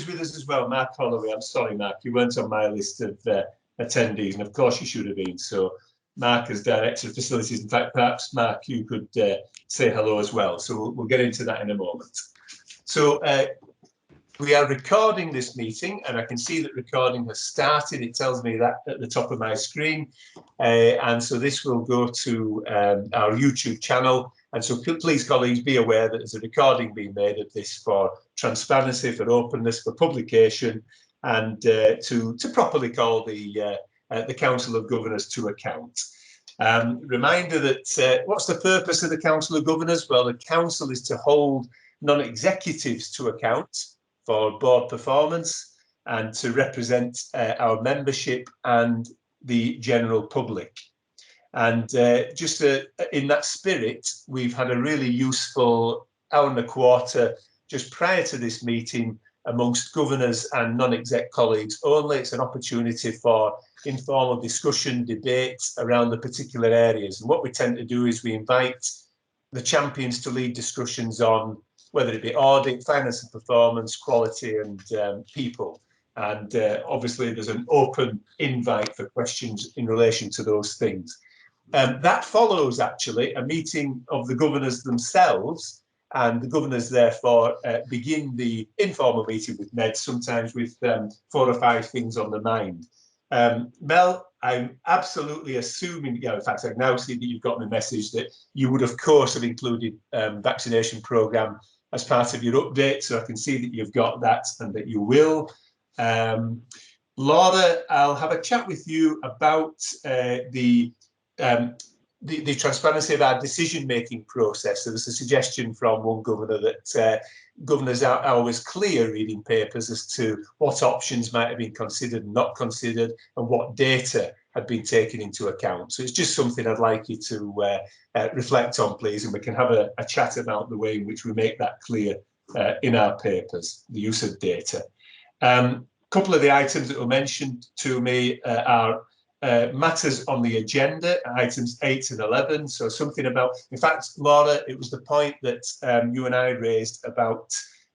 who's with us as well, Mark Holloway. I'm sorry, Mark, you weren't on my list of attendees, and of course you should have been. So Mark as Director of Facilities, in fact, perhaps Mark, you could say hello as well. So we'll get into that in a moment. So we are recording this meeting, and I can see that recording has started. It tells me that at the top of my screen. And so this will go to our YouTube channel. And so please, colleagues, be aware that there's a recording being made of this for transparency, for openness, for publication, and to properly call the Council of Governors to account. Reminder that what's the purpose of the Council of Governors? Well, the Council is to hold non-executives to account for board performance and to represent our membership and the general public. And just in that spirit, we've had a really useful hour and a quarter just prior to this meeting amongst governors and non-exec colleagues only. It's an opportunity for informal discussion, debates around the particular areas. And what we tend to do is we invite the champions to lead discussions on whether it be audit, finance and performance, quality and people. And obviously there's an open invite for questions in relation to those things. That follows actually a meeting of the governors themselves, and the governors therefore begin the informal meeting with Ned, sometimes with 4 or 5 things on the mind. Mel, I'm absolutely assuming, in fact, I now see that you've got the message that you would, of course, have included vaccination programme as part of your update. So I can see that you've got that and that you will. Laura, I'll have a chat with you about the transparency of our decision-making process. So there's a suggestion from one governor that governors are always clear reading papers as to what options might have been considered and not considered and what data had been taken into account. So it's just something I'd like you to reflect on, please, and we can have a chat about the way in which we make that clear in our papers, the use of data. A couple of the items that were mentioned to me are matters on the agenda, items 8 and 11. So something about, in fact, Laura, it was the point that you and I raised about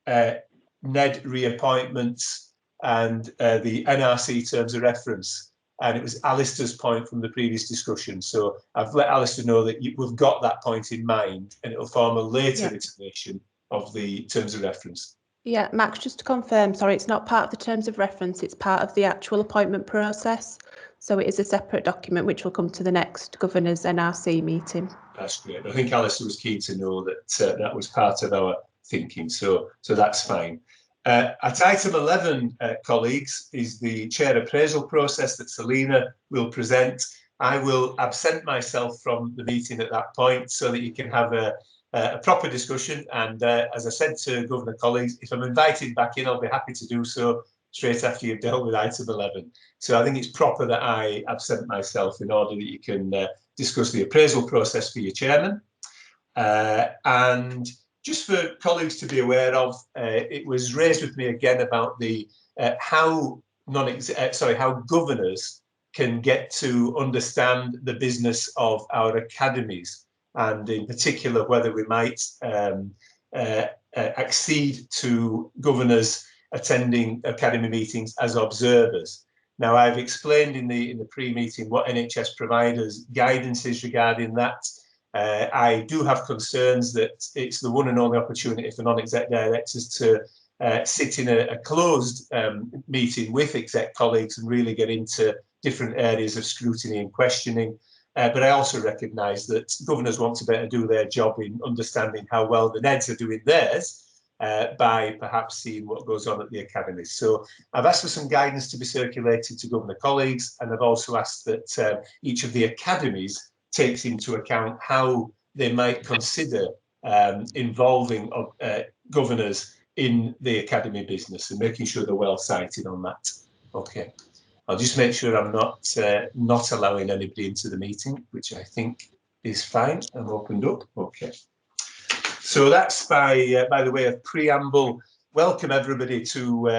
NED reappointments and the NRC terms of reference. And it was Alistair's point from the previous discussion. So I've let Alistair know that we've got that point in mind, and it will form a later iteration of the terms of reference. Yeah, Max, just to confirm, sorry, it's not part of the terms of reference, it's part of the actual appointment process. So it is a separate document which will come to the next Governor's NRC meeting. That's great. I think Alistair was keen to know that that was part of our thinking, so that's fine. At item 11, colleagues, is the chair appraisal process that Selina will present. I will absent myself from the meeting at that point so that you can have a proper discussion. And as I said to Governor colleagues, if I'm invited back in, I'll be happy to do so straight after you've dealt with item 11. So I think it's proper that I absent myself in order that you can discuss the appraisal process for your chairman. And just for colleagues to be aware of, it was raised with me again about the how governors can get to understand the business of our academies, and in particular whether we might accede to governors attending academy meetings as observers. Now, I've explained in the pre-meeting what NHS providers' guidance is regarding that. I do have concerns that it's the one and only opportunity for non-exec directors to sit in a closed meeting with exec colleagues and really get into different areas of scrutiny and questioning. But I also recognise that governors want to better do their job in understanding how well the NEDs are doing theirs by perhaps seeing what goes on at the academy. So I've asked for some guidance to be circulated to governor colleagues, and I've also asked that each of the academies takes into account how they might consider involving governors in the academy business and making sure they're well cited on that. Okay, I'll just make sure I'm not allowing anybody into the meeting, which I think is fine. I'm opened up. Okay. So that's by the way of preamble. Welcome everybody to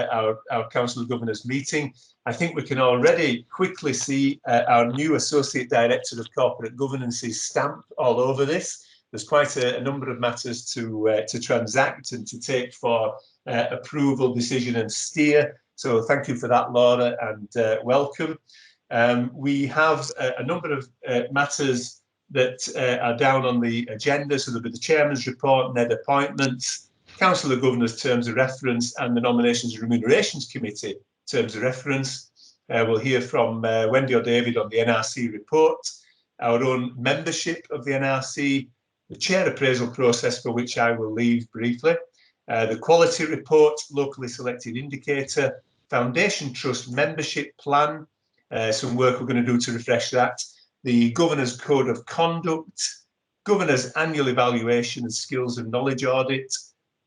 our Council of Governors meeting. I think we can already quickly see our new Associate Director of Corporate Governance's stamp all over this. there's quite a number of matters to transact and to take for approval, decision and steer. So thank you for that, Laura, and welcome. We have a number of matters that are down on the agenda. So there'll be the Chairman's report, NED appointments, Council of Governors terms of reference, and the Nominations and Remunerations Committee terms of reference. We'll hear from Wendy or David on the NRC report, our own membership of the NRC, the chair appraisal process, for which I will leave briefly, the quality report, locally selected indicator, Foundation Trust membership plan, some work we're going to do to refresh that, the Governor's Code of Conduct, Governor's Annual Evaluation and Skills and Knowledge Audit,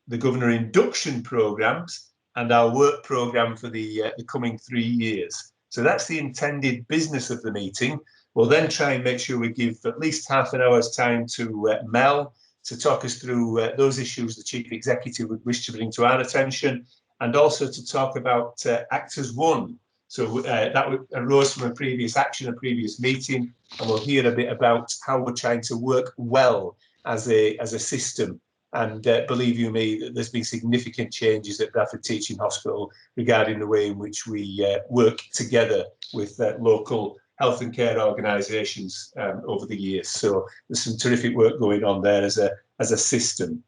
the Governor Induction Programmes, and our work programme for the coming 3 years. So that's the intended business of the meeting. We'll then try and make sure we give at least half an hour's time to Mel to talk us through those issues the Chief Executive would wish to bring to our attention, and also to talk about Actors 1. So that arose from a previous action, a previous meeting, and we'll hear a bit about how we're trying to work well as a system. And believe you me, there's been significant changes at Bradford Teaching Hospital regarding the way in which we work together with local health and care organisations over the years. So there's some terrific work going on there as a system.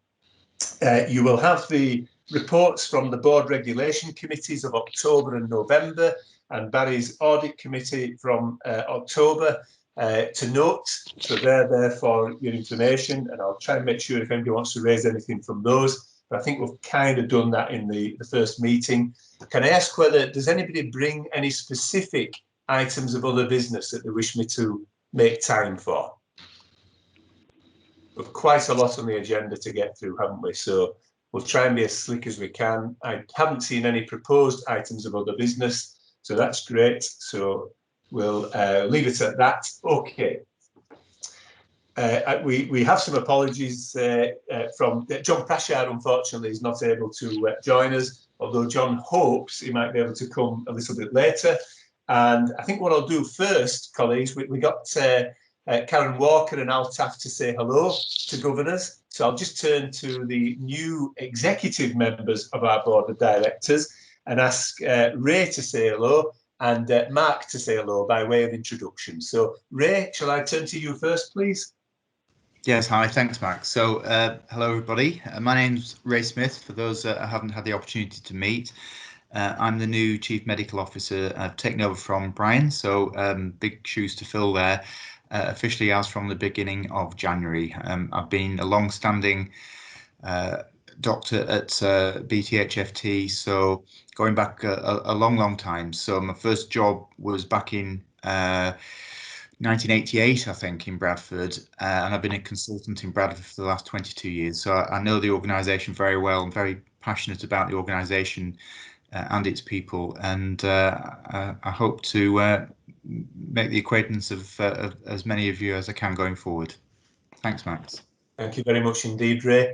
You will have the reports from the board regulation committees of October and November, and Barry's audit committee from October to note. So they're there for your information, and I'll try and make sure if anybody wants to raise anything from those. But I think we've kind of done that in the first meeting. Can I ask whether does anybody bring any specific items of other business that they wish me to make time for? We've quite a lot on the agenda to get through, haven't we? So we'll try and be as slick as we can. I haven't seen any proposed items of other business, so that's great. So we'll leave it at that. Okay. We have some apologies from John Prashad, unfortunately, is not able to join us, although John hopes he might be able to come a little bit later. And I think what I'll do first, colleagues, we got Karen Walker and Altaf to say hello to governors. So I'll just turn to the new executive members of our board of directors and ask Ray to say hello and Mark to say hello by way of introduction. So Ray, shall I turn to you first, please? Yes, hi, thanks, Max. So hello, everybody. My name's Ray Smith, for those that I haven't had the opportunity to meet. I'm the new Chief Medical Officer. I've taken over from Brian, so big shoes to fill there. Officially as from the beginning of January. I've been a long-standing doctor at BTHFT, so going back a long time. So my first job was back in 1988, I think, in Bradford, and I've been a consultant in Bradford for the last 22 years. So I know the organisation very well. I'm very passionate about the organisation and its people, and I hope to make the acquaintance of as many of you as I can going forward. Thanks, Max. Thank you very much indeed, Ray.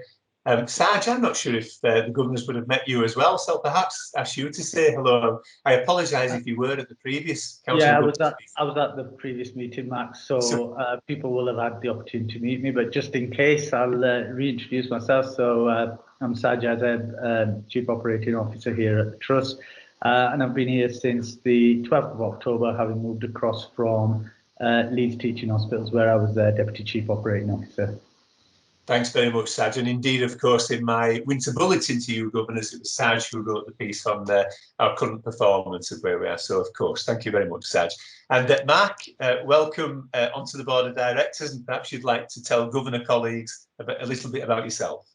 Sarge, I'm not sure if the governors would have met you as well, so perhaps ask you to say hello. I apologise if you were at the previous council. Yeah, I was at the previous meeting, Max, so people will have had the opportunity to meet me, but just in case, I'll reintroduce myself. So I'm Sarge Azeb, Chief Operating Officer here at the Trust, and I've been here since the 12th of October, having moved across from Leeds Teaching Hospitals, where I was Deputy Chief Operating Officer. Thanks very much, Saj. And indeed, of course, in my winter bulletin to you, governors, it was Saj who wrote the piece on our current performance of where we are. So, of course, thank you very much, Saj. And Mark, welcome onto the Board of Directors, and perhaps you'd like to tell governor colleagues a little bit about yourself.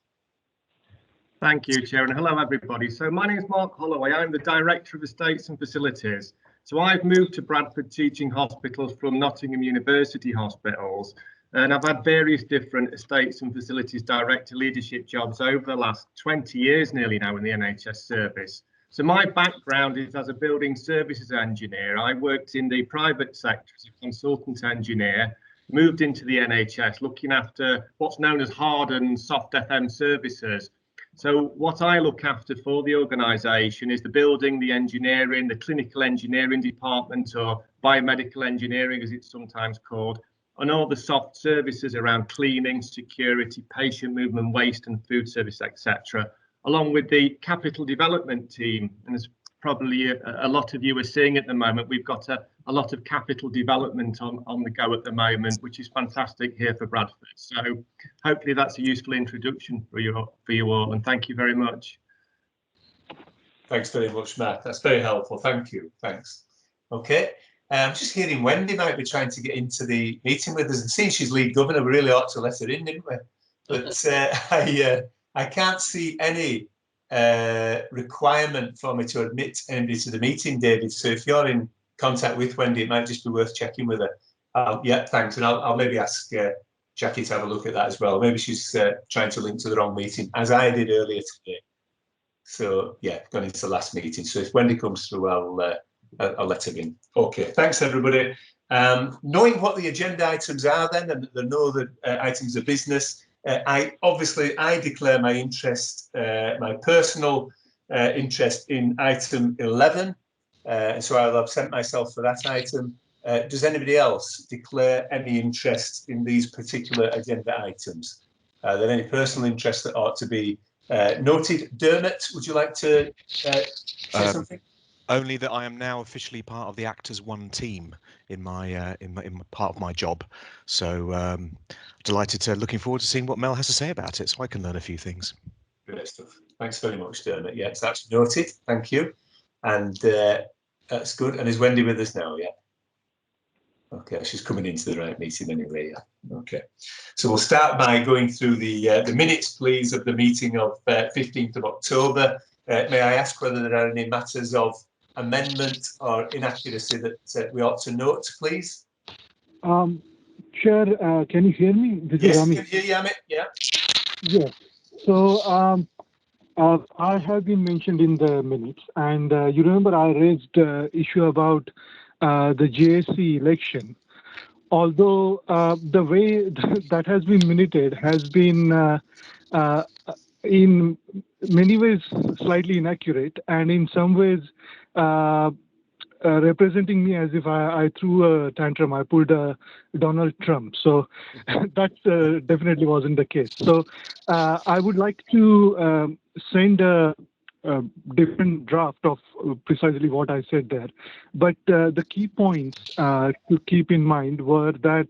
Thank you, Chair, and hello, everybody. So my name is Mark Holloway. I'm the Director of Estates and Facilities. So I've moved to Bradford Teaching Hospitals from Nottingham University Hospitals. And I've had various different estates and facilities director leadership jobs over the last 20 years nearly now in the NHS service. So my background is as a building services engineer. I worked in the private sector as a consultant engineer, moved into the NHS looking after what's known as hard and soft FM services. So what I look after for the organisation is the building, the engineering, the clinical engineering department, or biomedical engineering as it's sometimes called, and all the soft services around cleaning, security, patient movement, waste and food service, etc., along with the capital development team. And as probably a lot of you are seeing at the moment, we've got a lot of capital development on the go at the moment, which is fantastic here for Bradford. So hopefully that's a useful introduction for you all, and thank you very much. Thanks very much, Mark. That's very helpful. Thank you. Thanks. Okay. I'm just hearing Wendy might be trying to get into the meeting with us, and seeing she's lead governor, we really ought to let her in, didn't we? But I can't see any requirement for me to admit anybody to the meeting, David. So if you're in contact with Wendy, it might just be worth checking with her. Yeah, thanks. And I'll maybe ask Jackie to have a look at that as well. Maybe she's trying to link to the wrong meeting, as I did earlier today. So yeah, going into the last meeting. So if Wendy comes through, I'll let her in. Okay, thanks everybody. Knowing what the agenda items are then, and there are no other items of business, I declare my interest, my personal interest in item 11. So I'll absent myself for that item. Does anybody else declare any interest in these particular agenda items? Are there any personal interests that ought to be noted? Dermot, would you like to say something? Only that I am now officially part of the Actors One team in my part of my job. So delighted to, looking forward to seeing what Mel has to say about it, so I can learn a few things. Great stuff. Thanks very much, Dermot. Yes, that's noted. Thank you. And that's good. And is Wendy with us now? Yeah. Okay, she's coming into the right meeting anyway. Yeah. Okay. So we'll start by going through the minutes, please, of the meeting of 15th of October. May I ask whether there are any matters of amendment or inaccuracy that we ought to note, please? Chair, can you hear me? This yes, is Amit. I can hear you, Amit. Yeah. Yes. So I have been mentioned in the minutes, and you remember I raised issue about the JSC election. Although the way that has been minuted has been in many ways slightly inaccurate, and in some ways representing me as if I threw a tantrum, I pulled a Donald Trump. So that definitely wasn't the case. So I would like to send a different draft of precisely what I said there. But the key points to keep in mind were that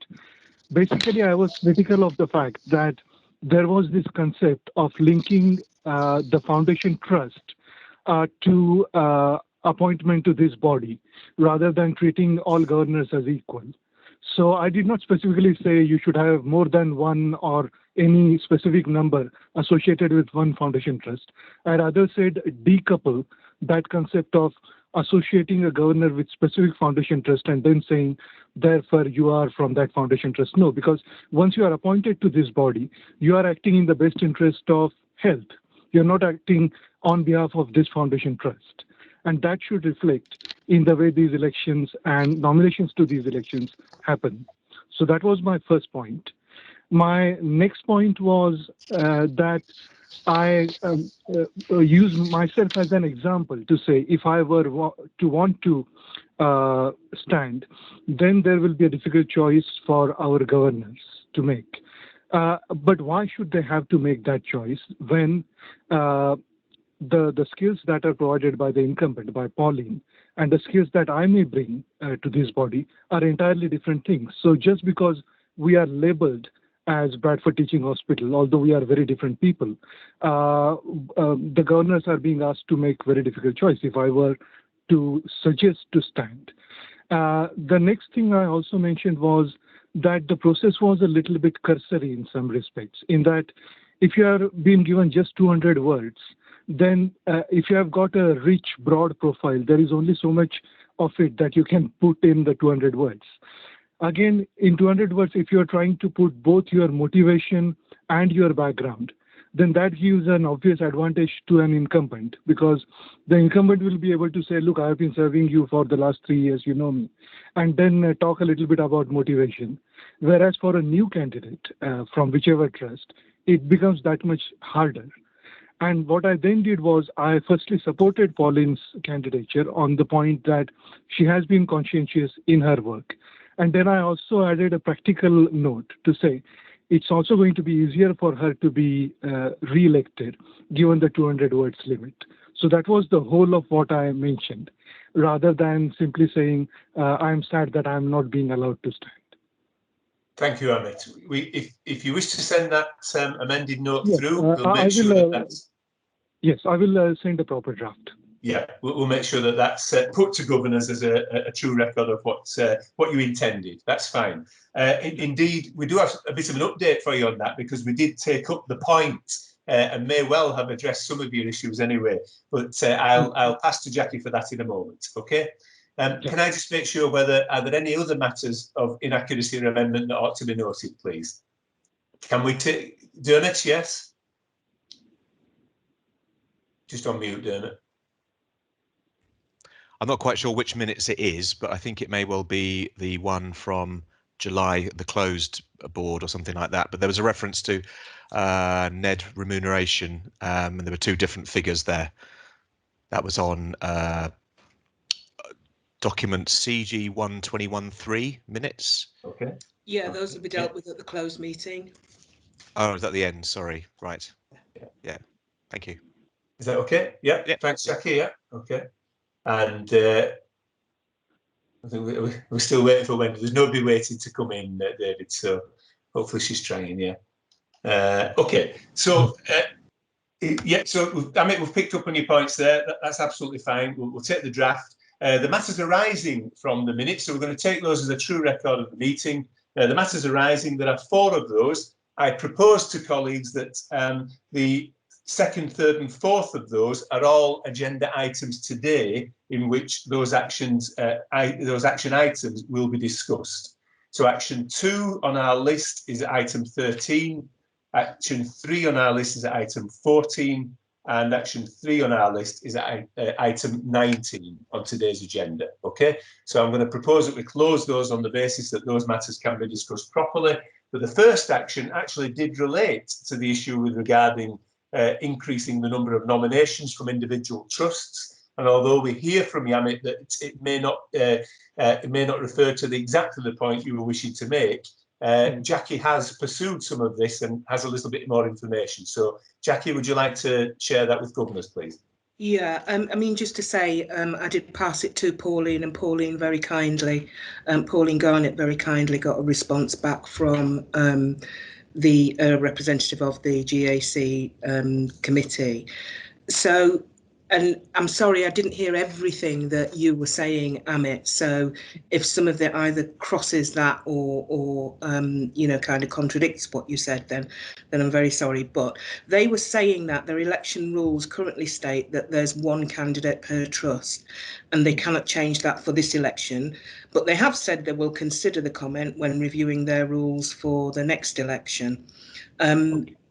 basically I was critical of the fact that there was this concept of linking the foundation trust to appointment to this body rather than treating all governors as equal. So I did not specifically say you should have more than one or any specific number associated with one foundation trust. I rather said decouple that concept of associating a governor with specific foundation trust and then saying, therefore, you are from that foundation trust. No, because once you are appointed to this body, you are acting in the best interest of health. You're not acting on behalf of this foundation trust. And that should reflect in the way these elections and nominations to these elections happen. So that was my first point. My next point was that I use myself as an example to say if I were to want to stand, then there will be a difficult choice for our governors to make. But why should they have to make that choice when the skills that are provided by the incumbent, by Pauline, and the skills that I may bring to this body are entirely different things. So just because we are labeled as Bradford Teaching Hospital, although we are very different people, the governors are being asked to make very difficult choice if I were to suggest to stand. The next thing I also mentioned was that the process was a little bit cursory in some respects, in that if you are being given just 200 words, then if you have got a rich, broad profile, there is only so much of it that you can put in the 200 words. Again, in 200 words, if you're trying to put both your motivation and your background, then that gives an obvious advantage to an incumbent, because the incumbent will be able to say, look, I've been serving you for the last 3 years, you know me, and then talk a little bit about motivation. Whereas for a new candidate from whichever trust, it becomes that much harder. And what I then did was I firstly supported Pauline's candidature on the point that she has been conscientious in her work. And then I also added a practical note to say it's also going to be easier for her to be re-elected given the 200 words limit. So that was the whole of what I mentioned, rather than simply saying I'm sad that I'm not being allowed to stand. Thank you, Amit. If you wish to send that amended note Yes, through, we'll make sure that's... Yes, I will send a proper draft. Yeah, we'll make sure that that's put to governors as a true record of what you intended. That's fine. Indeed, we do have a bit of an update for you on that, because we did take up the point and may well have addressed some of your issues anyway. But I'll pass to Jackie for that in a moment. Okay. Can I just make sure are there any other matters of inaccuracy or amendment that ought to be noted, please? Can we take Dermot? Yes. Just on mute, Dermot. I'm not quite sure which minutes it is, but I think it may well be the one from July, the closed board or something like that. But there was a reference to NED remuneration, and there were two different figures there. That was on document CG 121.3 minutes. Okay. Yeah, those will be dealt with at the closed meeting. Oh, is that the end? Sorry. Right. Yeah. Thank you. Is that okay? Yeah. Thanks, Jackie. Yeah. Okay. And I think we're still waiting for Wendy. There's nobody waiting to come in, David. So hopefully she's trying. Yeah. Okay. So yeah. So Amit, we've picked up on your points there. That's absolutely fine. We'll take the draft. The matters arising from the minutes, so we're going to take those as a true record of the meeting. The matters arising, there are 4 of those. I propose to colleagues that the second, third and fourth of those are all agenda items today in which those action items will be discussed. So action 2 on our list is item 13, action 3 on our list is item 14, and action 3 on our list is item 19 on today's agenda. Okay, so I'm going to propose that we close those on the basis that those matters can be discussed properly. But the first action actually did relate to the issue regarding increasing the number of nominations from individual trusts. And although we hear from Amit that it may not refer to exactly the point you were wishing to make, Jackie has pursued some of this and has a little bit more information. So, Jackie, would you like to share that with governors, please? Yeah, I mean, just to say, I did pass it to Pauline, and Pauline very kindly, Pauline Garnett very kindly got a response back from the representative of the GAC committee. So, and I'm sorry, I didn't hear everything that you were saying, Amit. So if some of it either crosses that or you know, kind of contradicts what you said, then I'm very sorry. But they were saying that their election rules currently state that there's 1 candidate per trust, and they cannot change that for this election. But they have said they will consider the comment when reviewing their rules for the next election.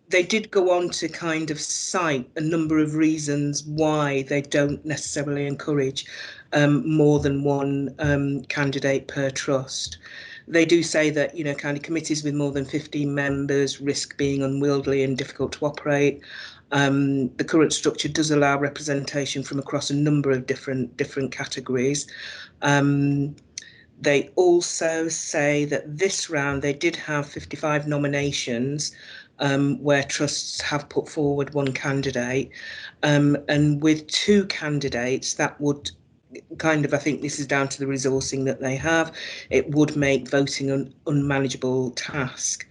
They did go on to kind of cite a number of reasons why they don't necessarily encourage more than 1 candidate per trust. They do say that, you know, kind of committees with more than 15 members risk being unwieldy and difficult to operate. The current structure does allow representation from across a number of different categories. They also say that this round they did have 55 nominations, where trusts have put forward 1 candidate, and with 2 candidates that would kind of, I think this is down to the resourcing that they have, it would make voting an unmanageable task.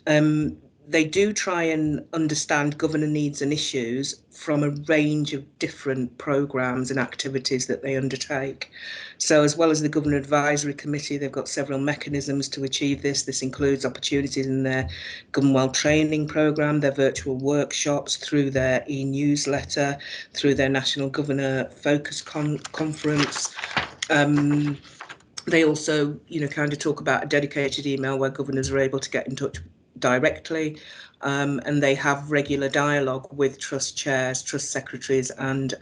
They do try and understand governor needs and issues from a range of different programmes and activities that they undertake. So as well as the Governor Advisory Committee, they've got several mechanisms to achieve this. This includes opportunities in their Governwell training programme, their virtual workshops, through their e-newsletter, through their National Governor Focus Conference. They also, you know, kind of talk about a dedicated email where governors are able to get in touch directly. and they have regular dialogue with trust chairs, trust secretaries, and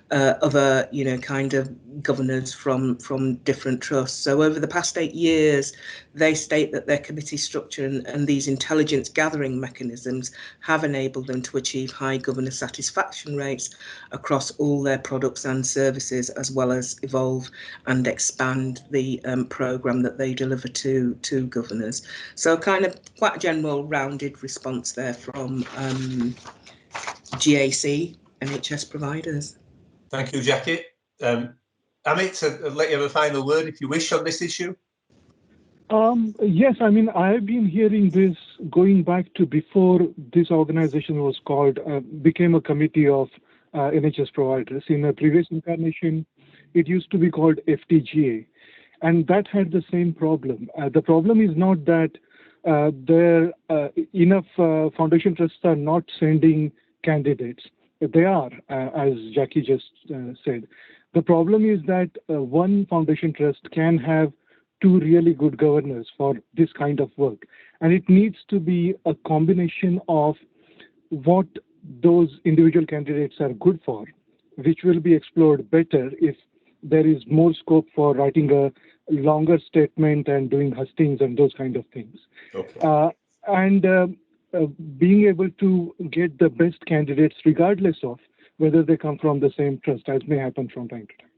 other, kind of governors from different trusts. So over the past 8 years, they state that their committee structure and these intelligence gathering mechanisms have enabled them to achieve high governor satisfaction rates across all their products and services, as well as evolve and expand the programme that they deliver to governors. So kind of quite a general rounded response there from GAC, NHS providers. Thank you, Jackie. Amit, I'll let you have a final word if you wish on this issue. Yes, I mean, I've been hearing this going back to before this organization was called, became a committee of NHS providers. In a previous incarnation, it used to be called FTGA, and that had the same problem. The problem is not that there enough foundation trusts are not sending candidates. They are, as Jackie just said. The problem is that one foundation trust can have 2 really good governors for this kind of work. And it needs to be a combination of what those individual candidates are good for, which will be explored better if there is more scope for writing a longer statement and doing hustings and those kind of things. Okay. Being able to get the best candidates regardless of whether they come from the same trust, as may happen from time to time.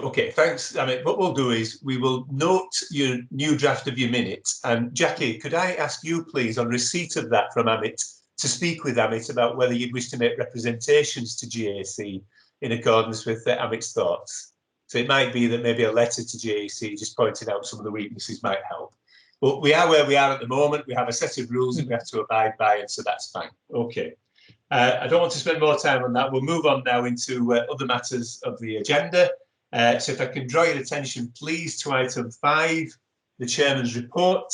Okay, thanks, Amit. What we'll do is we will note your new draft of your minutes. And Jackie, could I ask you, please, on receipt of that from Amit, to speak with Amit about whether you'd wish to make representations to GAC in accordance with Amit's thoughts? So it might be that maybe a letter to GAC just pointing out some of the weaknesses might help. But we are where we are at the moment. We have a set of rules that we have to abide by, and so that's fine. Okay. I don't want to spend more time on that. We'll move on now into other matters of the agenda. So if I can draw your attention, please, to item 5, the Chairman's report.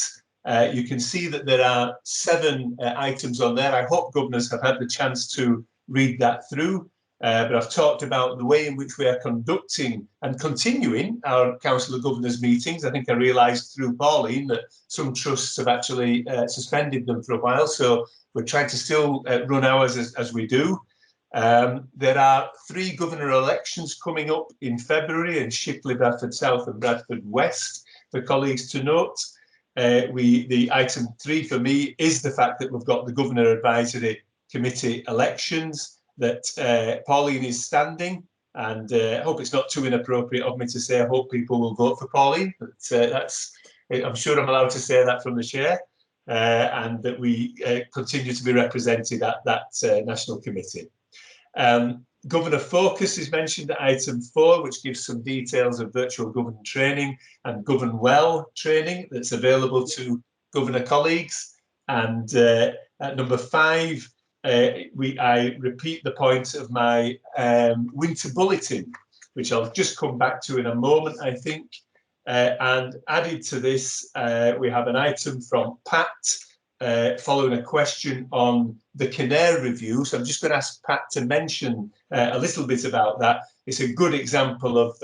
You can see that there are 7 items on there. I hope governors have had the chance to read that through. But I've talked about the way in which we are conducting and continuing our Council of Governors meetings. I think I realised through Pauline that some trusts have actually suspended them for a while. So we're trying to still run ours as we do. There are 3 governor elections coming up in February in Shipley, Bradford South and Bradford West, for colleagues to note. The item 3 for me is the fact that we've got the Governor Advisory Committee elections, that Pauline is standing, and I hope it's not too inappropriate of me to say I hope people will vote for Pauline, but I'm sure I'm allowed to say that from the chair, and that we continue to be represented at that national committee. Governor Focus is mentioned at item 4, which gives some details of virtual governor training and Govern Well training that's available to governor colleagues. And at number 5, I repeat the point of my winter bulletin, which I'll just come back to in a moment, I think. And added to this, we have an item from Pat following a question on the Kinnair review. So I'm just going to ask Pat to mention a little bit about that. It's a good example of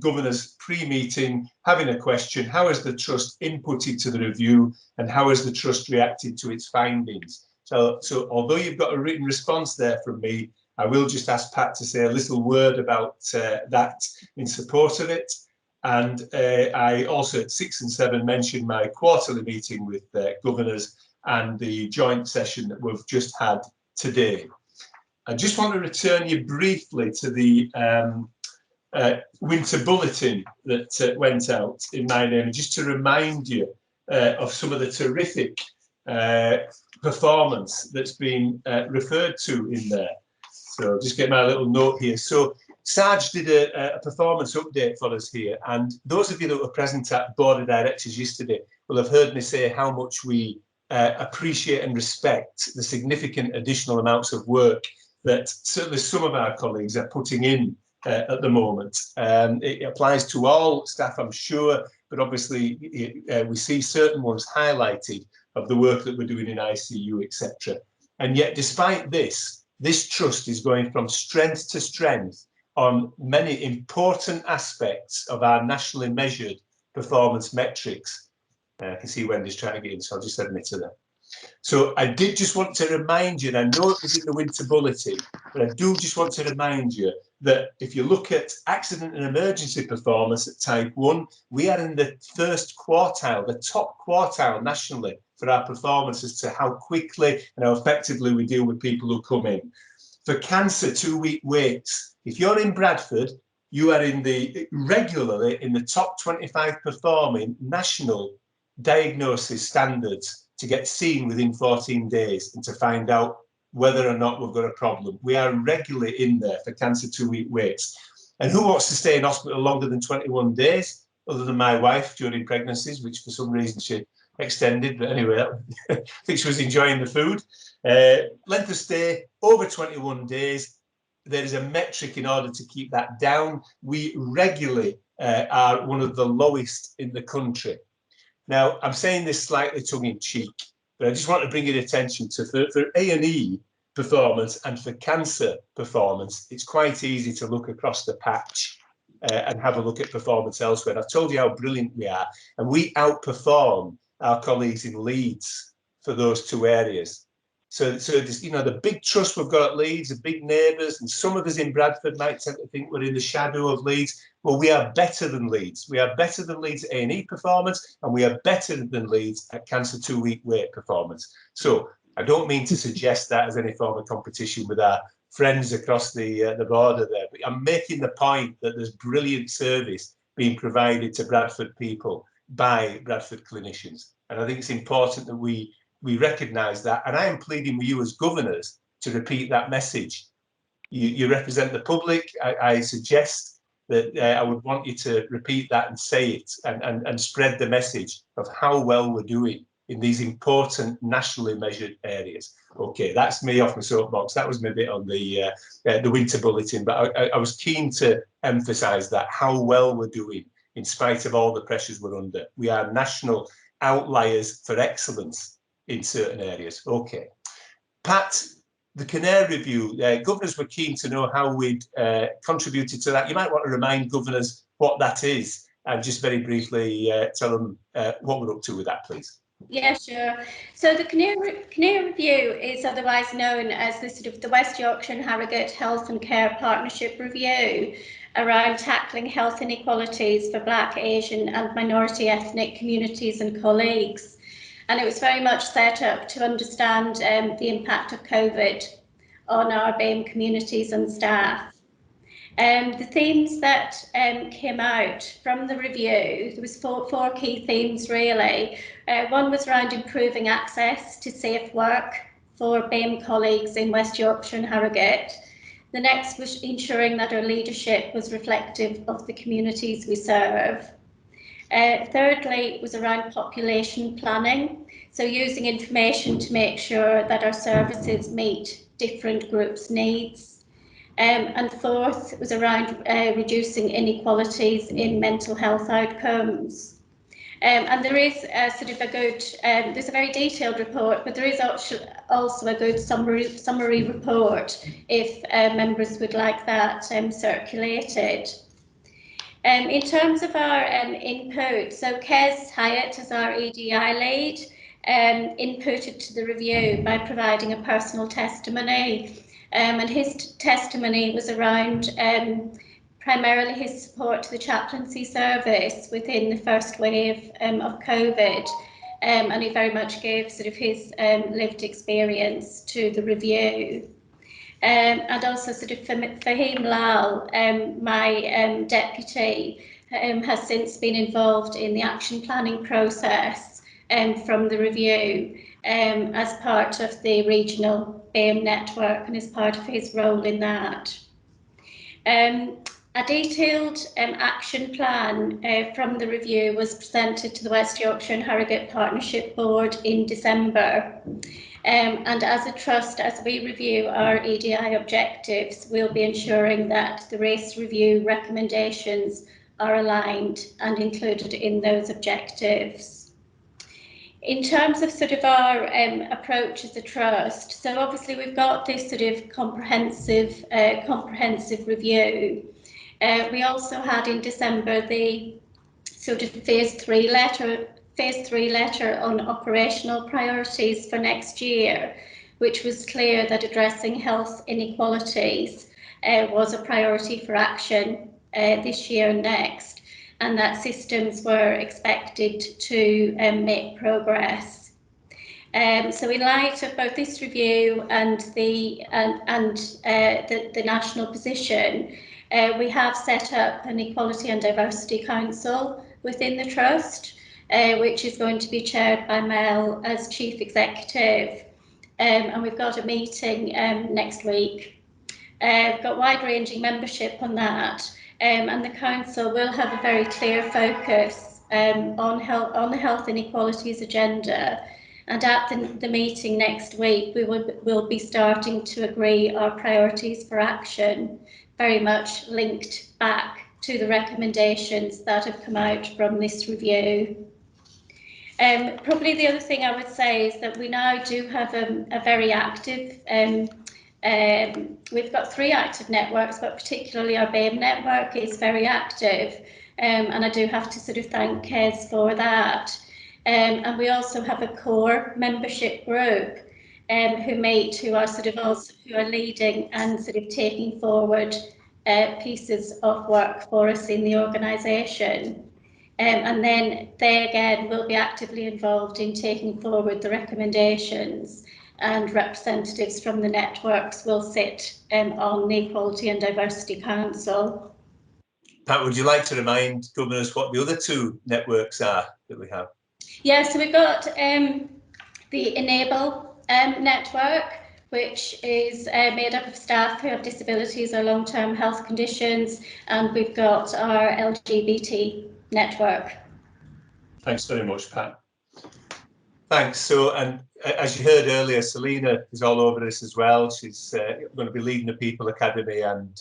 governors pre-meeting having a question. How has the trust inputted to the review, and how has the trust reacted to its findings? So although you've got a written response there from me, I will just ask Pat to say a little word about that in support of it. And I also at 6 and 7 mentioned my quarterly meeting with governors and the joint session that we've just had today. I just want to return you briefly to the winter bulletin that went out in my name, just to remind you of some of the terrific performance that's been referred to in there. So just get my little note here. So Sarge did a performance update for us here, and those of you that were present at Board of Directors yesterday will have heard me say how much we appreciate and respect the significant additional amounts of work that certainly some of our colleagues are putting in at the moment. It applies to all staff, I'm sure, but obviously we see certain ones highlighted of the work that we're doing in ICU, etc. And yet, despite this, this trust is going from strength to strength on many important aspects of our nationally measured performance metrics. I can see Wendy's trying to get in, so I'll just admit to that. So I did just want to remind you, and I know it was in the winter bulletin, but I do just want to remind you that if you look at accident and emergency performance at Type 1, we are in the first quartile, the top quartile nationally for our performance as to how quickly and how effectively we deal with people who come in. For cancer 2-week waits, if you're in Bradford, you are regularly in the top 25 performing national diagnosis standards to get seen within 14 days and to find out whether or not we've got a problem. We are regularly in there for cancer 2-week waits. And who wants to stay in hospital longer than 21 days, other than my wife during pregnancies, which for some reason she extended, but anyway, I think she was enjoying the food. Length of stay, over 21 days. There is a metric in order to keep that down. We regularly are one of the lowest in the country. Now, I'm saying this slightly tongue-in-cheek, but I just want to bring your attention to for A&E performance and for cancer performance, it's quite easy to look across the patch and have a look at performance elsewhere. I've told you how brilliant we are, and we outperform our colleagues in Leeds for those two areas. So you know, the big trust we've got at Leeds, the big neighbours, and some of us in Bradford might tend to think we're in the shadow of Leeds. Well, we are better than Leeds. We are better than Leeds at A&E performance, and we are better than Leeds at cancer 2-week wait performance. So I don't mean to suggest that as any form of competition with our friends across the border there, but I'm making the point that there's brilliant service being provided to Bradford people by Bradford clinicians. And I think it's important that we recognise that. And I am pleading with you as governors to repeat that message. You represent the public. I suggest that I would want you to repeat that and say it and spread the message of how well we're doing in these important nationally measured areas. Okay, that's me off my soapbox. That was my bit on the winter bulletin, but I was keen to emphasise that, how well we're doing in spite of all the pressures we're under. We are national outliers for excellence in certain areas. Okay. Pat, the Canary Review, governors were keen to know how we'd contributed to that. You might want to remind governors what that is and just very briefly tell them what we're up to with that, please. Yeah, sure. So the Canary Review is otherwise known as the West Yorkshire and Harrogate Health and Care Partnership Review around tackling health inequalities for Black, Asian and minority ethnic communities and colleagues. And it was very much set up to understand the impact of COVID on our BAME communities and staff. The themes that came out from the review, there was four key themes really. One was around improving access to safe work for BAME colleagues in West Yorkshire and Harrogate. The next was ensuring that our leadership was reflective of the communities we serve. Thirdly, was around population planning, so using information to make sure that our services meet different groups' needs. And fourth was around reducing inequalities in mental health outcomes. And there is there's a very detailed report, but there is also a good summary report if members would like that circulated. In terms of our input, so Kes Hyatt, as our EDI lead, inputted to the review by providing a personal testimony. And his testimony was around primarily his support to the chaplaincy service within the first wave of COVID. And he very much gave his lived experience to the review. And also Fahim Lal, my deputy, has since been involved in the action planning process from the review as part of the regional BAME network and as part of his role in that. A detailed action plan from the review was presented to the West Yorkshire and Harrogate Partnership Board in December. And as a trust, as we review our EDI objectives, we'll be ensuring that the race review recommendations are aligned and included in those objectives. In terms of our approach as a trust, so obviously we've got this comprehensive review. We also had in December the phase 3 letter phase 3 letter on operational priorities for next year, which was clear that addressing health inequalities was a priority for action this year and next, and that systems were expected to make progress. So in light of both this review and the national position, we have set up an Equality and Diversity Council within the Trust, which is going to be chaired by Mel as Chief Executive. And we've got a meeting next week. We've got wide-ranging membership on that, and the Council will have a very clear focus on the health inequalities agenda. And at the meeting next week, we'll be starting to agree our priorities for action, very much linked back to the recommendations that have come out from this review. Probably the other thing I would say is that we now do have a very active, we've got 3 active networks, but particularly our BAME network is very active, and I do have to sort of thank Kez for that. And we also have a core membership group who are leading and sort of taking forward pieces of work for us in the organisation. And then they again will be actively involved in taking forward the recommendations, and representatives from the networks will sit on the Equality and Diversity Council. Pat, would you like to remind governors what the other 2 networks are that we have? Yeah, so we've got the Enable network, which is made up of staff who have disabilities or long-term health conditions, and we've got our LGBT network. Thanks very much, Pat. Thanks. So, and as you heard earlier, Selina is all over this as well. She's going to be leading the People Academy, and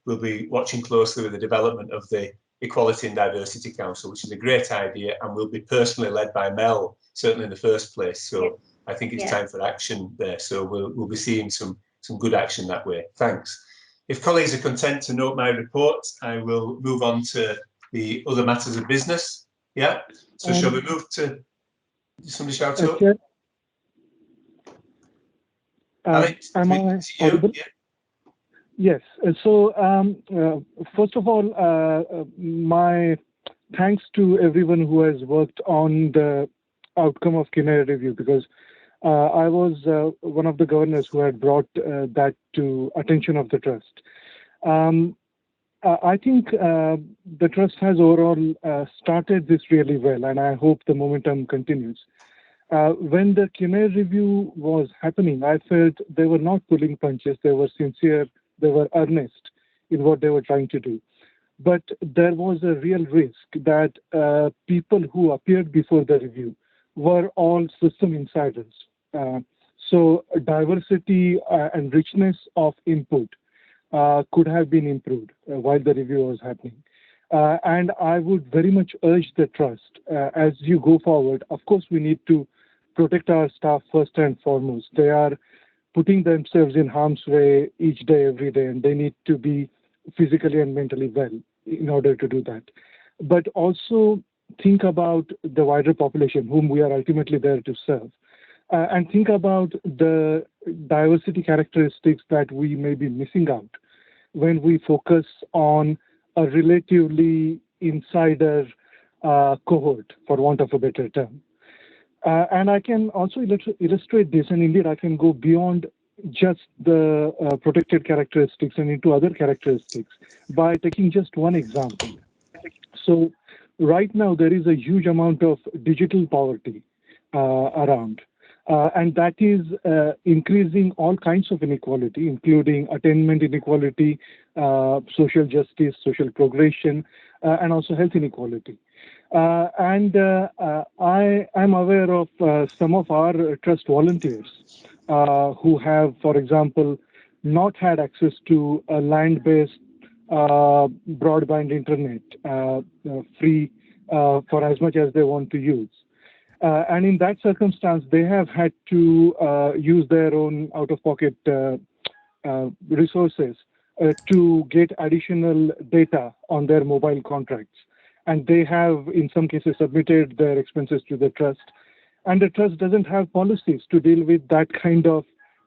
we'll be watching closely with the development of the Equality and Diversity Council, which is a great idea, and will be personally led by Mel, certainly in the first place. So I think it's time for action there. So we'll be seeing some good action that way. Thanks. If colleagues are content to note my report, I will move on to the other matters of business. Yeah. So shall we move to? Somebody shout out. Alex, am I audible? Yeah. Yes. So first of all, my thanks to everyone who has worked on the outcome of Kinnaird review, because I was one of the governors who had brought that to attention of the trust. I think the trust has overall started this really well, and I hope the momentum continues. When the Kinnaird review was happening, I felt they were not pulling punches. They were sincere. They were earnest in what they were trying to do. But there was a real risk that people who appeared before the review were all system insiders. So diversity and richness of input could have been improved while the review was happening. And I would very much urge the trust, as you go forward, of course, we need to protect our staff first and foremost. They are putting themselves in harm's way each day, every day, and they need to be physically and mentally well in order to do that. But also think about the wider population whom we are ultimately there to serve. And think about the diversity characteristics that we may be missing out when we focus on a relatively insider cohort, for want of a better term. And I can also illustrate this, and indeed I can go beyond just the protected characteristics and into other characteristics by taking just one example. So right now there is a huge amount of digital poverty around. And that is increasing all kinds of inequality, including attainment inequality, social justice, social progression, and also health inequality. And I am aware of some of our trust volunteers who have, for example, not had access to a land-based broadband internet free for as much as they want to use. And in that circumstance, they have had to use their own out-of-pocket resources to get additional data on their mobile contracts. and they have, in some cases, submitted their expenses to the trust. And the trust doesn't have policies to deal with that kind of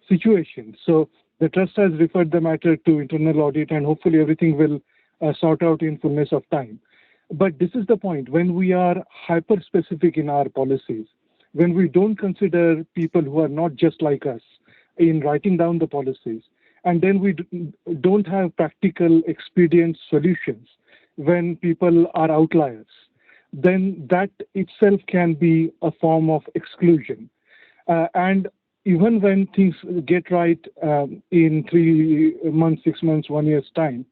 situation. So the trust has referred the matter to internal audit, and hopefully everything will sort out in fullness of time. But this is the point, when we are hyper-specific in our policies, when we don't consider people who are not just like us in writing down the policies, and then we don't have practical, expedient solutions when people are outliers, then that itself can be a form of exclusion. And even when things get right in 3 months, 6 months, 1 year's time,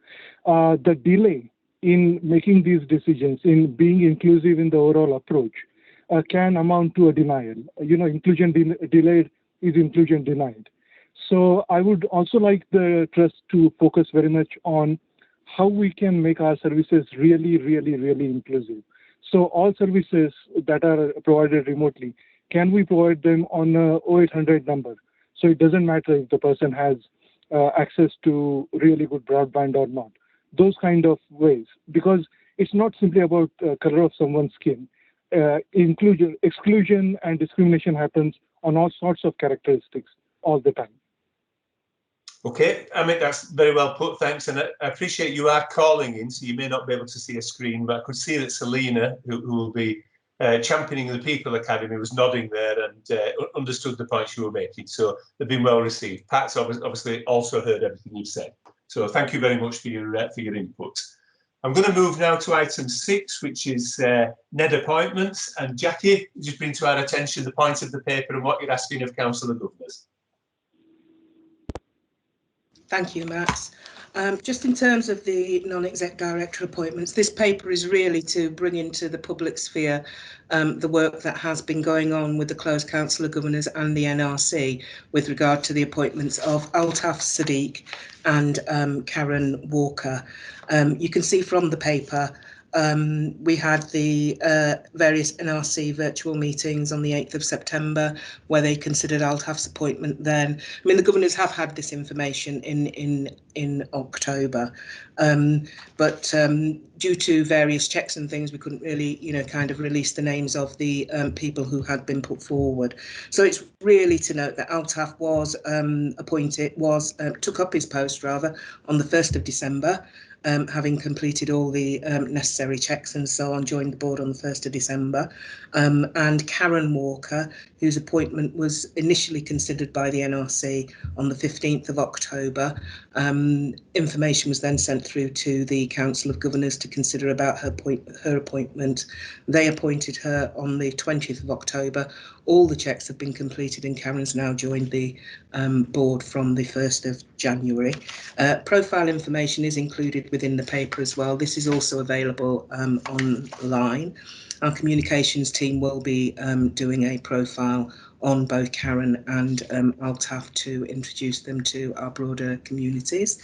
the delay in making these decisions, in being inclusive in the overall approach, can amount to a denial. Inclusion delayed is inclusion denied. So I would also like the trust to focus very much on how we can make our services really, really, really inclusive. So all services that are provided remotely, can we provide them on a 0800 number? So it doesn't matter if the person has access to really good broadband or not. Those kind of ways, because it's not simply about color of someone's skin. Exclusion and discrimination happens on all sorts of characteristics all the time. Okay, I mean, that's very well put, thanks. And I appreciate you are calling in, so you may not be able to see a screen, but I could see that Selena, who will be championing the People Academy, was nodding there and understood the points you were making. So they've been well received. Pat's obviously also heard everything you've said. So thank you very much for your input. I'm going to move now to item 6, which is NED appointments. And Jackie, just bring to our attention the points of the paper and what you're asking of Council of Governors. Thank you, Max. Just in terms of the non-exec director appointments, this paper is really to bring into the public sphere the work that has been going on with the closed Council of Governors and the NRC with regard to the appointments of Altaf Sadiq and Karen Walker. You can see from the paper we had the various NRC virtual meetings on the 8th of September where they considered Altaf's appointment then. I mean, the governors have had this information in October, but due to various checks and things, we couldn't really, kind of release the names of the people who had been put forward. So it's really to note that Altaf was took up his post rather on the 1st of December. Having completed all the necessary checks and so on, joined the board on the 1st of December. And Karen Walker, whose appointment was initially considered by the NRC on the 15th of October. Information was then sent through to the Council of Governors to consider about her appointment. They appointed her on the 20th of October. All the checks have been completed and Karen's now joined the board from the 1st of January. Profile information is included within the paper as well. This is also available online. Our communications team will be doing a profile on both Karen and Altaf to introduce them to our broader communities.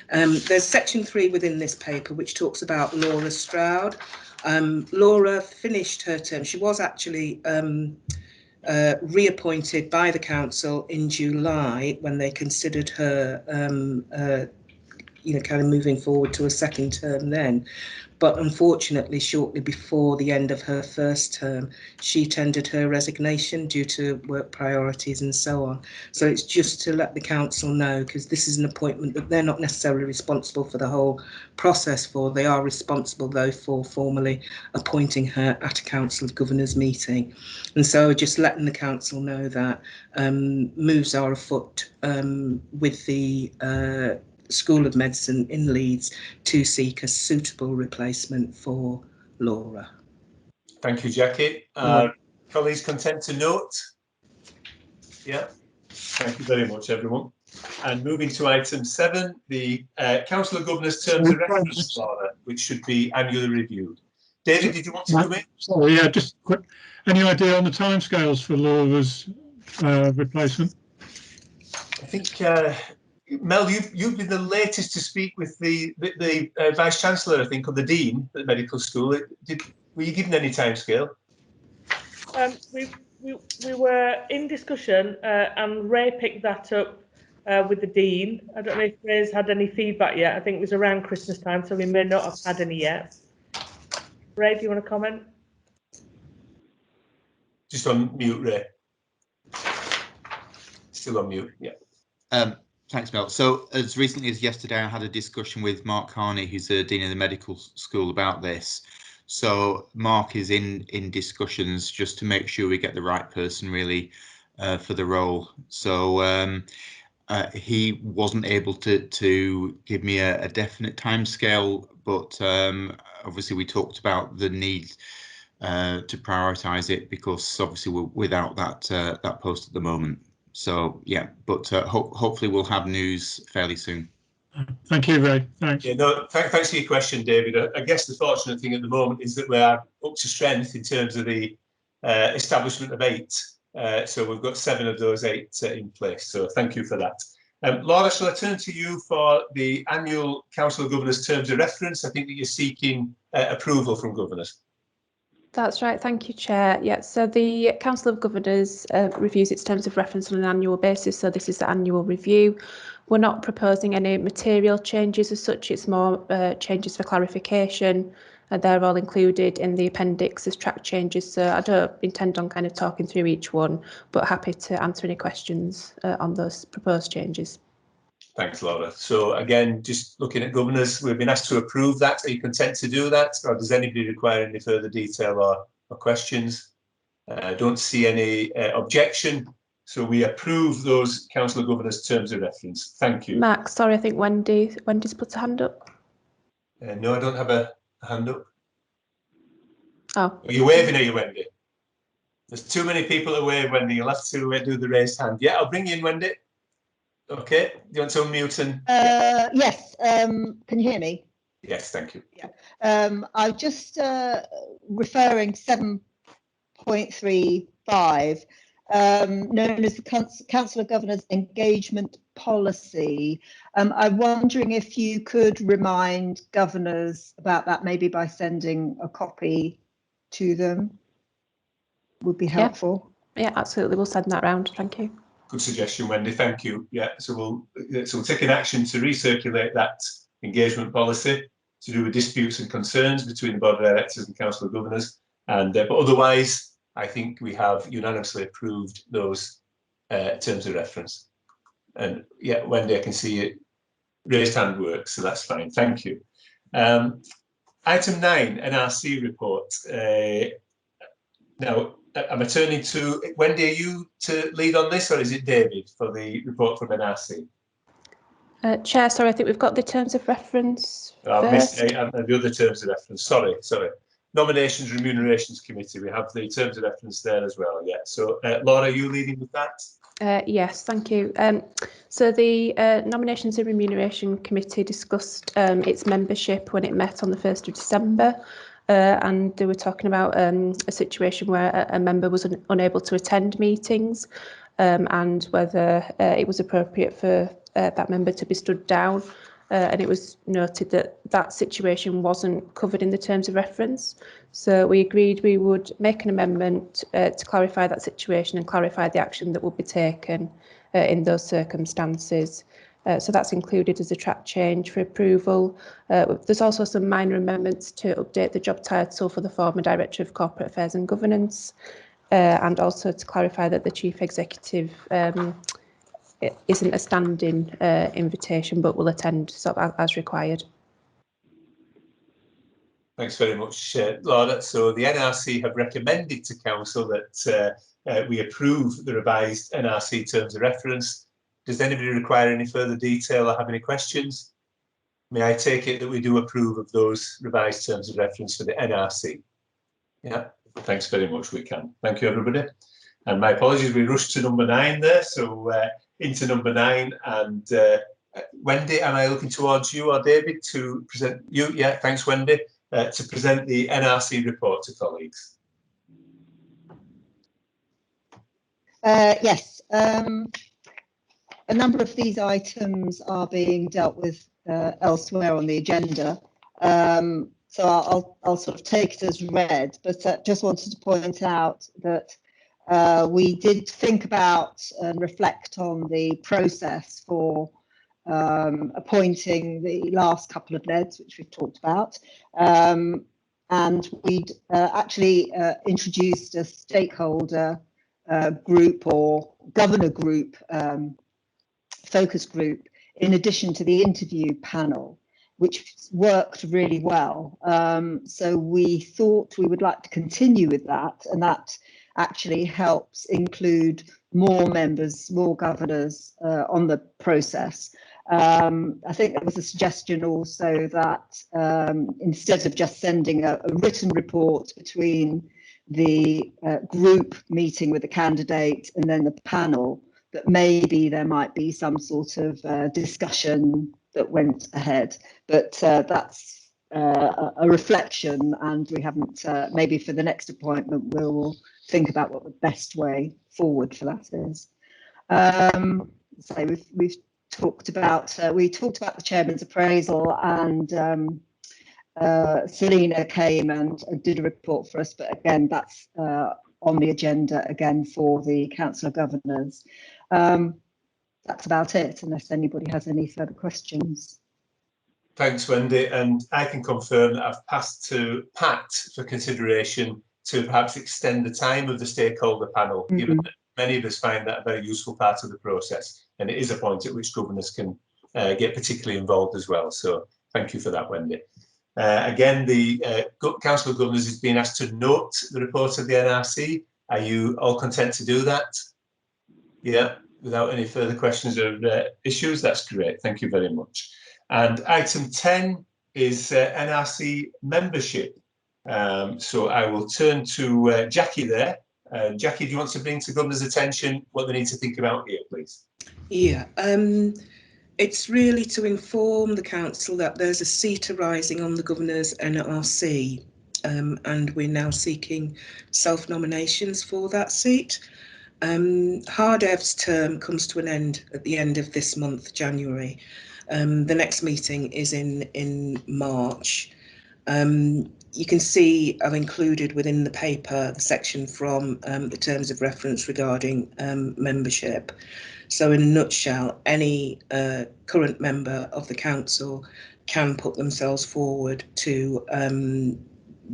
There's section 3 within this paper which talks about Laura Stroud. Laura finished her term. She was actually reappointed by the council in July when they considered her kind of moving forward to a second term then. But unfortunately, shortly before the end of her first term, she tendered her resignation due to work priorities and so on. So it's just to let the council know, because this is an appointment that they're not necessarily responsible for the whole process for. They are responsible, though, for formally appointing her at a Council of Governors meeting. And so just letting the council know that moves are afoot with the School of Medicine in Leeds to seek a suitable replacement for Laura. Thank you, Jackie. Colleagues content to note? Yeah, thank you very much, everyone. And moving to item 7, the Council of Governors Terms of Reference, Laura, which should be annually reviewed. David, did you want to come in? Sorry, yeah, just quick. Any idea on the timescales for Laura's replacement? I think Mel, you've been the latest to speak with the Vice Chancellor, I think, or the Dean at the medical school. Were you given any timescale? We were in discussion and Ray picked that up with the Dean. I don't know if Ray's had any feedback yet. I think it was around Christmas time, so we may not have had any yet. Ray, do you want to comment? Just on mute, Ray. Still on mute, yeah. Thanks, Mel. So as recently as yesterday, I had a discussion with Mark Carney, who's the Dean of the Medical School, about this. So Mark is in discussions just to make sure we get the right person really for the role. So he wasn't able to give me a definite timescale, but obviously we talked about the need to prioritise it, because obviously we're without that post at the moment. So yeah, but hopefully we'll have news fairly soon. Thank you, Ray. Thanks. Yeah, no, thanks for your question, David. I guess the fortunate thing at the moment is that we are up to strength in terms of the establishment of 8. So we've got 7 of those 8 in place. So thank you for that. Laura, shall I turn to you for the annual Council of Governors terms of reference? I think that you're seeking approval from governors. That's right, thank you, Chair. Yeah, so the Council of Governors reviews its terms of reference on an annual basis, so this is the annual review. We're not proposing any material changes as such, it's more changes for clarification. They're all included in the appendix as track changes, so I don't intend on kind of talking through each one, but happy to answer any questions on those proposed changes. Thanks, Laura. So again, just looking at governors, we've been asked to approve that. Are you content to do that, or does anybody require any further detail or questions? I don't see any objection. So we approve those Council of Governors terms of reference. Thank you. Mark, sorry, I think Wendy's put a hand up. No, I don't have a hand up. Oh. Are you waving at you, Wendy? There's too many people to wave, Wendy. You'll have to do the raised hand. Yeah, I'll bring you in, Wendy. Okay, do you want to unmute and? Yes, can you hear me? Yes, thank you. Yeah, I'm just referring to 7.35, known as the Council of Governors Engagement Policy. I'm wondering if you could remind governors about that, maybe by sending a copy to them, would be helpful. Yeah, absolutely, we'll send that round, thank you. Good suggestion, Wendy. Thank you. Yeah, so we'll take an action to recirculate that engagement policy to do with disputes and concerns between the Board of Directors and Council of Governors. And but otherwise, I think we have unanimously approved those terms of reference. And yeah, Wendy, I can see it. Raised hand works, so that's fine. Thank you. Item 9, NRC report. Now, I'm turning to Wendy. Are you to lead on this, or is it David for the report from NRC? Chair, sorry, I think we've got the terms of reference. I missed the other terms of reference. Sorry. Nominations Remunerations Committee. We have the terms of reference there as well. Yeah. So, Laura, are you leading with that? Yes, thank you. So the Nominations and Remuneration Committee discussed its membership when it met on the 1st of December. And they were talking about a situation where a member was unable to attend meetings and whether it was appropriate for that member to be stood down. And it was noted that that situation wasn't covered in the terms of reference. So we agreed we would make an amendment to clarify that situation and clarify the action that will be taken in those circumstances. So that's included as a track change for approval. There's also some minor amendments to update the job title for the former Director of Corporate Affairs and Governance, and also to clarify that the Chief Executive it isn't a standing invitation, but will attend sort of as required. Thanks very much, Laura. So the NRC have recommended to Council that we approve the revised NRC terms of reference. Does anybody require any further detail or have any questions? May I take it that we do approve of those revised terms of reference for the NRC? Yeah, thanks very much, we can. Thank you, everybody. And my apologies, we rushed to number 9 there, so into number 9. And Wendy, am I looking towards you or David to present you? Yeah, thanks, Wendy, to present the NRC report to colleagues. Yes. A number of these items are being dealt with elsewhere on the agenda, so I'll sort of take it as read, but just wanted to point out that we did think about and reflect on the process for appointing the last couple of NEDs, which we've talked about, and we'd actually introduced a stakeholder group or governor group focus group in addition to the interview panel, which worked really well. So we thought we would like to continue with that, and that actually helps include more members, more governors on the process. I think there was a suggestion also that instead of just sending a written report between the group meeting with the candidate and then the panel, that maybe there might be some sort of discussion that went ahead. But that's a reflection, and we haven't, maybe for the next appointment, we'll think about what the best way forward for that is. So we've talked about, we talked about the chairman's appraisal, and Selina came and did a report for us, but again, that's on the agenda again for the Council of Governors. That's about it, unless anybody has any further questions. Thanks, Wendy. And I can confirm that I've passed to Pat for consideration to perhaps extend the time of the stakeholder panel, given that many of us find that a very useful part of the process. And it is a point at which governors can get particularly involved as well. So thank you for that, Wendy. Again, the Council of Governors is being asked to note the report of the NRC. Are you all content to do that? Yeah, without any further questions or issues, that's great. Thank you very much. And item 10 is NRC membership. So I will turn to Jackie there. Jackie, do you want to bring to Governor's attention what they need to think about here, please? Yeah, it's really to inform the Council that there's a seat arising on the Governor's NRC, and we're now seeking self-nominations for that seat. Hardev's term comes to an end at the end of this month, January. The next meeting is in March. You can see I've included within the paper the section from the terms of reference regarding membership. So in a nutshell, any current member of the council can put themselves forward to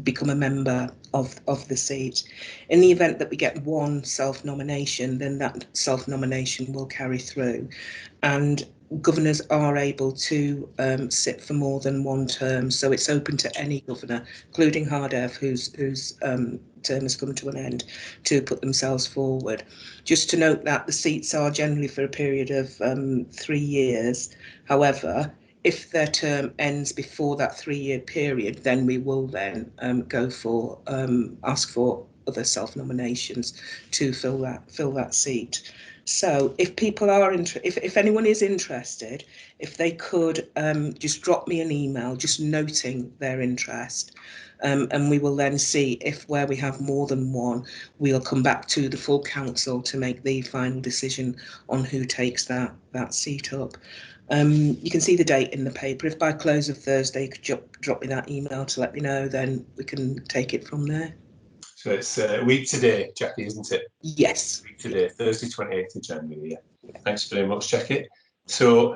become a member of the seat. In the event that we get one self-nomination, then that self-nomination will carry through. And governors are able to sit for more than one term, so it's open to any governor, including Hardev, whose term has come to an end, to put themselves forward. Just to note that the seats are generally for a period of 3 years. However, if their term ends before that 3-year period, then we will then go for ask for other self-nominations to fill that seat. So if people are if anyone is interested, if they could just drop me an email just noting their interest, and we will then see if where we have more than one, we'll come back to the full council to make the final decision on who takes that seat up. You can see the date in the paper. If by close of Thursday you could drop me that email to let me know, then we can take it from there. So it's a week today, Jackie, isn't it? Yes. Week today, Thursday, 28th of January. Yeah. Thanks very much, Jackie. So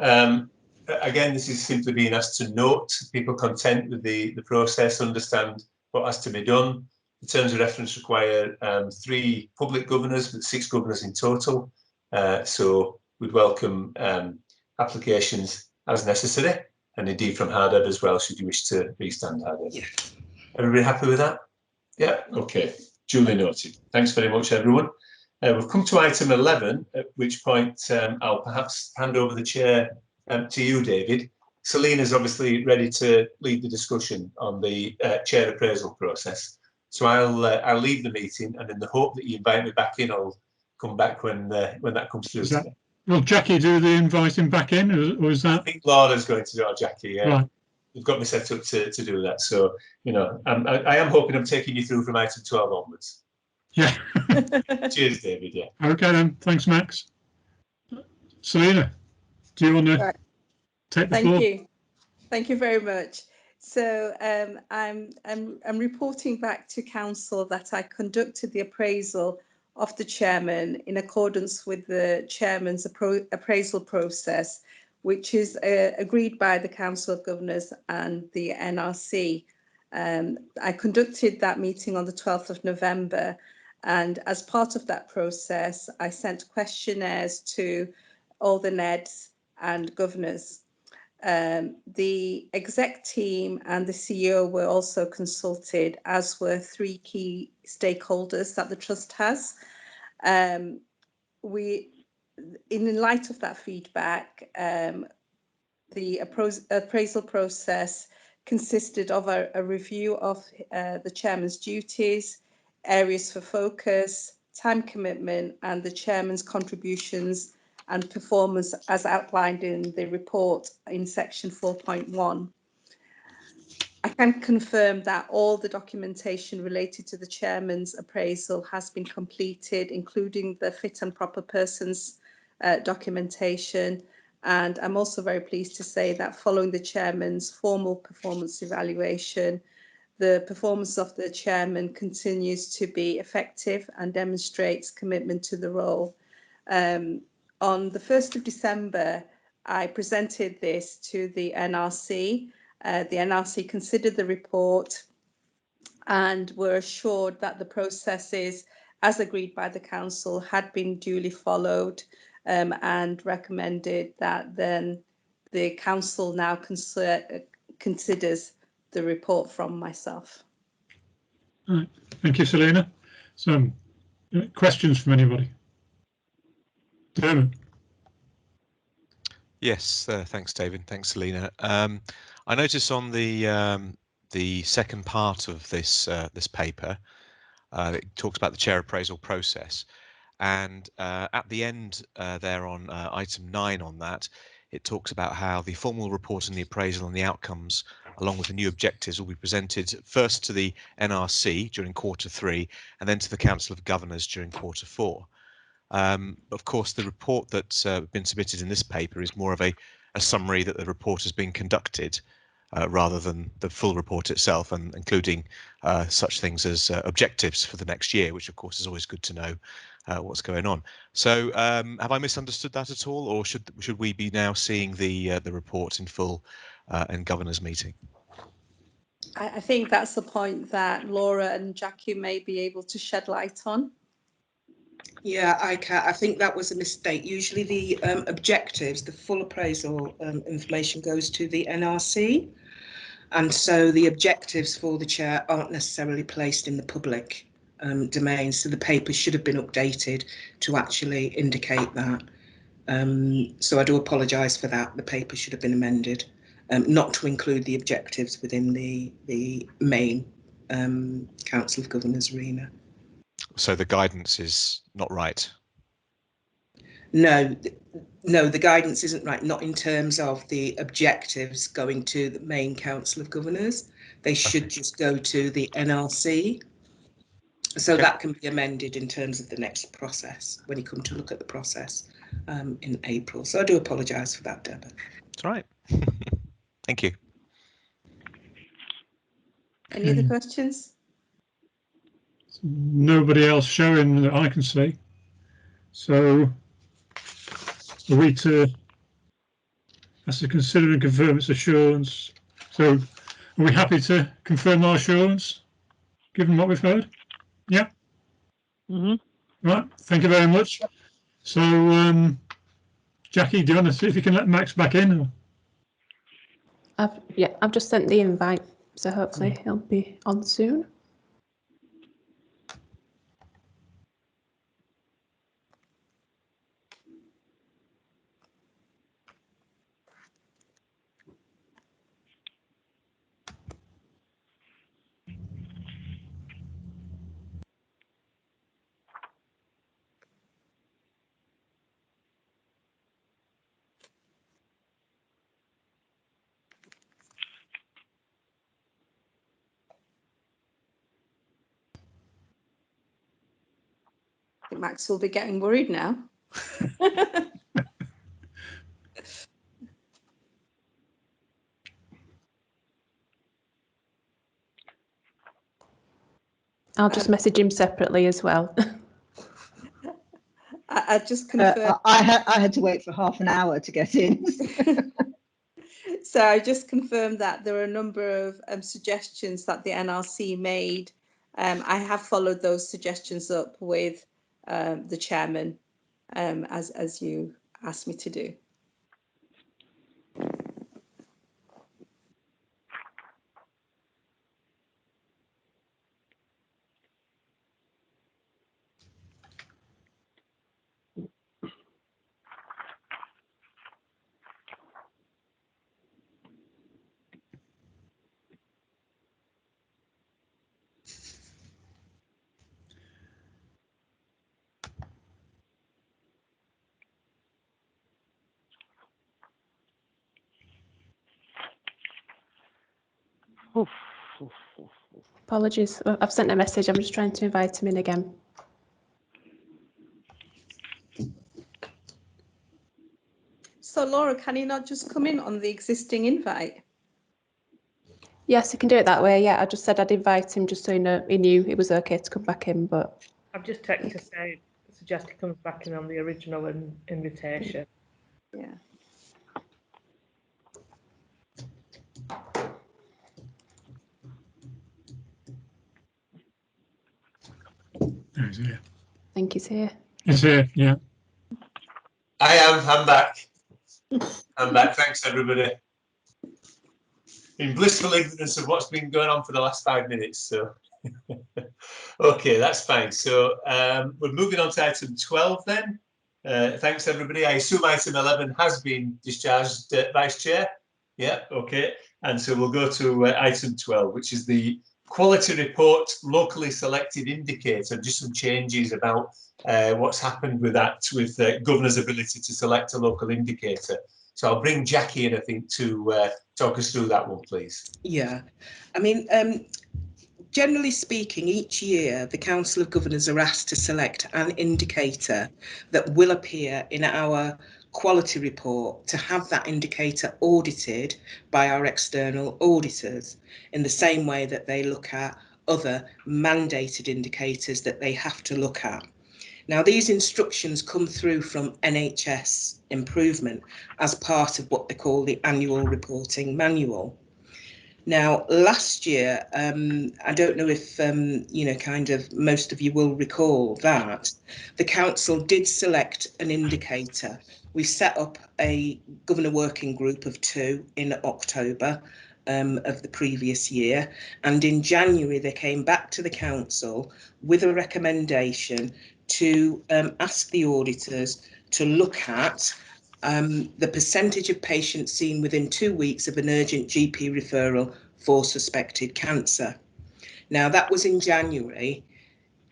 again, this is simply being asked to note people content with the process, understand what has to be done. The terms of reference require 3 public governors, but 6 governors in total. So we'd welcome applications as necessary, and indeed from Hardev as well, should you wish to restand Hardev. Yeah. Everybody happy with that? Yeah, okay, duly noted. Thanks very much, everyone. We've come to item 11, at which point I'll perhaps hand over the chair to you, David. Selina's obviously ready to lead the discussion on the chair appraisal process. So I'll leave the meeting, and in the hope that you invite me back in, I'll come back when that comes through. Will Jackie do the inviting back in, or is that? I think Laura's going to do it, Jackie. Yeah. Right. You've got me set up to do that. So, you know, I am hoping I'm taking you through from item 12 onwards. Yeah. Cheers, David. Yeah. Okay then. Thanks, Max. Selina, do you want to take the floor? Thank you. Thank you very much. So I'm reporting back to council that I conducted the appraisal of the chairman in accordance with the chairman's appraisal process, which is agreed by the Council of Governors and the NRC. I conducted that meeting on the 12th of November, and as part of that process, I sent questionnaires to all the NEDs and governors. The exec team and the CEO were also consulted, as were 3 key stakeholders that the Trust has. In light of that feedback, the appraisal process consisted of a review of the chairman's duties, areas for focus, time commitment, and the chairman's contributions and performance as outlined in the report in section 4.1. I can confirm that all the documentation related to the chairman's appraisal has been completed, including the fit and proper persons documentation. And I'm also very pleased to say that following the chairman's formal performance evaluation, the performance of the chairman continues to be effective and demonstrates commitment to the role. On the 1st of December, I presented this to the NRC. The NRC considered the report and were assured that the processes, as agreed by the council, had been duly followed, and recommended that then the council now considers the report from myself. All right. Thank you, Selina. Some questions from anybody? Dermot. Yes, thanks, David. Thanks, Selina. I notice on the second part of this this paper, it talks about the chair appraisal process, and at the end there on item 9 on that, it talks about how the formal report and the appraisal and the outcomes, along with the new objectives, will be presented first to the NRC during Q3 and then to the Council of Governors during Q4. Of course, the report that's been submitted in this paper is more of a summary that the report has been conducted, rather than the full report itself, and including such things as objectives for the next year, which of course is always good to know what's going on. So have I misunderstood that at all, or should we be now seeing the report in full in Governors meeting? I think that's the point that Laura and Jackie may be able to shed light on. Yeah, I think that was a mistake. Usually the objectives, the full appraisal information goes to the NRC. And so the objectives for the chair aren't necessarily placed in the public domain. So the paper should have been updated to actually indicate that. So I do apologise for that. The paper should have been amended, not to include the objectives within the main Council of Governors arena. So the guidance is not right? No, the guidance isn't right, not in terms of the objectives going to the main Council of Governors. They should just go to the NRC. So that can be amended in terms of the next process, when you come to look at the process in April. So I do apologise for that, Deborah. That's right. Thank you. Any other questions? Nobody else showing that I can see. So are we has to consider and confirm its assurance. So are we happy to confirm our assurance, given what we've heard? Yeah. Right. Thank you very much. So Jackie, do you want to see if you can let Max back in? Or? I've just sent the invite, so hopefully he'll be on soon. I think Max will be getting worried now. I'll just message him separately as well. I just confirm. I had to wait for half an hour to get in. So I just confirmed that there are a number of suggestions that the NRC made. I have followed those suggestions up with the chairman, as you asked me to do. Apologies, I've sent a message. I'm just trying to invite him in again. So Laura, can you not just come in on the existing invite? Yes, I can do it that way. Yeah, I just said I'd invite him just so he knew it was okay to come back in. But I've just texted to say, suggest he comes back in on the original invitation. Yeah. He's here. I think he's here. He's here, yeah. I'm back. I'm back. Thanks, everybody. In blissful ignorance of what's been going on for the last 5 minutes. So, okay, that's fine. So we're moving on to item 12 then. Thanks, everybody. I assume item 11 has been discharged, Vice Chair. Yeah, okay. And so we'll go to item 12, which is the quality report locally selected indicator. Just some changes about what's happened with that, with Governor's ability to select a local indicator. So I'll bring Jackie in, I think, to talk us through that one, please. Yeah, I mean, generally speaking, each year the Council of Governors are asked to select an indicator that will appear in our quality report, to have that indicator audited by our external auditors in the same way that they look at other mandated indicators that they have to look at. Now, these instructions come through from NHS Improvement as part of what they call the annual reporting manual. Now, last year, I don't know if, kind of most of you will recall that the council did select an indicator. We set up a governor working group of 2 in October of the previous year. And in January, they came back to the council with a recommendation to ask the auditors to look at the percentage of patients seen within 2 weeks of an urgent GP referral for suspected cancer. Now, that was in January.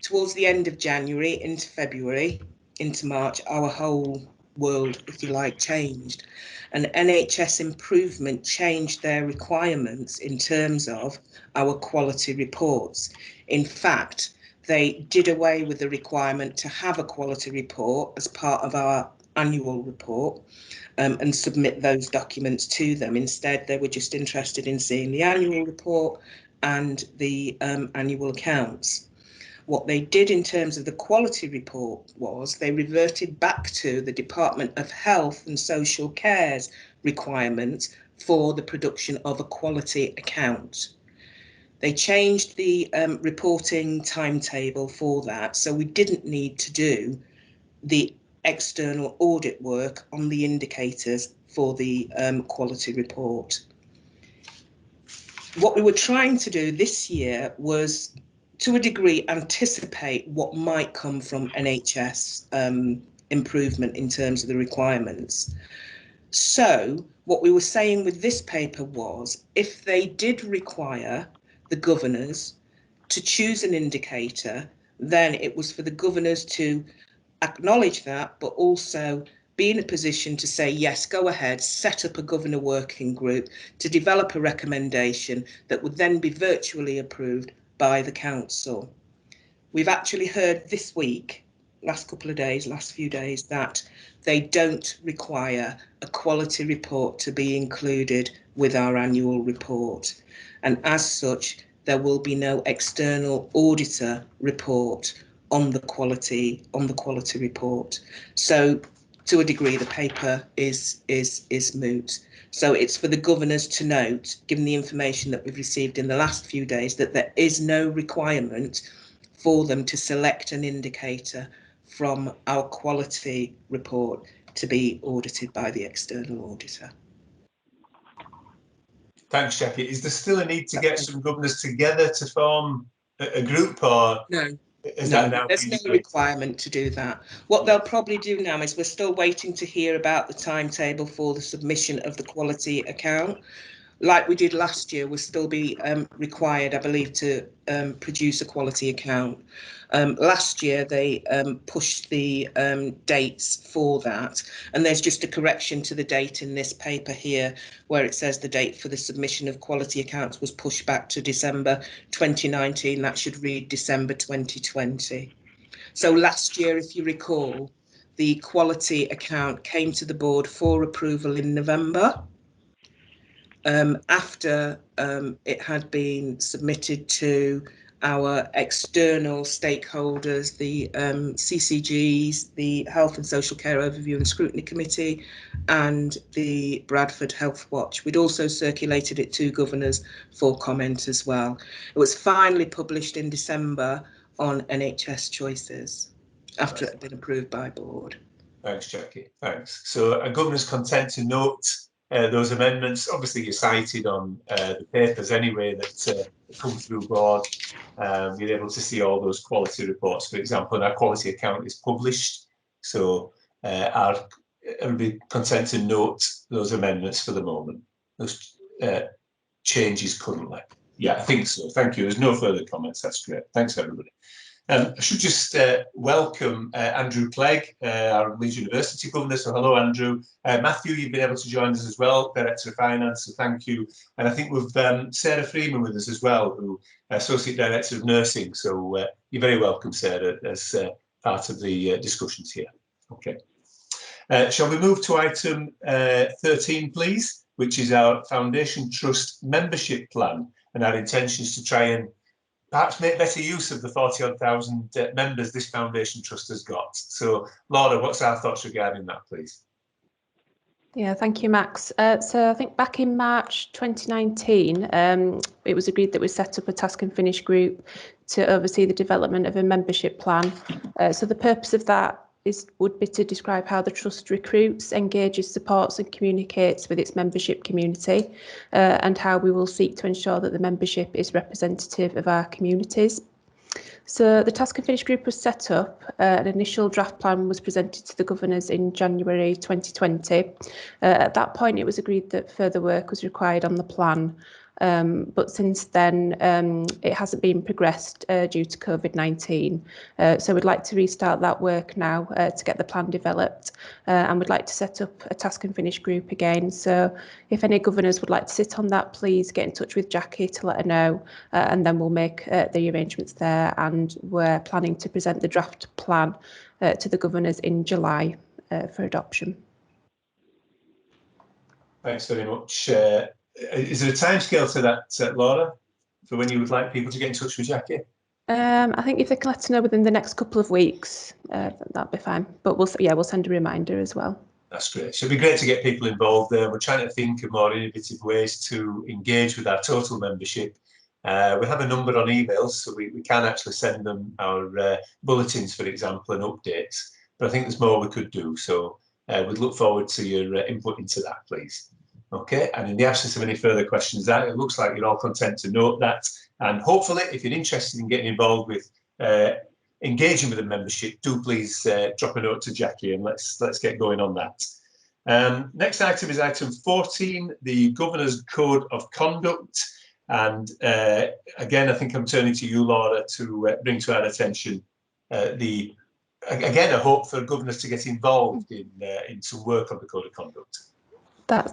Towards the end of January, into February, into March, our whole world, if you like, changed. And NHS Improvement changed their requirements in terms of our quality reports. In fact, they did away with the requirement to have a quality report as part of our annual report and submit those documents to them. Instead, they were just interested in seeing the annual report and the annual accounts. What they did in terms of the quality report was they reverted back to the Department of Health and Social Care's requirements for the production of a quality account. They changed the reporting timetable for that, so we didn't need to do the external audit work on the indicators for the quality report. What we were trying to do this year was, to a degree, anticipate what might come from NHS improvement in terms of the requirements. So what we were saying with this paper was, if they did require the governors to choose an indicator, then it was for the governors to acknowledge that, but also be in a position to say, yes, go ahead, set up a governor working group to develop a recommendation that would then be virtually approved by the council. We've actually heard this week, last few days, that they don't require a quality report to be included with our annual report. And as such, there will be no external auditor report on the quality report. So to a degree, the paper is moot. So it's for the governors to note, given the information that we've received in the last few days, that there is no requirement for them to select an indicator from our quality report to be audited by the external auditor. Thanks, Jackie. Is there still a need to get some governors together to form a group, or no? Is that now There's no requirement to do that. What they'll probably do now is we're still waiting to hear about the timetable for the submission of the quality account. Like we did last year, we'll still be required, I believe, to produce a quality account. Last year, they pushed the dates for that. And there's just a correction to the date in this paper here, where it says the date for the submission of quality accounts was pushed back to December 2019. That should read December 2020. So last year, if you recall, the quality account came to the board for approval in November. After it had been submitted to our external stakeholders, the CCGs, the Health and Social Care Overview and Scrutiny Committee, and the Bradford Health Watch. We'd also circulated it to governors for comment as well. It was finally published in December on NHS Choices after it had been approved by board. Thanks, Jackie. Thanks. So a governor's content to note those amendments. Obviously, you're cited on the papers anyway that come through board. You're able to see all those quality reports, for example, and our quality account is published. So I'll be content to note those amendments for the moment, those changes currently. Yeah, I think so. Thank you. There's no further comments. That's great. Thanks, everybody. I should just welcome Andrew Clegg, our Leeds University Governor. So hello, Andrew. Matthew, you've been able to join us as well, Director of Finance, so thank you. And I think we've Sarah Freeman with us as well, who Associate Director of Nursing. So you're very welcome, Sarah, as part of the discussions here. Okay. Shall we move to item 13, please, which is our Foundation Trust membership plan, and our intentions to try and perhaps make better use of the 40-odd thousand members this Foundation Trust has got. So, Laura, what's our thoughts regarding that, please? Yeah, thank you, Max. So I think back in March 2019, it was agreed that we set up a task and finish group to oversee the development of a membership plan. So the purpose of that would be to describe how the Trust recruits, engages, supports and communicates with its membership community, and how we will seek to ensure that the membership is representative of our communities. So the task and finish group was set up. An initial draft plan was presented to the governors in January 2020. At that point, it was agreed that further work was required on the plan. But since then, it hasn't been progressed due to COVID-19. So we'd like to restart that work now to get the plan developed, and we'd like to set up a task and finish group again. So if any governors would like to sit on that, please get in touch with Jackie to let her know, and then we'll make the arrangements there. And we're planning to present the draft plan to the governors in July for adoption. Thanks very much. Is there a timescale to that, Laura, for when you would like people to get in touch with Jackie? I think if they can let us know within the next couple of weeks, that'd be fine. But we'll send a reminder as well. That's great. So it'd be great to get people involved there. We're trying to think of more innovative ways to engage with our total membership. We have a number on emails, so we can actually send them our bulletins, for example, and updates. But I think there's more we could do. So we'd look forward to your input into that, please. Okay, and in the absence of any further questions, it looks like you're all content to note that. And hopefully, if you're interested in getting involved with engaging with the membership, do please drop a note to Jackie and let's get going on that. Next item is item 14, the Governor's Code of Conduct. And again, I think I'm turning to you, Laura, to bring to our attention again, a hope for governors to get involved in some work on the Code of Conduct.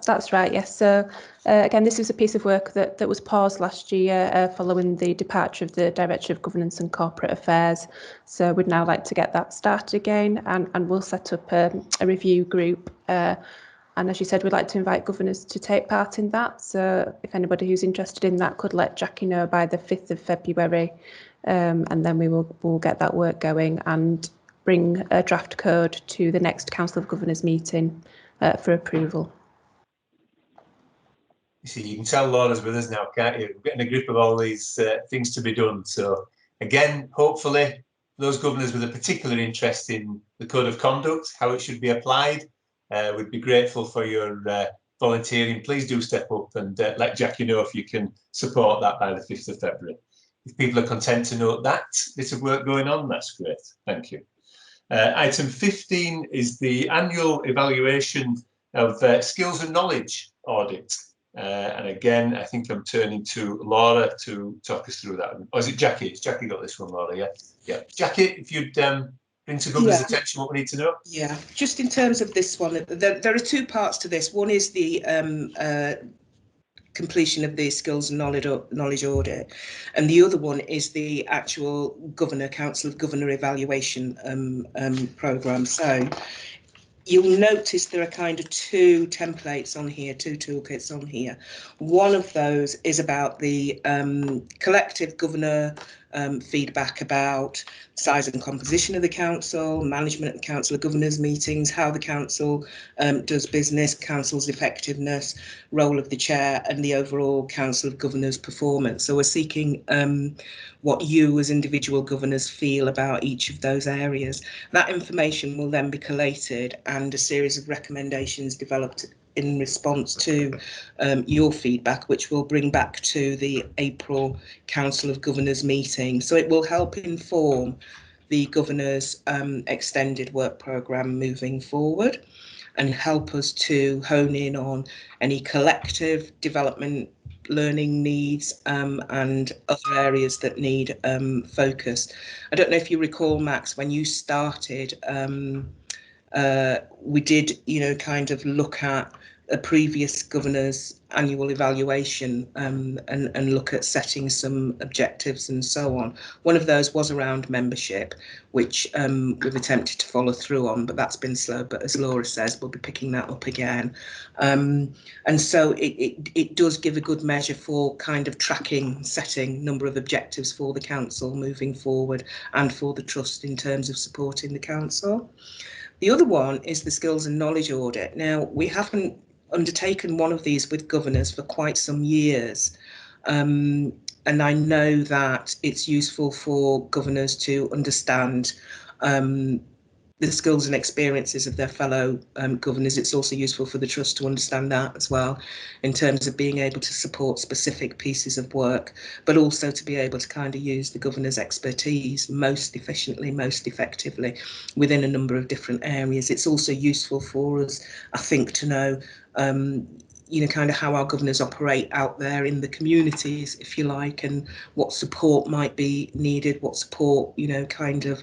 That's right, yes. So again, this is a piece of work that was paused last year following the departure of the Director of Governance and Corporate Affairs. So we'd now like to get that started again, and we'll set up a review group. And as you said, we'd like to invite governors to take part in that. So if anybody who's interested in that could let Jackie know by the 5th of February, and then we'll get that work going. And bring a draft code to the next Council of Governors meeting for approval. You see, you can tell Laura's with us now, can't you? We're getting a grip of all these things to be done. So again, hopefully those governors with a particular interest in the code of conduct, how it should be applied, we'd be grateful for your volunteering. Please do step up and let Jackie know if you can support that by the 5th of February. If people are content to note that bit of work going on, that's great. Thank you. Item 15 is the annual evaluation of skills and knowledge audit. And again, I think I'm turning to Laura to talk us through that. Or is it Jackie? Has Jackie got this one, Laura? Yeah. Yeah. Jackie, if you'd bring to Governor's attention what we need to know. Yeah, just in terms of this one, there are two parts to this. One is the completion of the skills and knowledge audit, and the other one is the actual Council of Governor evaluation programme. So you'll notice there are kind of two templates on here, two toolkits on here. One of those is about the collective governor feedback about size and composition of the council, management of the Council of Governors meetings, how the council does business, council's effectiveness, role of the chair, and the overall Council of Governors performance. So we're seeking what you as individual governors feel about each of those areas. That information will then be collated and a series of recommendations developed in response to your feedback, which we'll bring back to the April Council of Governors meeting. So it will help inform the Governor's extended work programme moving forward and help us to hone in on any collective development learning needs and other areas that need focus. I don't know if you recall, Max, when you started, we did, kind of look at a previous governor's annual evaluation and look at setting some objectives and so on. One of those was around membership, which we've attempted to follow through on, but that's been slow. But as Laura says, we'll be picking that up again. And so it does give a good measure for kind of tracking, setting number of objectives for the council moving forward and for the trust in terms of supporting the council. The other one is the skills and knowledge audit. Now, we haven't undertaken one of these with governors for quite some years. And I know that it's useful for governors to understand the skills and experiences of their fellow governors. It's also useful for the trust to understand that as well, in terms of being able to support specific pieces of work, but also to be able to kind of use the governor's expertise most efficiently, most effectively within a number of different areas. It's also useful for us, I think, to know kind of how our governors operate out there in the communities, if you like, and what support might be needed, what support, kind of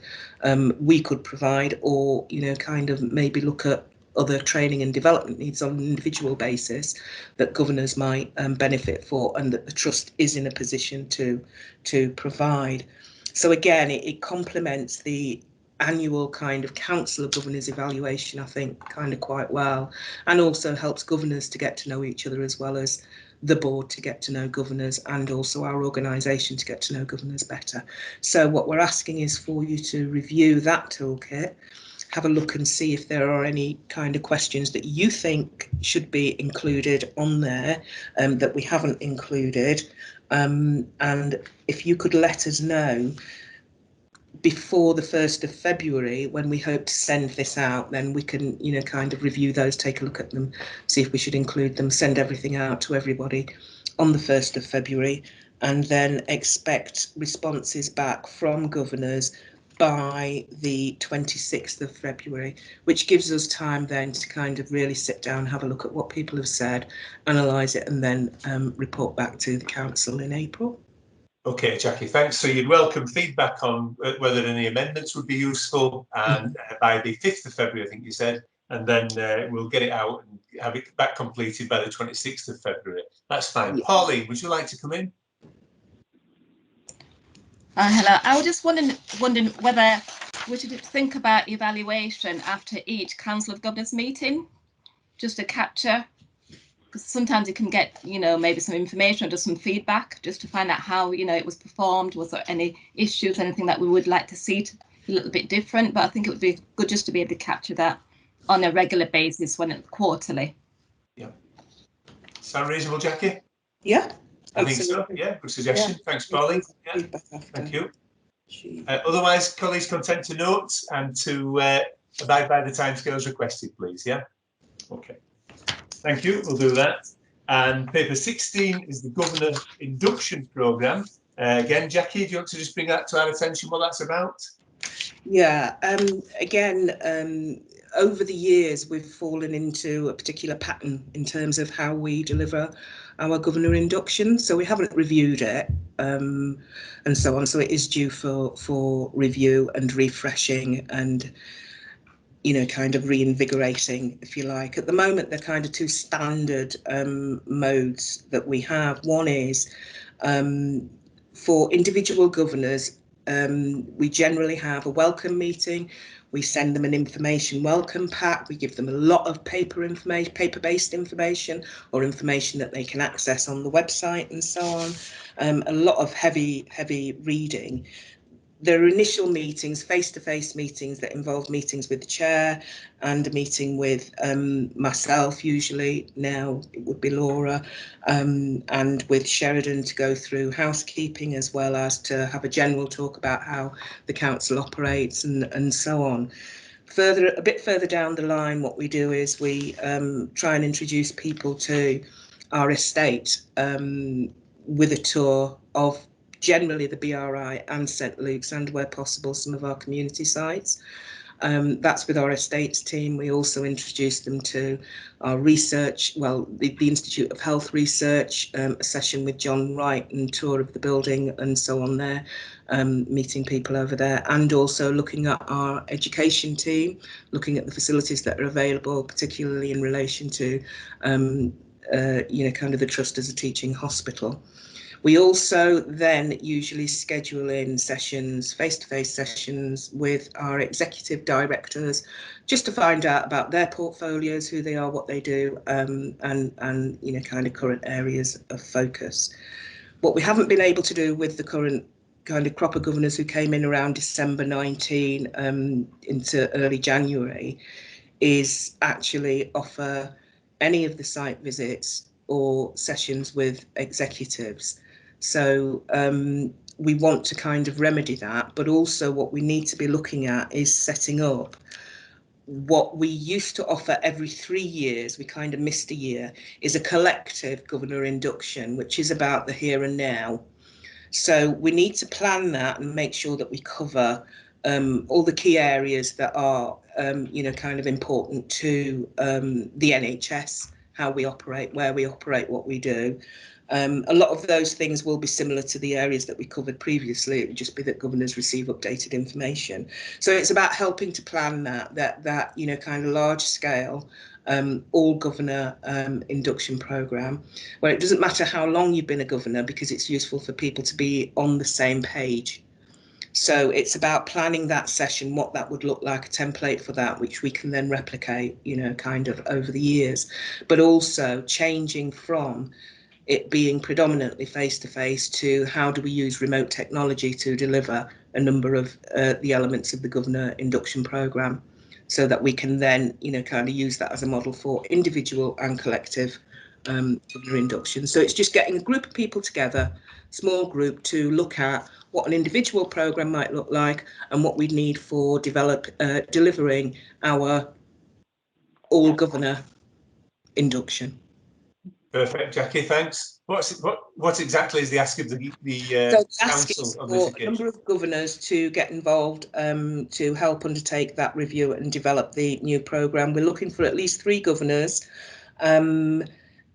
we could provide, or, kind of maybe look at other training and development needs on an individual basis that governors might benefit for and that the trust is in a position to provide. So again, it complements the annual kind of Council of Governors evaluation, I think, kind of quite well, and also helps governors to get to know each other as well as the board to get to know governors, and also our organisation to get to know governors better. So what we're asking is for you to review that toolkit, have a look and see if there are any kind of questions that you think should be included on there that we haven't included, and if you could let us know before the 1st of February, when we hope to send this out, then we can, kind of review those, take a look at them, see if we should include them, send everything out to everybody on the 1st of February, and then expect responses back from governors by the 26th of February, which gives us time then to kind of really sit down, have a look at what people have said, analyse it, and then report back to the council in April. Okay, Jackie, thanks. So you'd welcome feedback on whether any amendments would be useful, and by the 5th of February, I think you said, and then we'll get it out and have it back completed by the 26th of February. That's fine. Yeah. Pauline, would you like to come in? Hello. I was just wondering whether we should think about evaluation after each Council of Governors meeting, just to capture, because sometimes you can get, maybe some information or just some feedback, just to find out how, it was performed. Was there any issues, anything that we would like to see a little bit different, but I think it would be good just to be able to capture that on a regular basis when it's quarterly. Yeah. Sound reasonable, Jackie? Yeah. I think so. Yeah, good suggestion. Yeah. Thanks, Pauline. Yeah. Thank you. Otherwise, colleagues, content to note and to abide by the timescales requested, please. Yeah. Okay. Thank you. We'll do that. And paper 16 is the Governor Induction Programme. Again, Jackie, do you want to just bring that to our attention what that's about? Yeah, again, over the years, we've fallen into a particular pattern in terms of how we deliver our governor induction. So we haven't reviewed it and so on. So it is due for review and refreshing and, you know, kind of reinvigorating, if you like. At the moment, they're kind of two standard modes that we have. One is for individual governors, we generally have a welcome meeting. We send them an information welcome pack. We give them a lot of paper-based information or information that they can access on the website and so on. A lot of heavy reading. There are initial meetings, face-to-face meetings that involve meetings with the chair and a meeting with myself, usually now it would be Laura, and with Sheridan to go through housekeeping as well as to have a general talk about how the council operates and so on. A bit further down the line, what we do is we try and introduce people to our estate with a tour of generally the BRI and St Luke's and where possible some of our community sites. That's with our estates team. We also introduce them to our research, well, the Institute of Health Research, a session with John Wright and tour of the building and so on there, meeting people over there, and also looking at our education team, looking at the facilities that are available, particularly in relation to, you know, kind of the trust as a teaching hospital. We also then usually schedule in sessions, face-to-face sessions with our executive directors, just to find out about their portfolios, who they are, what they do, and you know, kind of current areas of focus. What we haven't been able to do with the current kind of crop of governors who came in around December 19 into early January is actually offer any of the site visits or sessions with executives. So we want to kind of remedy that, but also what we need to be looking at is setting up what we used to offer every 3 years, we kind of missed a year, is a collective governor induction, which is about the here and now. So we need to plan that and make sure that we cover all the key areas that are, you know, kind of important to the NHS, how we operate, where we operate, what we do. A lot of those things will be similar to the areas that we covered previously. It would just be that governors receive updated information. So it's about helping to plan that you know, kind of large scale all governor induction programme, where it doesn't matter how long you've been a governor, because it's useful for people to be on the same page. So it's about planning that session, what that would look like, a template for that, which we can then replicate, you know, kind of over the years, but also changing from it being predominantly face-to-face to how do we use remote technology to deliver a number of the elements of the governor induction programme, so that we can then, you know, kind of use that as a model for individual and collective governor induction. So it's just getting a group of people together, small group, to look at what an individual programme might look like and what we need for delivering our all governor induction. Perfect, Jackie, thanks. What exactly is the ask of the so council on this occasion? A number of governors to get involved to help undertake that review and develop the new programme. We're looking for at least 3 governors.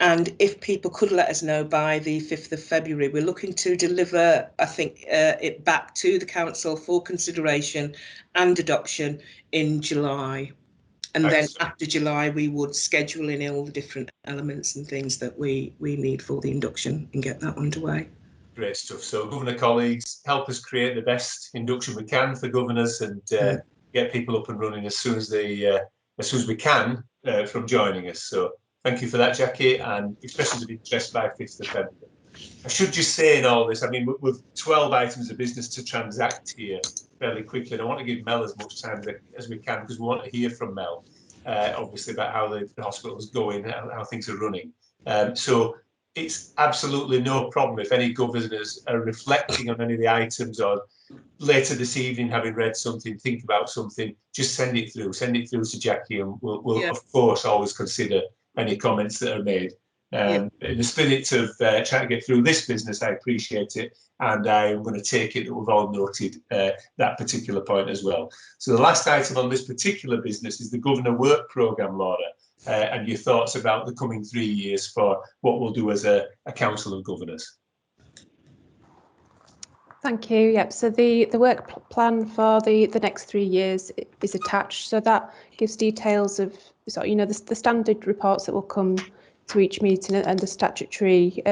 And if people could let us know by the 5th of February, we're looking to deliver, I think, it back to the council for consideration and adoption in July. And then after July, we would schedule in all the different elements and things that we need for the induction and get that underway. Great stuff. So governor colleagues, help us create the best induction we can for governors and get people up and running as soon as we can from joining us. So thank you for that, Jackie, and especially to be addressed by 5th of February. I should just say in all this, I mean, we've 12 items of business to transact here fairly quickly, and I want to give Mel as much time as we can, because we want to hear from Mel, obviously, about how the hospital is going, how things are running. So it's absolutely no problem if any governors are reflecting on any of the items, or later this evening, having read something, think about something, just send it through to Jackie, and we'll of course always consider any comments that are made. In the spirit of trying to get through this business, I appreciate it, and I'm going to take it that we've all noted that particular point as well. So the last item on this particular business is the Governor Work Programme, Laura, and your thoughts about the coming 3 years for what we'll do as a Council of Governors. Thank you. Yep. So the work plan for the next 3 years is attached. So that gives details of, you know, the standard reports that will come to each meeting and the statutory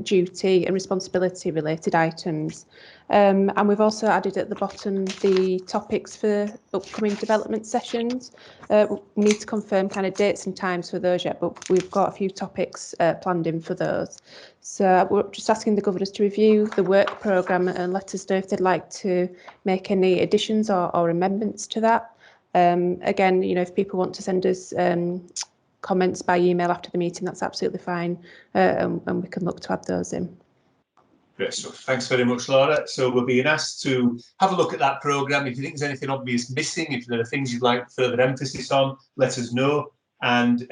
duty and responsibility related items. And we've also added at the bottom the topics for upcoming development sessions. We need to confirm kind of dates and times for those yet, but we've got a few topics planned in for those. So we're just asking the governors to review the work programme and let us know if they'd like to make any additions or amendments to that. Again, you know, if people want to send us comments by email after the meeting, that's absolutely fine, and we can look to add those in. Great stuff. Thanks very much, Laura. So we're being asked to have a look at that programme. If you think there's anything obvious missing, if there are things you'd like further emphasis on, let us know. And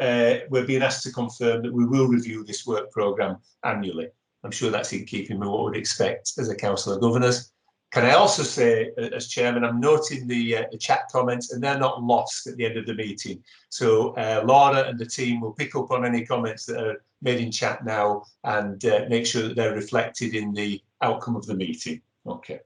we're being asked to confirm that we will review this work programme annually. I'm sure that's in keeping with what we'd expect as a Council of Governors. Can I also say, as Chairman, I'm noting the chat comments, and they're not lost at the end of the meeting. So Laura and the team will pick up on any comments that are made in chat now and make sure that they're reflected in the outcome of the meeting. Okay,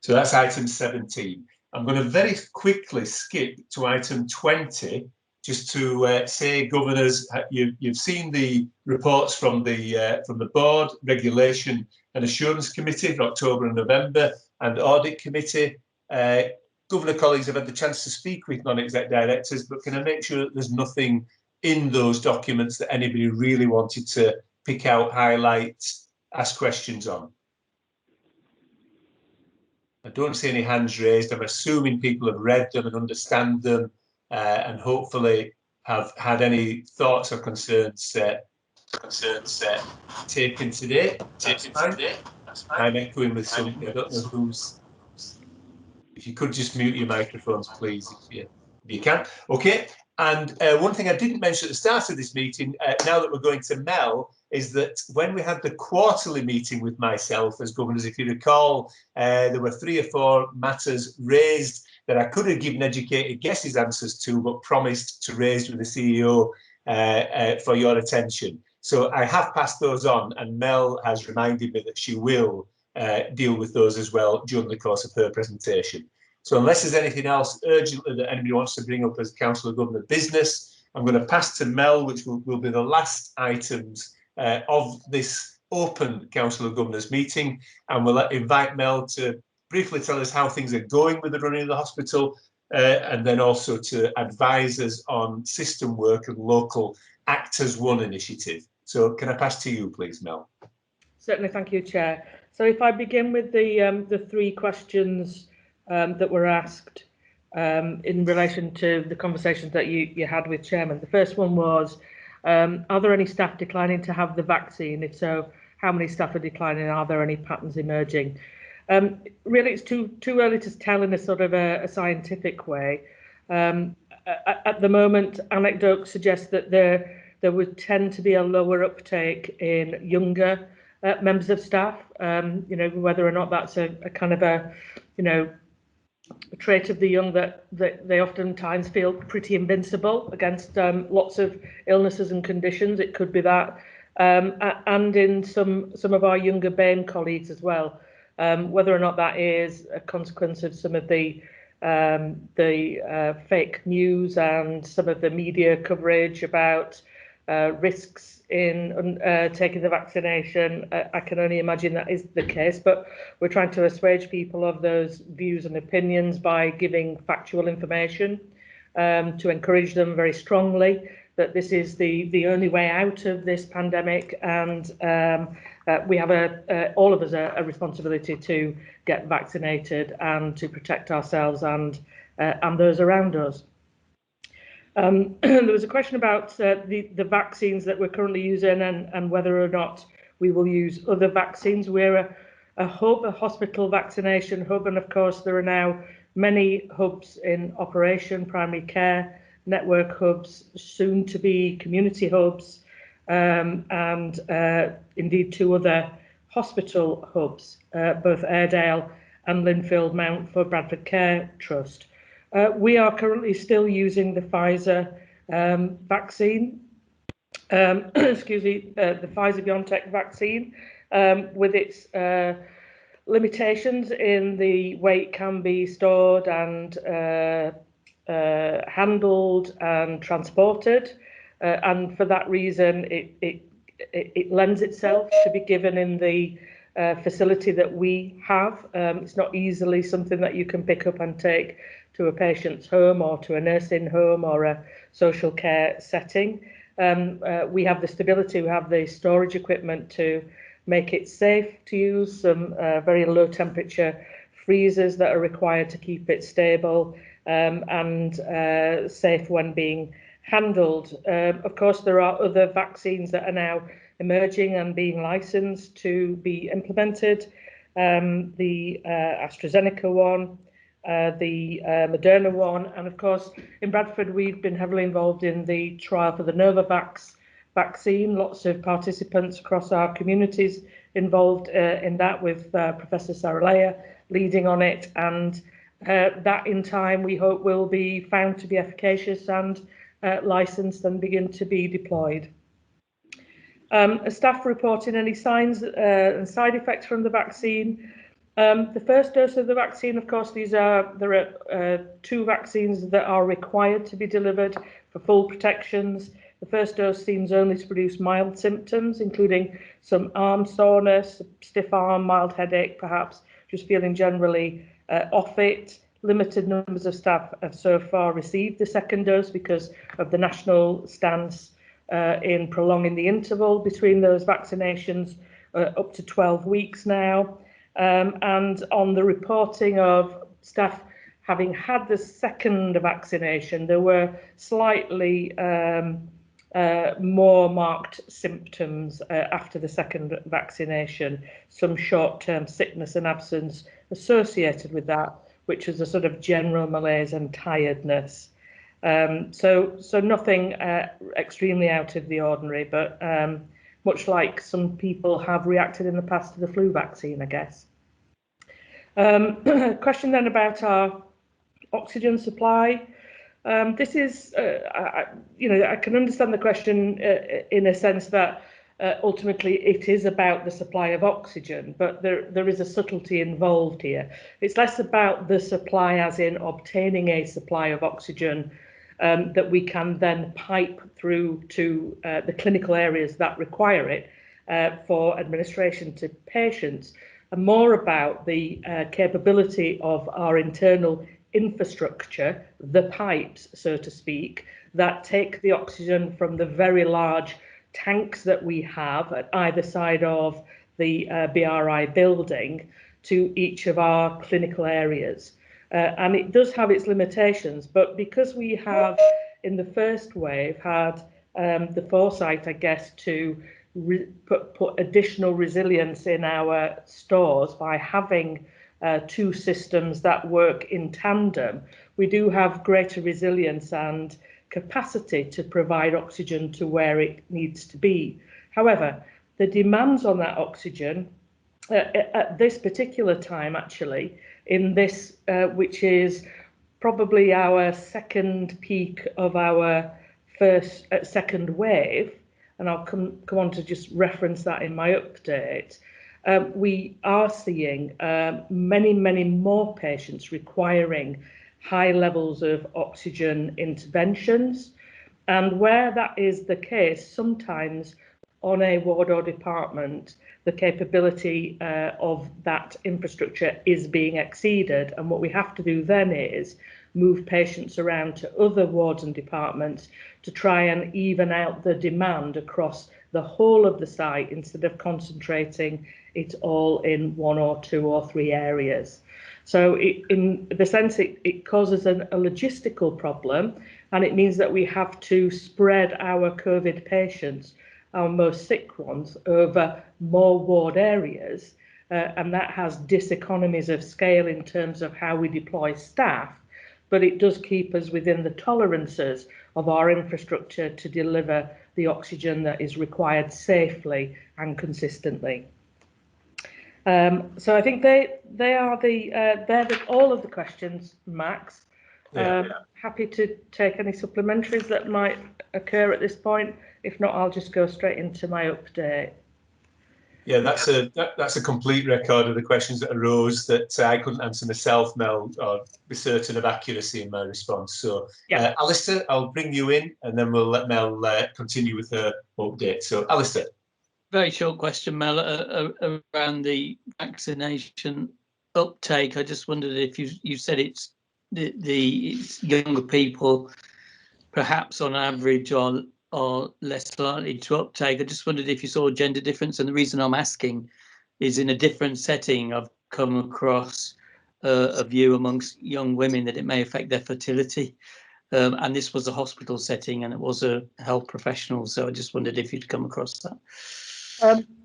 so that's item 17. I'm going to very quickly skip to item 20, just to say, Governors, you've seen the reports from the Board, Regulation and Assurance Committee for October and November, and Audit Committee. Governor colleagues have had the chance to speak with non-exec directors, but can I make sure that there's nothing in those documents that anybody really wanted to pick out, highlight, ask questions on? I don't see any hands raised. I'm assuming people have read them and understand them, and hopefully have had any thoughts or concerns taken today. That's fine. I'm echoing with something. I don't know who's. If you could just mute your microphones, please, if you can. Okay. And one thing I didn't mention at the start of this meeting, now that we're going to Mel, is that when we had the quarterly meeting with myself as governors, if you recall, there were 3 or 4 matters raised that I could have given educated guesses answers to, but promised to raise with the CEO for your attention. So I have passed those on, and Mel has reminded me that she will deal with those as well during the course of her presentation. So unless there's anything else urgently that anybody wants to bring up as Council of Governor business, I'm going to pass to Mel, which will be the last items of this open Council of Governors meeting, and we'll invite Mel to briefly tell us how things are going with the running of the hospital, and then also to advise us on system work and local Act as One initiative. So can I pass to you, please, Mel? Certainly, thank you, Chair. So if I begin with the 3 questions that were asked in relation to the conversations that you had with Chairman. The first one was, are there any staff declining to have the vaccine? If so, how many staff are declining? Are there any patterns emerging? Really, it's too early to tell in a sort of a scientific way. At the moment, anecdotes suggest that there would tend to be a lower uptake in younger members of staff. You know, whether or not that's a kind of a trait of the young that they oftentimes feel pretty invincible against lots of illnesses and conditions. It could be that, and in some of our younger BAME colleagues as well. Whether or not that is a consequence of some of the fake news and some of the media coverage about risks in taking the vaccination, I can only imagine that is the case, but we're trying to assuage people of those views and opinions by giving factual information to encourage them very strongly that this is the only way out of this pandemic, and we have all of us a responsibility to get vaccinated and to protect ourselves and those around us. There was a question about the vaccines that we're currently using and whether or not we will use other vaccines. We're a hub, a hospital vaccination hub, and of course there are now many hubs in operation, primary care network hubs, soon to be community hubs, and indeed 2 other hospital hubs, both Airedale and Linfield Mount for Bradford Care Trust. We are currently still using the Pfizer vaccine, excuse me, the Pfizer-BioNTech vaccine, with its limitations in the way it can be stored and handled and transported, and for that reason it lends itself to be given in the facility that we have. It's not easily something that you can pick up and take to a patient's home or to a nursing home or a social care setting. We have the stability, we have the storage equipment to make it safe to use, some very low temperature freezers that are required to keep it stable and safe when being handled. Of course, there are other vaccines that are now emerging and being licensed to be implemented. The AstraZeneca one, the Moderna one, and of course in Bradford we've been heavily involved in the trial for the Novavax vaccine. Lots of participants across our communities involved in that, with Professor Saralea leading on it, and that in time we hope will be found to be efficacious and licensed and begin to be deployed. Staff reporting any signs and side effects from the vaccine. The first dose of the vaccine, of course, there are 2 vaccines that are required to be delivered for full protections. The first dose seems only to produce mild symptoms, including some arm soreness, stiff arm, mild headache, perhaps just feeling generally off it. Limited numbers of staff have so far received the second dose because of the national stance in prolonging the interval between those vaccinations up to 12 weeks now. And on the reporting of staff having had the second vaccination, there were slightly more marked symptoms after the second vaccination, some short-term sickness and absence associated with that, which was a sort of general malaise and tiredness. So nothing extremely out of the ordinary, but much like some people have reacted in the past to the flu vaccine, I guess. Question then about our oxygen supply. This is, I can understand the question in a sense that ultimately it is about the supply of oxygen, but there is a subtlety involved here. It's less about the supply as in obtaining a supply of oxygen that we can then pipe through to the clinical areas that require it for administration to patients, and more about the capability of our internal infrastructure, the pipes, so to speak, that take the oxygen from the very large tanks that we have at either side of the BRI building to each of our clinical areas. And it does have its limitations, but because we have in the first wave had the foresight, I guess, to put additional resilience in our stores by having 2 systems that work in tandem, we do have greater resilience and capacity to provide oxygen to where it needs to be. However, the demands on that oxygen at this particular time, actually, in this, which is probably our second peak of our second wave, and I'll come on to just reference that in my update, we are seeing many more patients requiring high levels of oxygen interventions. And where that is the case, sometimes on a ward or department, the capability of that infrastructure is being exceeded. And what we have to do then is move patients around to other wards and departments to try and even out the demand across the whole of the site instead of concentrating it all in 1 or 2 or 3 areas. So in the sense it causes a logistical problem, and it means that we have to spread our COVID patients, our most sick ones, over more ward areas, and that has diseconomies of scale in terms of how we deploy staff, but it does keep us within the tolerances of our infrastructure to deliver the oxygen that is required safely and consistently. So I think they are all of the questions, Max. Happy to take any supplementaries that might occur at this point. If not, I'll just go straight into my update. Yeah, that's a complete record of the questions that arose that I couldn't answer myself, Mel, or be certain of accuracy in my response. So, yeah. Alistair, I'll bring you in, and then we'll let Mel continue with her update. So, Alistair. Very short question, Mel, around the vaccination uptake. I just wondered if you said it's it's younger people, perhaps on average, are less likely to uptake. I just wondered if you saw a gender difference, and the reason I'm asking is in a different setting I've come across a view amongst young women that it may affect their fertility, and this was a hospital setting and it was a health professional, so I just wondered if you'd come across that.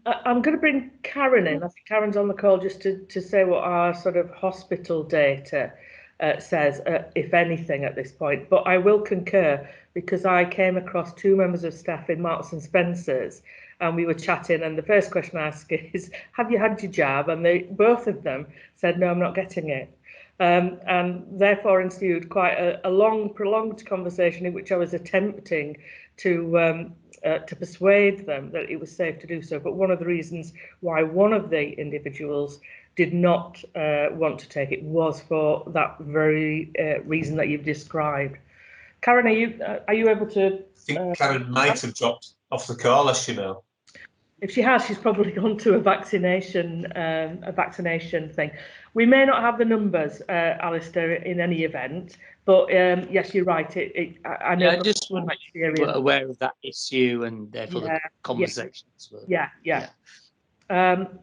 I'm going to bring Karen in. I think Karen's on the call just to say what our sort of hospital data says, if anything, at this point. But I will concur, because I came across 2 members of staff in Marks and Spencer's, and we were chatting, and the first question I asked is, have you had your jab? And both of them said, no, I'm not getting it. And therefore ensued quite a long, prolonged conversation in which I was attempting to persuade them that it was safe to do so. But one of the reasons why one of the individuals did not want to take it was for that very reason that you've described. Karen, are you able to? I think Karen might have dropped off the call, as you know. If she has, she's probably gone to a vaccination thing. We may not have the numbers, Alistair, in any event, but yes, you're right. I know. Yeah, I just want to make sure you're aware of that issue and therefore the conversations. Yeah.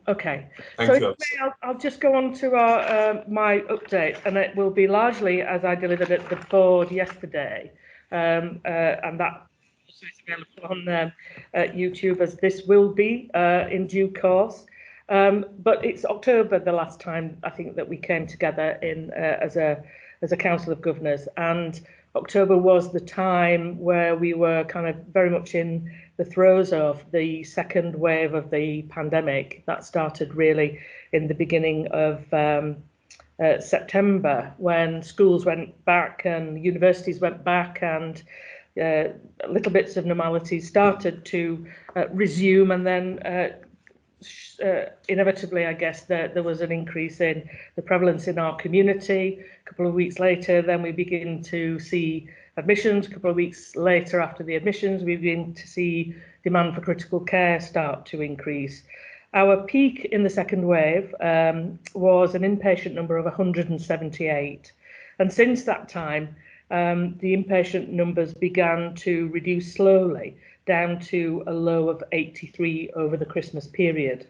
Okay. Thank you. I'll just go on to our my update, and it will be largely as I delivered at the board yesterday, and that is available on YouTube, as this will be in due course. But it's October the last time I think that we came together in as a Council of Governors, and October was the time where we were kind of very much in the throes of the second wave of the pandemic that started really in the beginning of September, when schools went back and universities went back, and little bits of normality started to resume, and then inevitably, I guess, there was an increase in the prevalence in our community. A couple of weeks later, then we begin to see admissions. A couple of weeks later, after the admissions, we begin to see demand for critical care start to increase. Our peak in the second wave was an inpatient number of 178. And since that time, the inpatient numbers began to reduce slowly, down to a low of 83 over the Christmas period.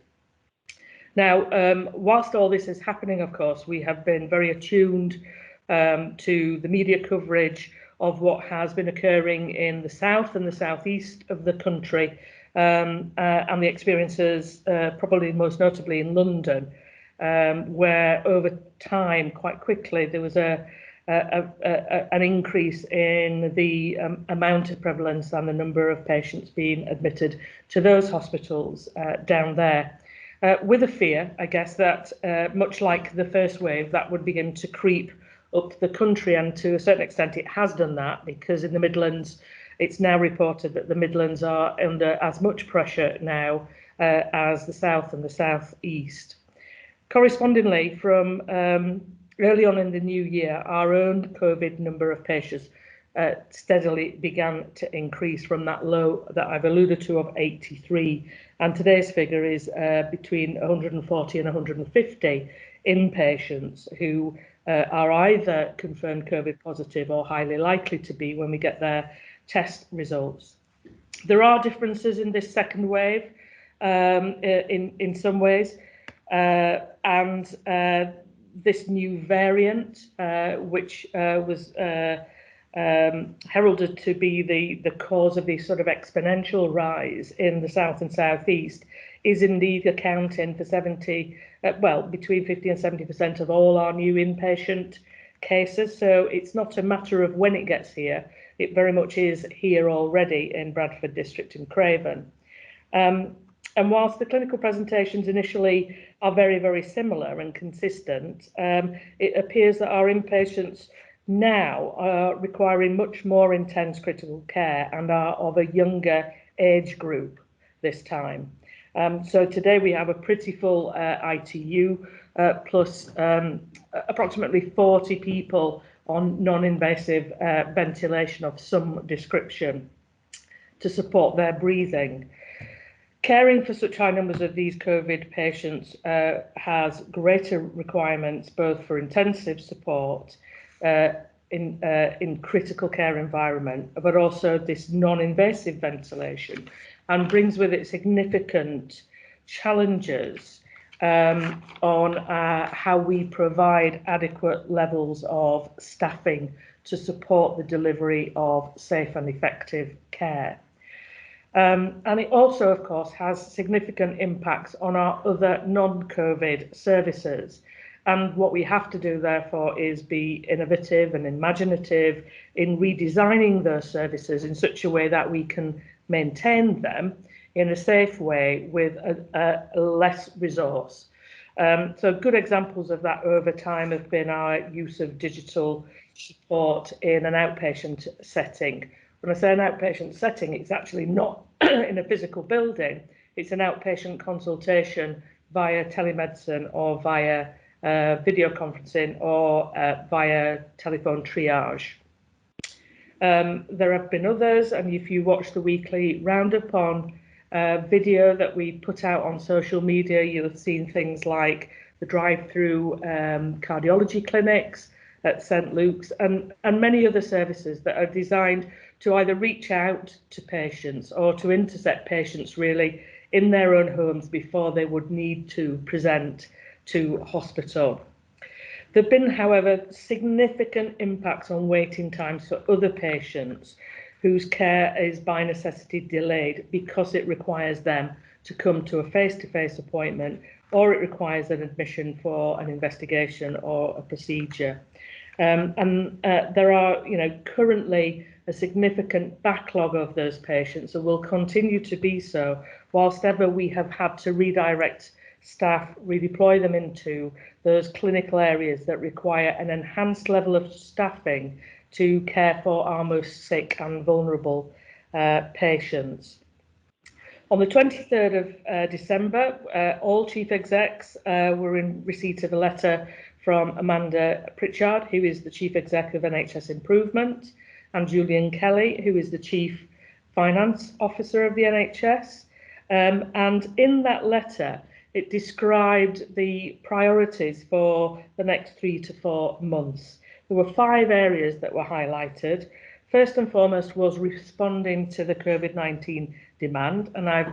Now, whilst all this is happening, of course, we have been very attuned to the media coverage of what has been occurring in the south and the southeast of the country, and the experiences probably most notably in London, where over time, quite quickly, there was an increase in the amount of prevalence and the number of patients being admitted to those hospitals down there, with a fear, I guess, that much like the first wave, that would begin to creep up the country, and to a certain extent it has done that, because in the Midlands it's now reported that the Midlands are under as much pressure now as the south and the southeast. Correspondingly, from early on in the new year, our own COVID number of patients steadily began to increase from that low that I've alluded to of 83, and today's figure is between 140 and 150 inpatients who are either confirmed COVID positive or highly likely to be when we get their test results. There are differences in this second wave in some ways, and this new variant, which was heralded to be the cause of the sort of exponential rise in the south and southeast, is indeed accounting for between 50 and 70% of all our new inpatient cases. So it's not a matter of when it gets here, it very much is here already in Bradford District and Craven. And whilst the clinical presentations initially are very, very similar and consistent, it appears that our inpatients now are requiring much more intense critical care and are of a younger age group this time. So today we have a pretty full ITU, plus approximately 40 people on non-invasive ventilation of some description to support their breathing. Caring for such high numbers of these COVID patients has greater requirements both for intensive support in critical care environment, but also this non-invasive ventilation, and brings with it significant challenges on how we provide adequate levels of staffing to support the delivery of safe and effective care. And it also, of course, has significant impacts on our other non-COVID services. And what we have to do, therefore, is be innovative and imaginative in redesigning those services in such a way that we can maintain them in a safe way with a less resource. So good examples of that over time have been our use of digital support in an outpatient setting. When I say an outpatient setting, it's actually not in a physical building. It's an outpatient consultation via telemedicine or via video conferencing or via telephone triage. There have been others, and if you watch the weekly roundup on video that we put out on social media, you'll have seen things like the drive-through cardiology clinics at St Luke's and many other services that are designed to either reach out to patients or to intercept patients really in their own homes before they would need to present to hospital. There have been, however, significant impacts on waiting times for other patients whose care is by necessity delayed because it requires them to come to a face-to-face appointment, or it requires an admission for an investigation or a procedure. There are, currently a significant backlog of those patients, and will continue to be so whilst ever we have had to redirect staff, redeploy them into those clinical areas that require an enhanced level of staffing to care for our most sick and vulnerable patients. On the 23rd of December, all chief execs were in receipt of a letter from Amanda Pritchard, who is the Chief Exec of NHS Improvement, and Julian Kelly, who is the Chief Finance Officer of the NHS. And in that letter, it described the priorities for the next 3 to 4 months. There were 5 areas that were highlighted. First and foremost was responding to the COVID-19 demand, and I've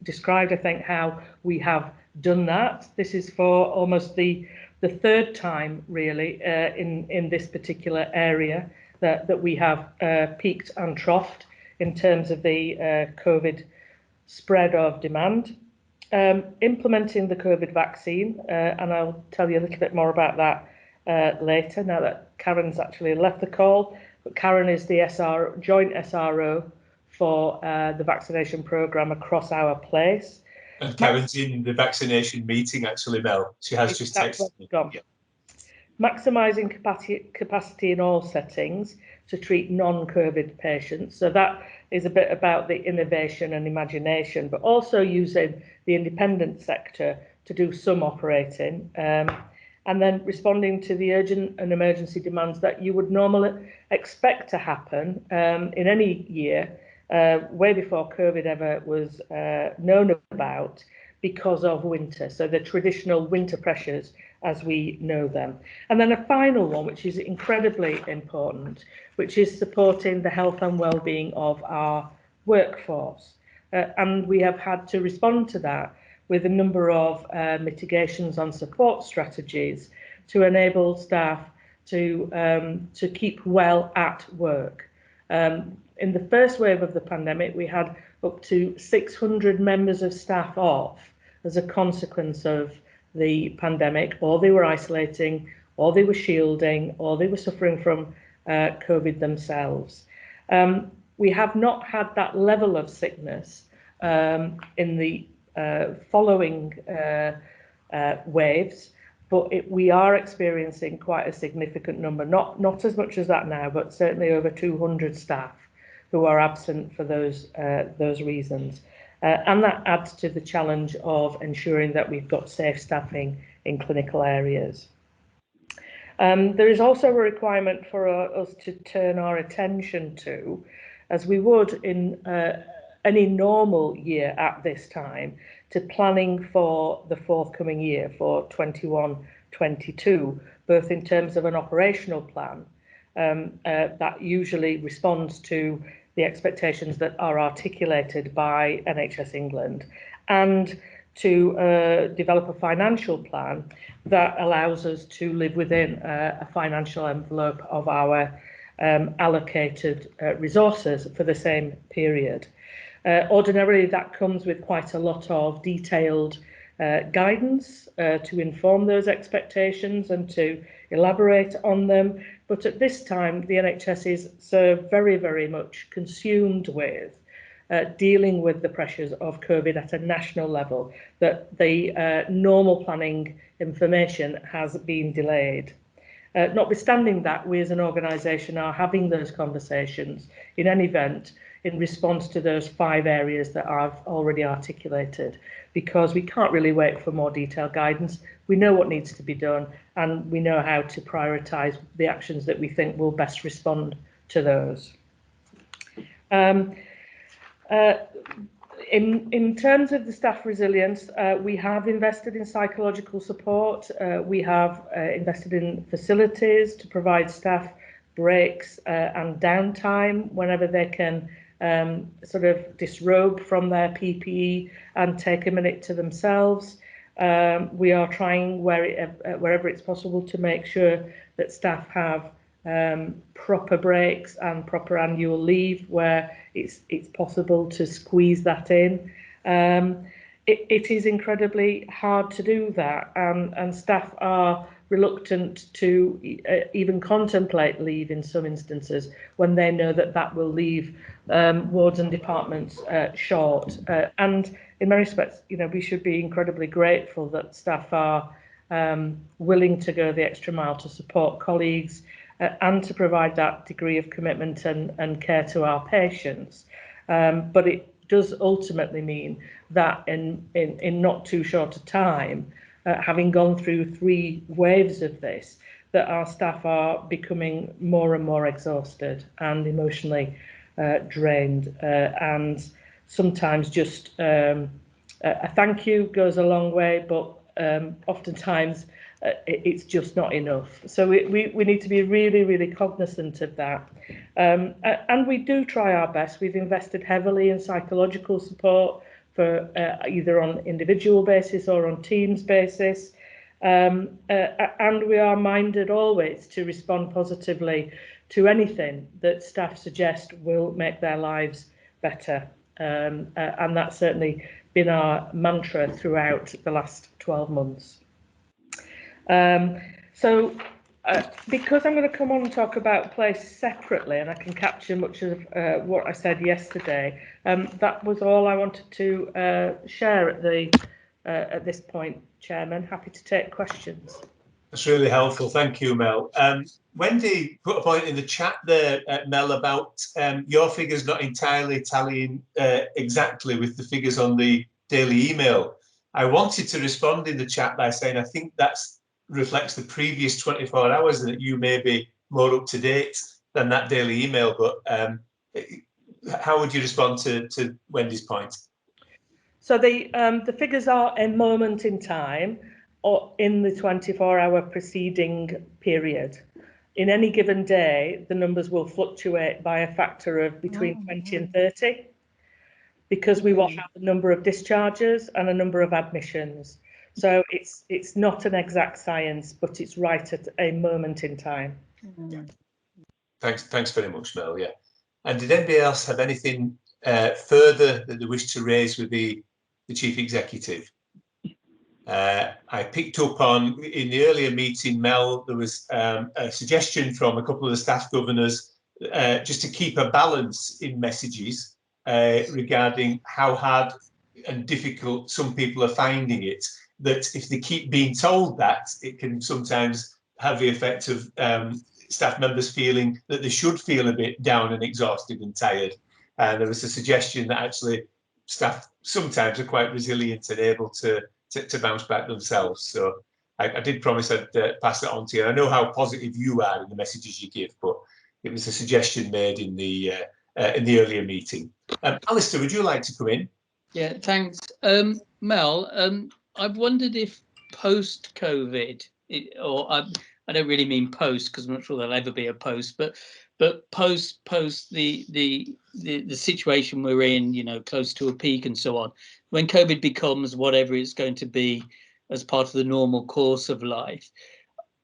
described, I think, how we have done that. This is for almost the third time, really, in this particular area that we have peaked and troughed in terms of the COVID spread of demand. Implementing the COVID vaccine, and I'll tell you a little bit more about that later, now that Karen's actually left the call. But Karen is the joint SRO for the vaccination programme across our place. And Karen's in the vaccination meeting, actually, Mel. She has just texted me. Yeah. Maximising capacity in all settings to treat non-COVID patients. So that is a bit about the innovation and imagination, but also using the independent sector to do some operating. And then responding to the urgent and emergency demands that you would normally expect to happen in any year, way before COVID ever was known about, because of winter. So the traditional winter pressures as we know them. And then a final one, which is incredibly important, which is supporting the health and well-being of our workforce. And we have had to respond to that with a number of mitigations and support strategies to enable staff to keep well at work. In the first wave of the pandemic, we had up to 600 members of staff off as a consequence of the pandemic, or they were isolating, or they were shielding, or they were suffering from COVID themselves. We have not had that level of sickness in the following waves, but we are experiencing quite a significant number, not as much as that now, but certainly over 200 staff who are absent for those reasons. And that adds to the challenge of ensuring that we've got safe staffing in clinical areas. There is also a requirement for us to turn our attention to, as we would in any normal year at this time, to planning for the forthcoming year, for 21-22, both in terms of an operational plan that usually responds to the expectations that are articulated by NHS England, and to develop a financial plan that allows us to live within a financial envelope of our allocated resources for the same period. Ordinarily, that comes with quite a lot of detailed guidance to inform those expectations and to elaborate on them. But at this time, the NHS is so very, very much consumed with dealing with the pressures of COVID at a national level that the normal planning information has been delayed. Notwithstanding that, we as an organisation are having those conversations in any event in response to those 5 areas that I've already articulated, because we can't really wait for more detailed guidance. We know what needs to be done, and we know how to prioritise the actions that we think will best respond to those. In terms of the staff resilience, we have invested in psychological support. We have invested in facilities to provide staff breaks and downtime whenever they can sort of disrobe from their PPE and take a minute to themselves. We are trying wherever it's possible to make sure that staff have proper breaks and proper annual leave where it's possible to squeeze that in. It is incredibly hard to do that, and staff are reluctant to even contemplate leave in some instances when they know that that will leave wards and departments short. And in many respects, we should be incredibly grateful that staff are willing to go the extra mile to support colleagues and to provide that degree of commitment and care to our patients. But it does ultimately mean that in not too short a time, having gone through 3 waves of this, that our staff are becoming more and more exhausted and emotionally drained, and sometimes just a thank you goes a long way, but oftentimes it's just not enough. So we need to be really, really cognizant of that. And we do try our best. We've invested heavily in psychological support for either on individual basis or on teams basis. And we are minded always to respond positively to anything that staff suggest will make their lives better. And that's certainly been our mantra throughout the last 12 months. Because I'm going to come on and talk about place separately, and I can capture much of what I said yesterday, that was all I wanted to share at this point, Chairman. Happy to take questions. That's really helpful. Thank you, Mel. Wendy put a point in the chat there, Mel, about your figures not entirely tallying exactly with the figures on the daily email. I wanted to respond in the chat by saying I think that reflects the previous 24 hours and that you may be more up to date than that daily email. But how would you respond to Wendy's point? So the figures are a moment in time. or in the 24-hour preceding period. In any given day, the numbers will fluctuate by a factor of between 20 and 30, because we will have a number of discharges and a number of admissions. So it's not an exact science, but it's right at a moment in time. Thanks very much, Mel. Yeah. And did anybody else have anything further that they wish to raise with the Chief Executive? I picked up on, in the earlier meeting, Mel, there was a suggestion from a couple of the staff governors just to keep a balance in messages regarding how hard and difficult some people are finding it, that if they keep being told that, it can sometimes have the effect of staff members feeling that they should feel a bit down and exhausted and tired. There was a suggestion that actually staff sometimes are quite resilient and able to bounce back themselves. So I did promise I'd pass it on to you. I know how positive you are in the messages you give, but it was a suggestion made in the earlier meeting. Alistair, would you like to come in? Yeah, thanks. Mel, I've wondered if post-COVID, I don't really mean post, because I'm not sure there'll ever be a post, but post the situation we're in, you know, close to a peak and so on, when COVID becomes whatever it's going to be as part of the normal course of life,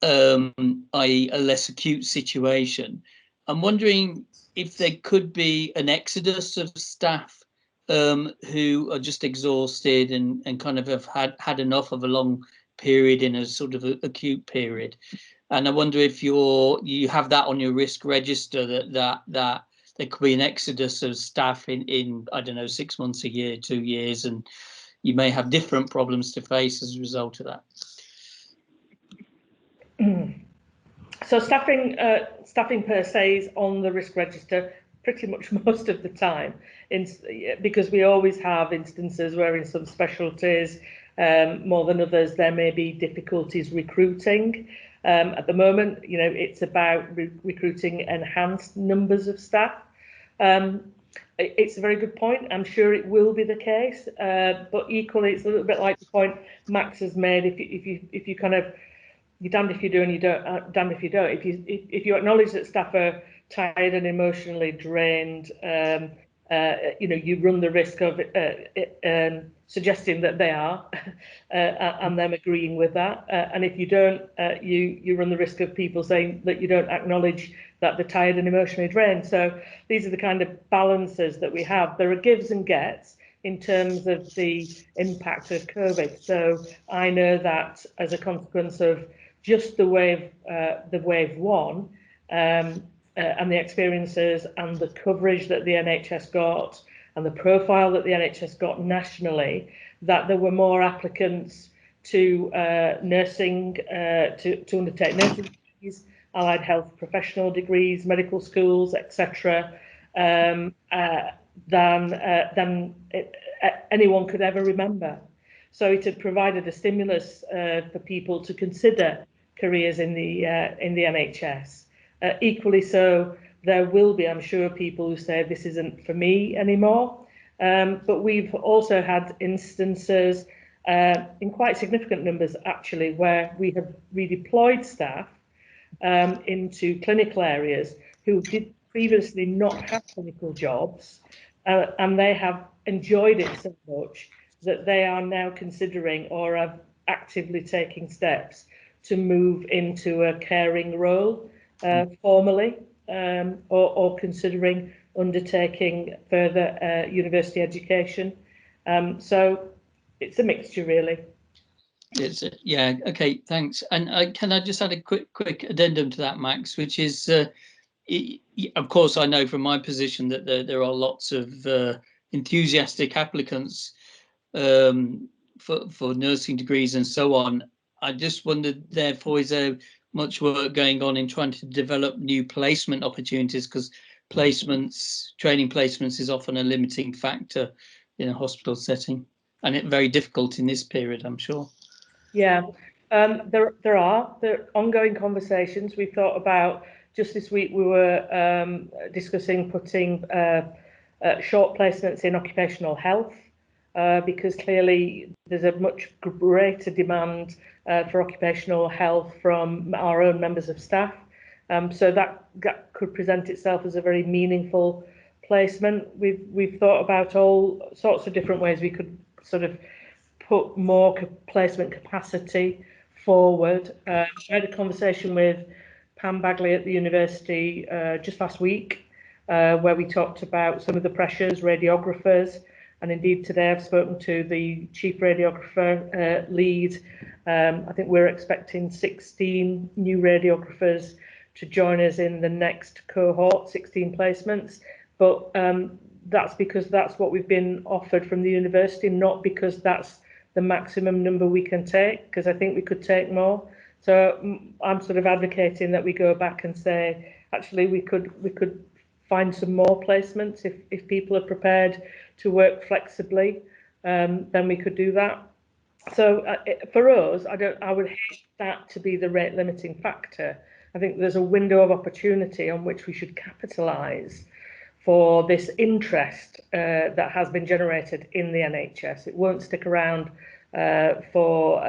i.e. a less acute situation, I'm wondering if there could be an exodus of staff who are just exhausted and kind of have had enough of a long period in a sort of acute period. And I wonder if you have that on your risk register, that there could be an exodus of staff in I don't know, 6 months, a year, 2 years, and you may have different problems to face as a result of that. So staffing per se is on the risk register pretty much most of the time, because we always have instances where in some specialties, more than others, there may be difficulties recruiting. At the moment, you know, it's about recruiting enhanced numbers of staff. It's a very good point. I'm sure it will be the case, but equally, it's a little bit like the point Max has made. If you kind of, you're damned if you do and you don't, damned if you don't. If you acknowledge that staff are tired and emotionally drained, you know, you run the risk of suggesting that they are, and them agreeing with that. And if you don't, you run the risk of people saying that you don't acknowledge that they're tired and emotionally drained. So these are the kind of balances that we have. There are gives and gets in terms of the impact of COVID. So I know that as a consequence of just the wave one, and the experiences and the coverage that the NHS got and the profile that the NHS got nationally, that there were more applicants to nursing, to undertake nursing degrees, allied health professional degrees, medical schools, etc., than anyone could ever remember. So it had provided a stimulus for people to consider careers in the NHS. Equally so, there will be, I'm sure, people who say this isn't for me anymore. But we've also had instances in quite significant numbers, actually, where we have redeployed staff into clinical areas who did previously not have clinical jobs, and they have enjoyed it so much that they are now considering or are actively taking steps to move into a caring role formally, or considering undertaking further university education. So it's a mixture, really. Yeah, okay, thanks. And can I just add a quick addendum to that, Max, which is, of course, I know from my position that there are lots of enthusiastic applicants for nursing degrees and so on. I just wondered, therefore, is there much work going on in trying to develop new placement opportunities, because training placements is often a limiting factor in a hospital setting, and it's very difficult in this period, I'm sure. Yeah, there are ongoing conversations. We've thought about, just this week we were discussing putting short placements in occupational health because clearly there's a much greater demand for occupational health from our own members of staff. So that could present itself as a very meaningful placement. We've thought about all sorts of different ways we could sort of put more placement capacity forward. I had a conversation with Pam Bagley at the university just last week, where we talked about some of the pressures, radiographers, and indeed today I've spoken to the chief radiographer lead. I think we're expecting 16 new radiographers to join us in the next cohort, 16 placements, but that's because that's what we've been offered from the university, not because that's the maximum number we can take, because I think we could take more. So I'm sort of advocating that we go back and say, actually, we could find some more placements if people are prepared to work flexibly, then we could do that. So for us, I would hate that to be the rate limiting factor. I think there's a window of opportunity on which we should capitalise for this interest that has been generated in the NHS. It won't stick around for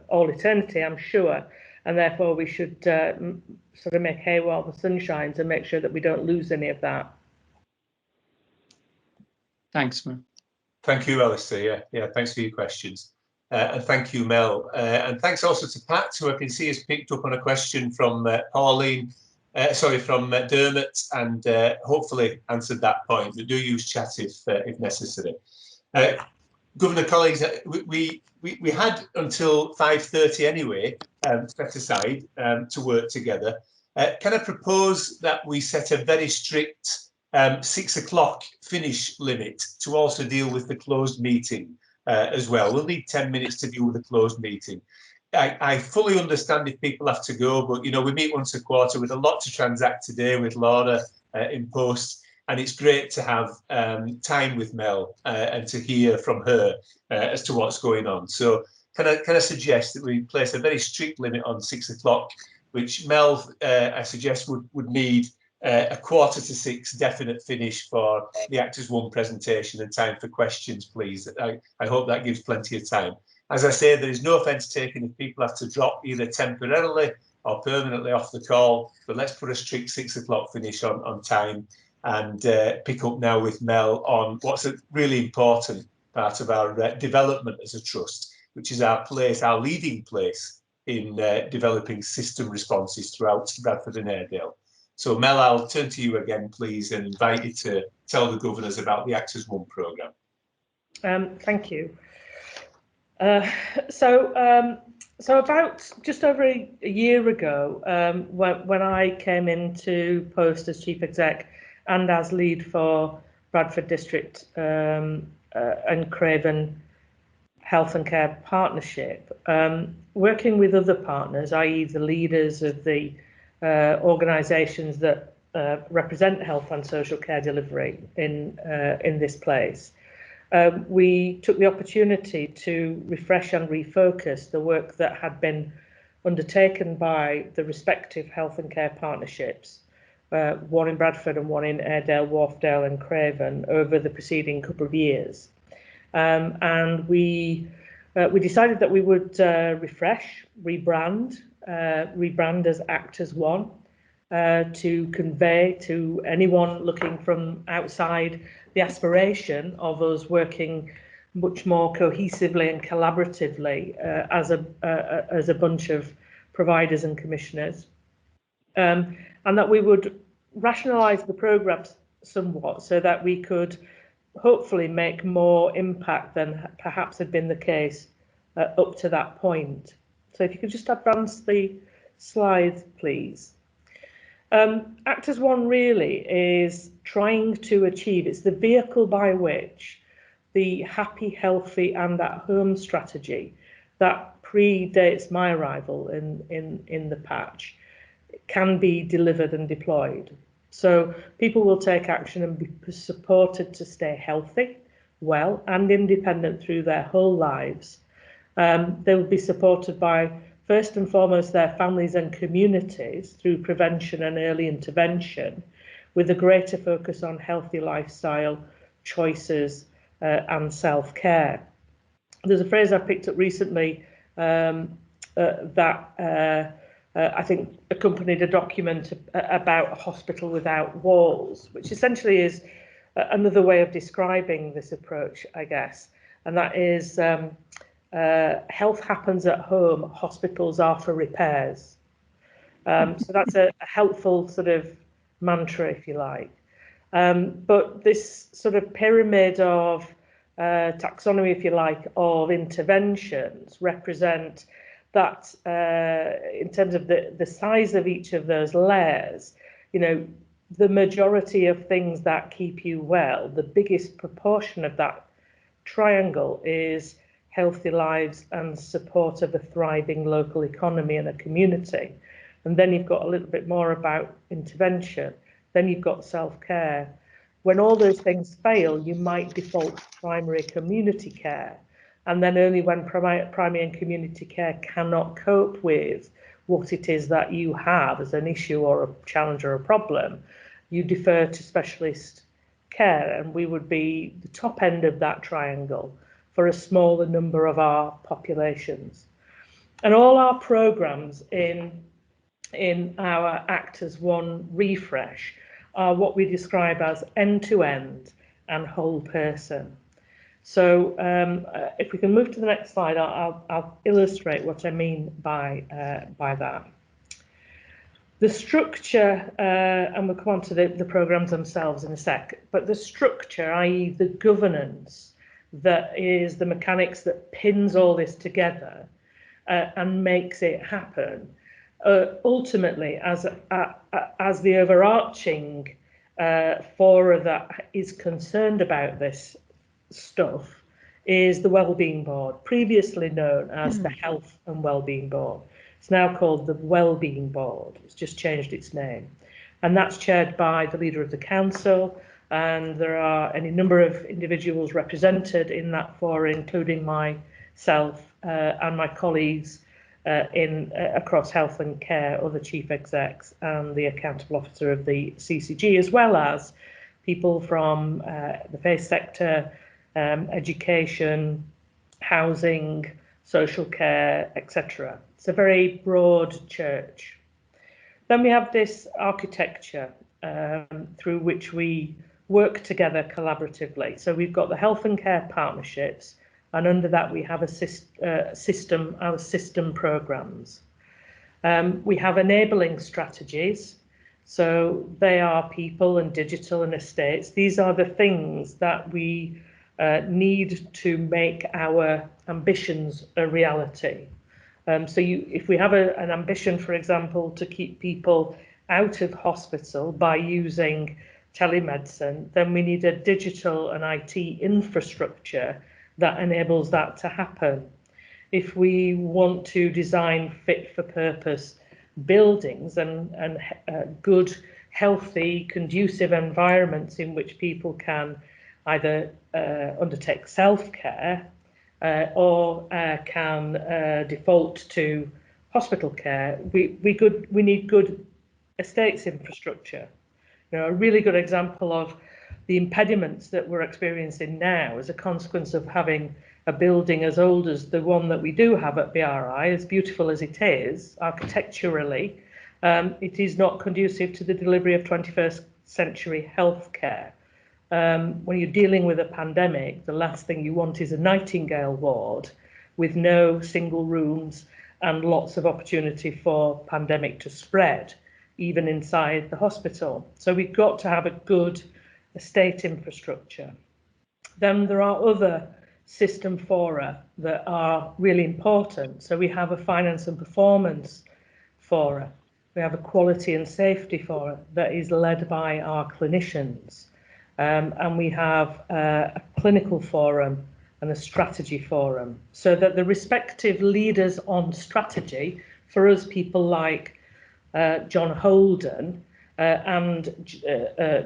all eternity, I'm sure, and therefore we should sort of make hay while the sun shines and make sure that we don't lose any of that. Thanks, Mel. Thank you, Alistair. Yeah, thanks for your questions. And thank you, Mel. And thanks also to Pat, who I can see has picked up on a question from from Dermot, and hopefully answered that point. But do use chat if necessary. Governor colleagues, we had until 5:30 anyway set aside to work together. Can I propose that we set a very strict 6 o'clock finish limit to also deal with the closed meeting as well? We'll need 10 minutes to deal with the closed meeting. I fully understand if people have to go, but, you know, we meet once a quarter with a lot to transact today with Laura in post, and it's great to have time with Mel and to hear from her as to what's going on. So can I suggest that we place a very strict limit on 6 o'clock, which Mel, I suggest, would need a 5:45 definite finish for the Actors 1 presentation and time for questions, please. I hope that gives plenty of time. As I say, there is no offence taken if people have to drop either temporarily or permanently off the call, but let's put a strict 6 o'clock finish on time and pick up now with Mel on what's a really important part of our development as a trust, which is our leading place in developing system responses throughout Bradford and Airedale. So Mel, I'll turn to you again, please, and invite you to tell the governors about the Actors 1 programme. Thank you. So about just over a year ago, when I came into post as Chief Exec and as lead for Bradford District and Craven Health and Care Partnership, working with other partners, i.e. the leaders of the organisations that represent health and social care delivery in this place, we took the opportunity to refresh and refocus the work that had been undertaken by the respective health and care partnerships, one in Bradford and one in Airedale, Wharfdale and Craven, over the preceding couple of years. And we decided that we would refresh, rebrand as Actors 1 to convey to anyone looking from outside the aspiration of us working much more cohesively and collaboratively as a bunch of providers and commissioners, and that we would rationalise the programmes somewhat so that we could hopefully make more impact than perhaps had been the case up to that point. So if you could just advance the slides, please. Actors 1 really is trying to achieve, it's the vehicle by which the happy, healthy and at home strategy that predates my arrival in the patch can be delivered and deployed. So people will take action and be supported to stay healthy, well and independent through their whole lives. They will be supported by, first and foremost, their families and communities through prevention and early intervention, with a greater focus on healthy lifestyle choices and self-care. There's a phrase I picked up recently that I think accompanied a document about a hospital without walls, which essentially is another way of describing this approach, I guess, and that is health happens at home, hospitals are for repairs. So that's a helpful sort of mantra, if you like. But this sort of pyramid of taxonomy, if you like, of interventions represent that in terms of the size of each of those layers, you know, the majority of things that keep you well, the biggest proportion of that triangle is healthy lives and support of a thriving local economy and a community. And then you've got a little bit more about intervention. Then you've got self-care. When all those things fail, you might default to primary community care. And then only when primary and community care cannot cope with what it is that you have as an issue or a challenge or a problem, you defer to specialist care. And we would be the top end of that triangle for a smaller number of our populations. And all our programmes in our Act as One refresh are what we describe as end-to-end and whole person. So if we can move to the next slide, I'll illustrate what I mean by that. The structure, and we'll come on to the programmes themselves in a sec, but the structure, i.e. the governance, that is the mechanics that pins all this together and makes it happen, ultimately, as the overarching fora that is concerned about this stuff, is the Wellbeing Board, previously known as the Health and Wellbeing Board. It's now called the Wellbeing Board. It's just changed its name. And that's chaired by the leader of the council, and there are any number of individuals represented in that fora, including myself and my colleagues across health and care, other chief execs and the accountable officer of the CCG, as well as people from the face sector, education, housing, social care, etc. It's a very broad church. Then we have this architecture through which we work together collaboratively. So we've got the health and care partnerships, and under that we have our system programmes. We have enabling strategies. So they are people and digital and estates. These are the things that we need to make our ambitions a reality. So if we have an ambition, for example, to keep people out of hospital by using telemedicine, then we need a digital and IT infrastructure that enables that to happen. If we want to design fit for purpose buildings and good, healthy, conducive environments in which people can either undertake self-care or can default to hospital care, we need good estates infrastructure. You know, a really good example of the impediments that we're experiencing now as a consequence of having a building as old as the one that we do have at BRI, as beautiful as it is architecturally, it is not conducive to the delivery of 21st century healthcare. When you're dealing with a pandemic, the last thing you want is a Nightingale ward with no single rooms and lots of opportunity for pandemic to spread, even inside the hospital. So we've got to have a good estate infrastructure. Then there are other system fora that are really important. So we have a finance and performance fora. We have a quality and safety fora that is led by our clinicians. And we have a clinical forum and a strategy forum, so that the respective leaders on strategy, for us people like John Holden, and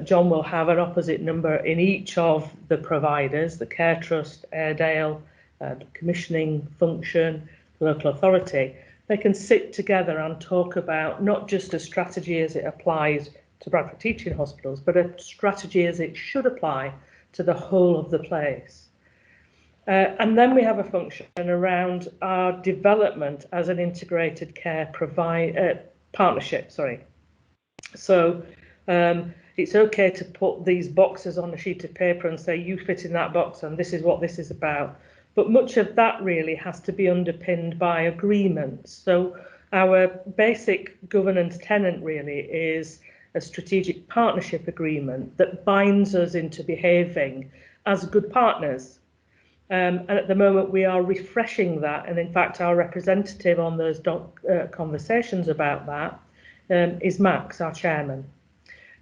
John will have an opposite number in each of the providers, the Care Trust, Airedale, the commissioning function, local authority. They can sit together and talk about not just a strategy as it applies to Bradford Teaching Hospitals, but a strategy as it should apply to the whole of the place. And then we have a function around our development as an integrated care partnership. So it's okay to put these boxes on a sheet of paper and say, you fit in that box and this is what this is about. But much of that really has to be underpinned by agreements. So our basic governance tenet really is a strategic partnership agreement that binds us into behaving as good partners. And at the moment we are refreshing that, and in fact our representative on those conversations about that is Max, our chairman.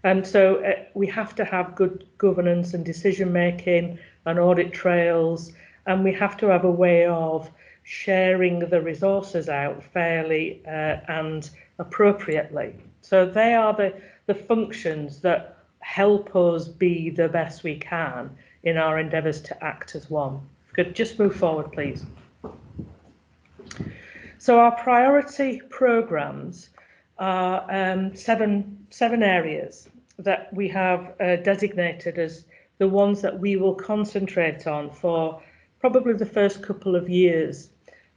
And so we have to have good governance and decision making and audit trails, and we have to have a way of sharing the resources out fairly and appropriately. So they are the functions that help us be the best we can in our endeavours to act as one. Could just move forward, please. So our priority programmes are seven areas that we have designated as the ones that we will concentrate on for probably the first couple of years.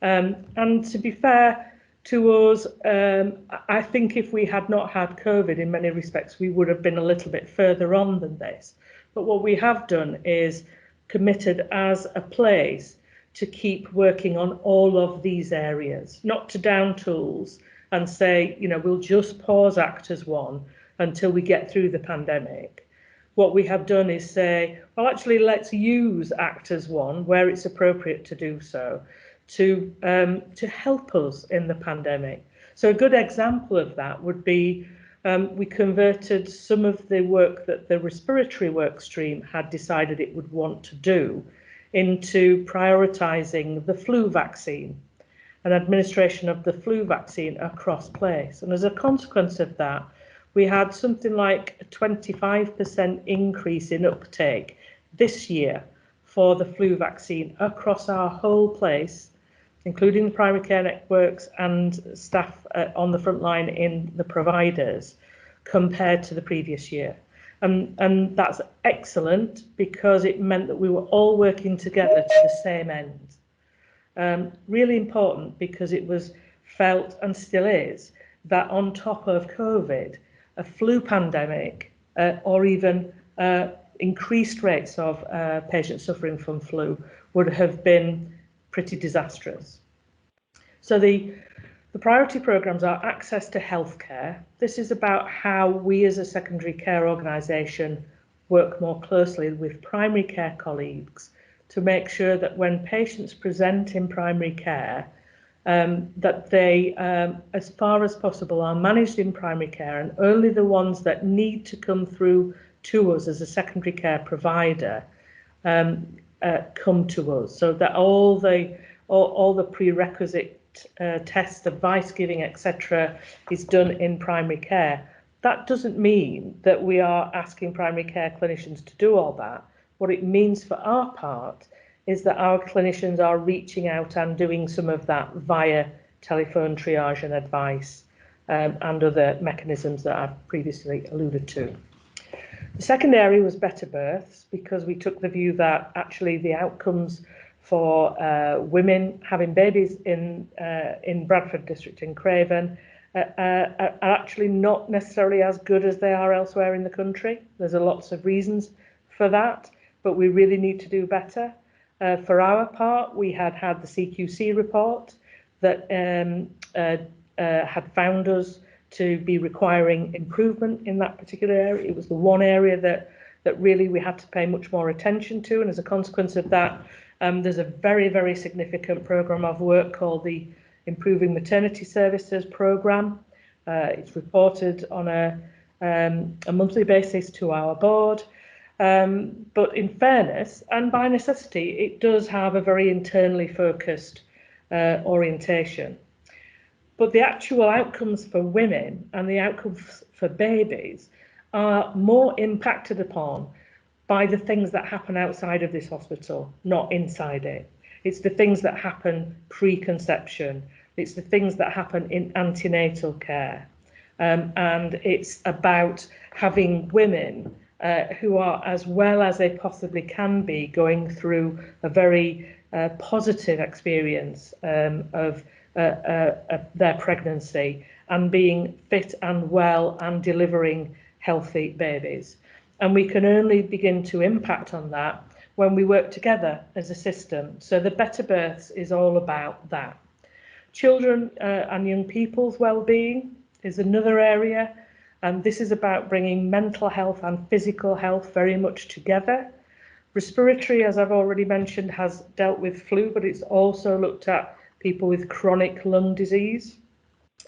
And to be fair to us, I think if we had not had COVID in many respects, we would have been a little bit further on than this. But what we have done is committed as a place to keep working on all of these areas, not to down tools and say, you know, we'll just pause Act as One until we get through the pandemic. What we have done is say, well, actually, let's use Act as One where it's appropriate to do so to help us in the pandemic. So a good example of that would be we converted some of the work that the respiratory work stream had decided it would want to do into prioritising the flu vaccine and administration of the flu vaccine across place. And as a consequence of that, we had something like a 25% increase in uptake this year for the flu vaccine across our whole place, including the primary care networks and staff on the front line in the providers, compared to the previous year. And that's excellent because it meant that we were all working together to the same end. Really important because it was felt, and still is, that on top of COVID, a flu pandemic or even increased rates of patients suffering from flu would have been pretty disastrous. So the priority programmes are access to healthcare. This is about how we as a secondary care organisation work more closely with primary care colleagues to make sure that when patients present in primary care, that they, as far as possible, are managed in primary care, and only the ones that need to come through to us as a secondary care provider come to us, so that all the prerequisite tests, advice giving, etc., is done in primary care. That doesn't mean that we are asking primary care clinicians to do all that. What it means for our part is that our clinicians are reaching out and doing some of that via telephone triage and advice and other mechanisms that I've previously alluded to. The second area was better births, because we took the view that actually the outcomes for women having babies in Bradford District in Craven are actually not necessarily as good as they are elsewhere in the country. There's lots of reasons for that, but we really need to do better. For our part, we had the CQC report that had found us to be requiring improvement in that particular area. It was the one area that really we had to pay much more attention to, and as a consequence of that, there's a very, very significant programme of work called the Improving Maternity Services Programme. It's reported on a monthly basis to our board. But in fairness, and by necessity, it does have a very internally focused orientation. But the actual outcomes for women and the outcomes for babies are more impacted upon by the things that happen outside of this hospital, not inside it. It's the things that happen pre-conception. It's the things that happen in antenatal care. And it's about having women who are, as well as they possibly can be, going through a very positive experience of their pregnancy and being fit and well and delivering healthy babies. And we can only begin to impact on that when we work together as a system. So the Better Births is all about that. Children and young people's well-being is another area, and this is about bringing mental health and physical health very much together. Respiratory, as I've already mentioned, has dealt with flu, but it's also looked at people with chronic lung disease.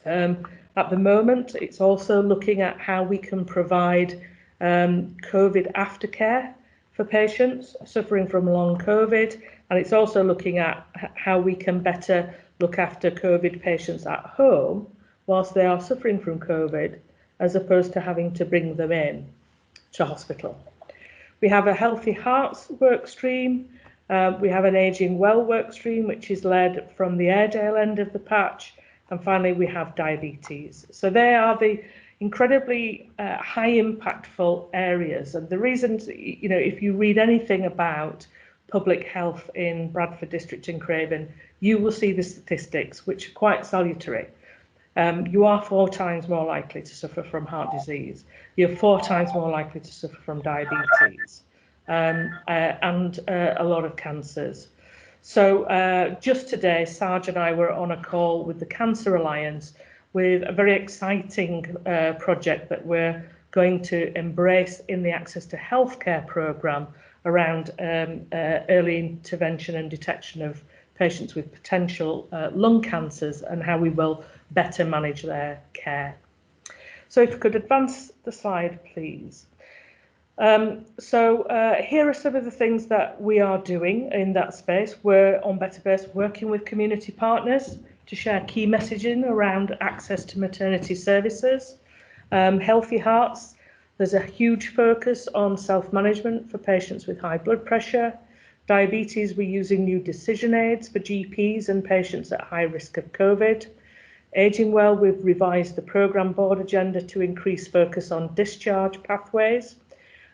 At the moment, it's also looking at how we can provide COVID aftercare for patients suffering from long COVID, and it's also looking at how we can better look after COVID patients at home whilst they are suffering from COVID, as opposed to having to bring them in to hospital. We have a Healthy Hearts work stream. We have an Ageing Well work stream, which is led from the Airedale end of the patch. And finally, we have diabetes. So they are the incredibly high impactful areas. And the reasons, you know, if you read anything about public health in Bradford District and Craven, you will see the statistics, which are quite salutary. You are 4 times more likely to suffer from heart disease. You're 4 times more likely to suffer from diabetes and a lot of cancers. So just today, Sarge and I were on a call with the Cancer Alliance with a very exciting project that we're going to embrace in the Access to Healthcare programme around early intervention and detection of patients with potential lung cancers and how we will better manage their care. So if you could advance the slide, please. Here are some of the things that we are doing in that space. We're on Better Births working with community partners to share key messaging around access to maternity services. Healthy Hearts, there's a huge focus on self-management for patients with high blood pressure. Diabetes, we're using new decision aids for GPs and patients at high risk of COVID. Ageing Well, we've revised the programme board agenda to increase focus on discharge pathways.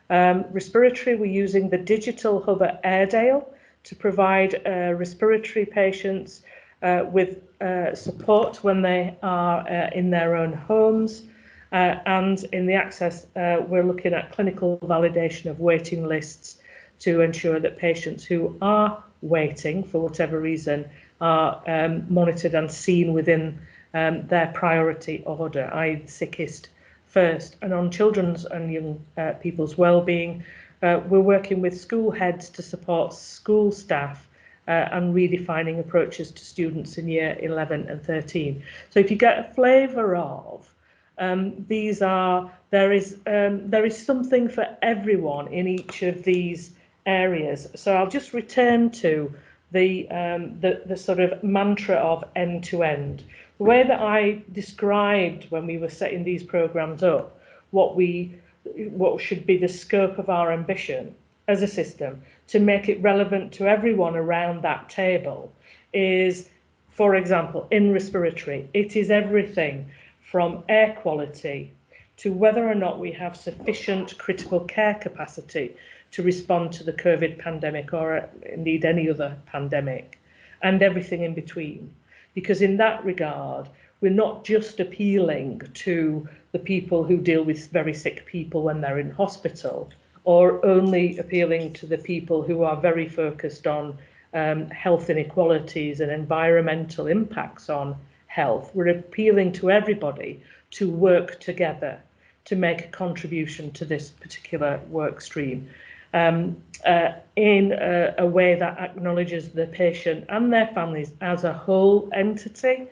Respiratory, we're using the digital hub at Airedale to provide respiratory patients with support when they are in their own homes. And in the Access, we're looking at clinical validation of waiting lists to ensure that patients who are waiting for whatever reason are monitored and seen within their priority order, i.e. the sickest first. And on children's and young people's well-being, we're working with school heads to support school staff and redefining approaches to students in year 11 and 13. So if you get a flavour of there is something for everyone in each of these areas. So I'll just return to the sort of mantra of end to end. The way that I described when we were setting these programs up, what should be the scope of our ambition as a system to make it relevant to everyone around that table is, for example, in respiratory, it is everything from air quality to whether or not we have sufficient critical care capacity to respond to the COVID pandemic or indeed any other pandemic, and everything in between. Because in that regard, we're not just appealing to the people who deal with very sick people when they're in hospital, or only appealing to the people who are very focused on health inequalities and environmental impacts on health. We're appealing to everybody to work together to make a contribution to this particular work stream in a way that acknowledges the patient and their families as a whole entity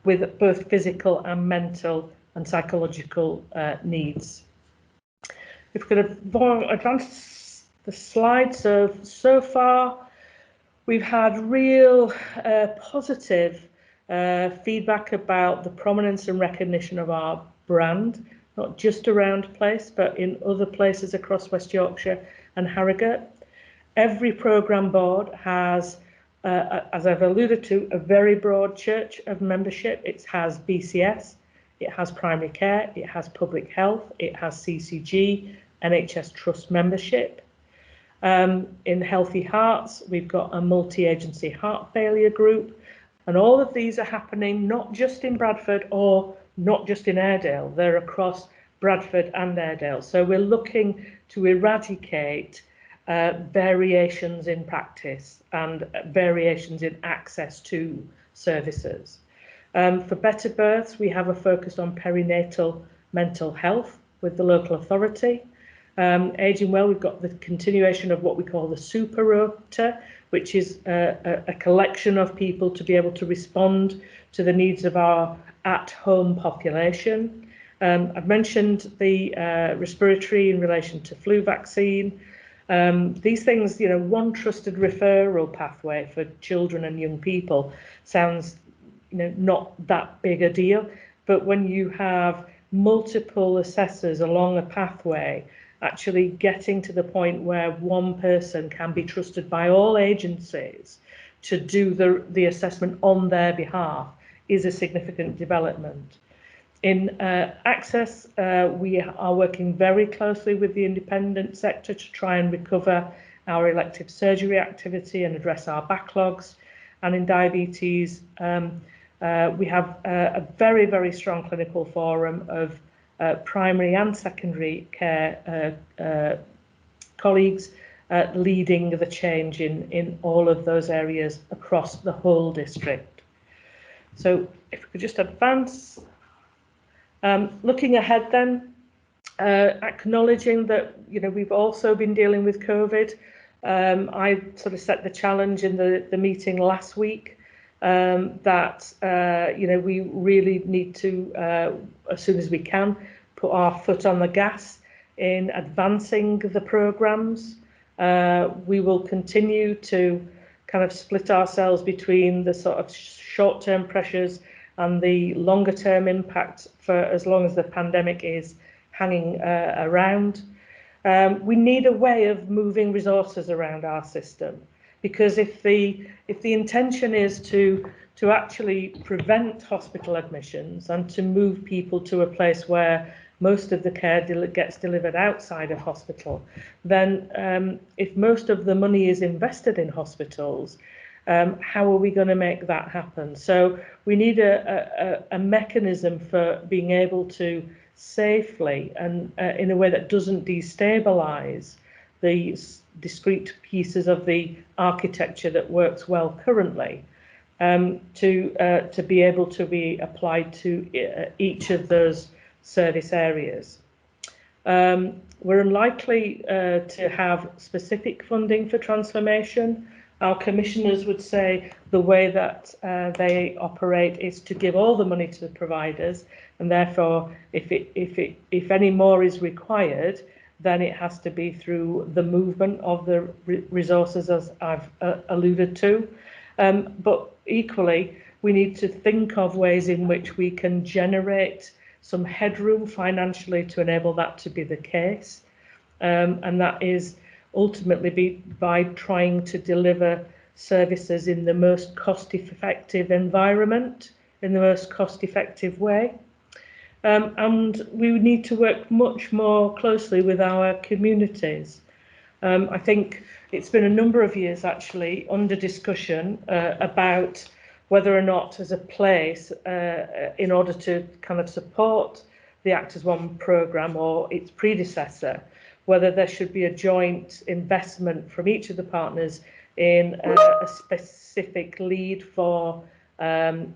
with both physical and mental and psychological needs. If we could advance the slide. So far, we've had real positive feedback about the prominence and recognition of our brand, not just around Place, but in other places across West Yorkshire and Harrogate. Every programme board has, as I've alluded to, a very broad church of membership. It has BCS, it has primary care, it has public health, it has CCG, NHS Trust membership. In Healthy Hearts, we've got a multi-agency heart failure group, and all of these are happening not just in Bradford or not just in Airedale, they're across Bradford and Airedale. So we're looking to eradicate variations in practice and variations in access to services. For Better Births, we have a focus on perinatal mental health with the local authority. Aging Well, we've got the continuation of what we call the Super Rota, which is a collection of people to be able to respond to the needs of our at-home population. I've mentioned the respiratory in relation to flu vaccine. These things, you know, one trusted referral pathway for children and young people sounds, you know, not that big a deal, but when you have multiple assessors along a pathway, actually getting to the point where one person can be trusted by all agencies to do the assessment on their behalf is a significant development. In Access, we are working very closely with the independent sector to try and recover our elective surgery activity and address our backlogs. And in Diabetes, we have a very, very strong clinical forum of primary and secondary care colleagues leading the change in all of those areas across the whole district. So if we could just advance. Looking ahead then, acknowledging that, you know, we've also been dealing with COVID. I sort of set the challenge in the meeting last week that, you know, we really need to, as soon as we can, put our foot on the gas in advancing the programmes. We will continue to kind of split ourselves between the sort of short-term pressures and the longer term impact for as long as the pandemic is hanging around. We need a way of moving resources around our system, because if the intention is to actually prevent hospital admissions and to move people to a place where most of the care gets delivered outside of hospital, then if most of the money is invested in hospitals, how are we going to make that happen? So we need a mechanism for being able to safely and in a way that doesn't destabilise the discrete pieces of the architecture that works well currently, to be able to be applied to each of those service areas. We're unlikely to have specific funding for transformation. Our commissioners would say the way that they operate is to give all the money to the providers, and therefore if any more is required, then it has to be through the movement of the resources, as I've alluded to. But equally, we need to think of ways in which we can generate some headroom financially to enable that to be the case, and that is ultimately by trying to deliver services in the most cost-effective environment, in the most cost-effective way. And we need to work much more closely with our communities. I think it's been a number of years actually under discussion about whether or not as a place, in order to kind of support the Act as One programme or its predecessor, whether there should be a joint investment from each of the partners in a specific lead for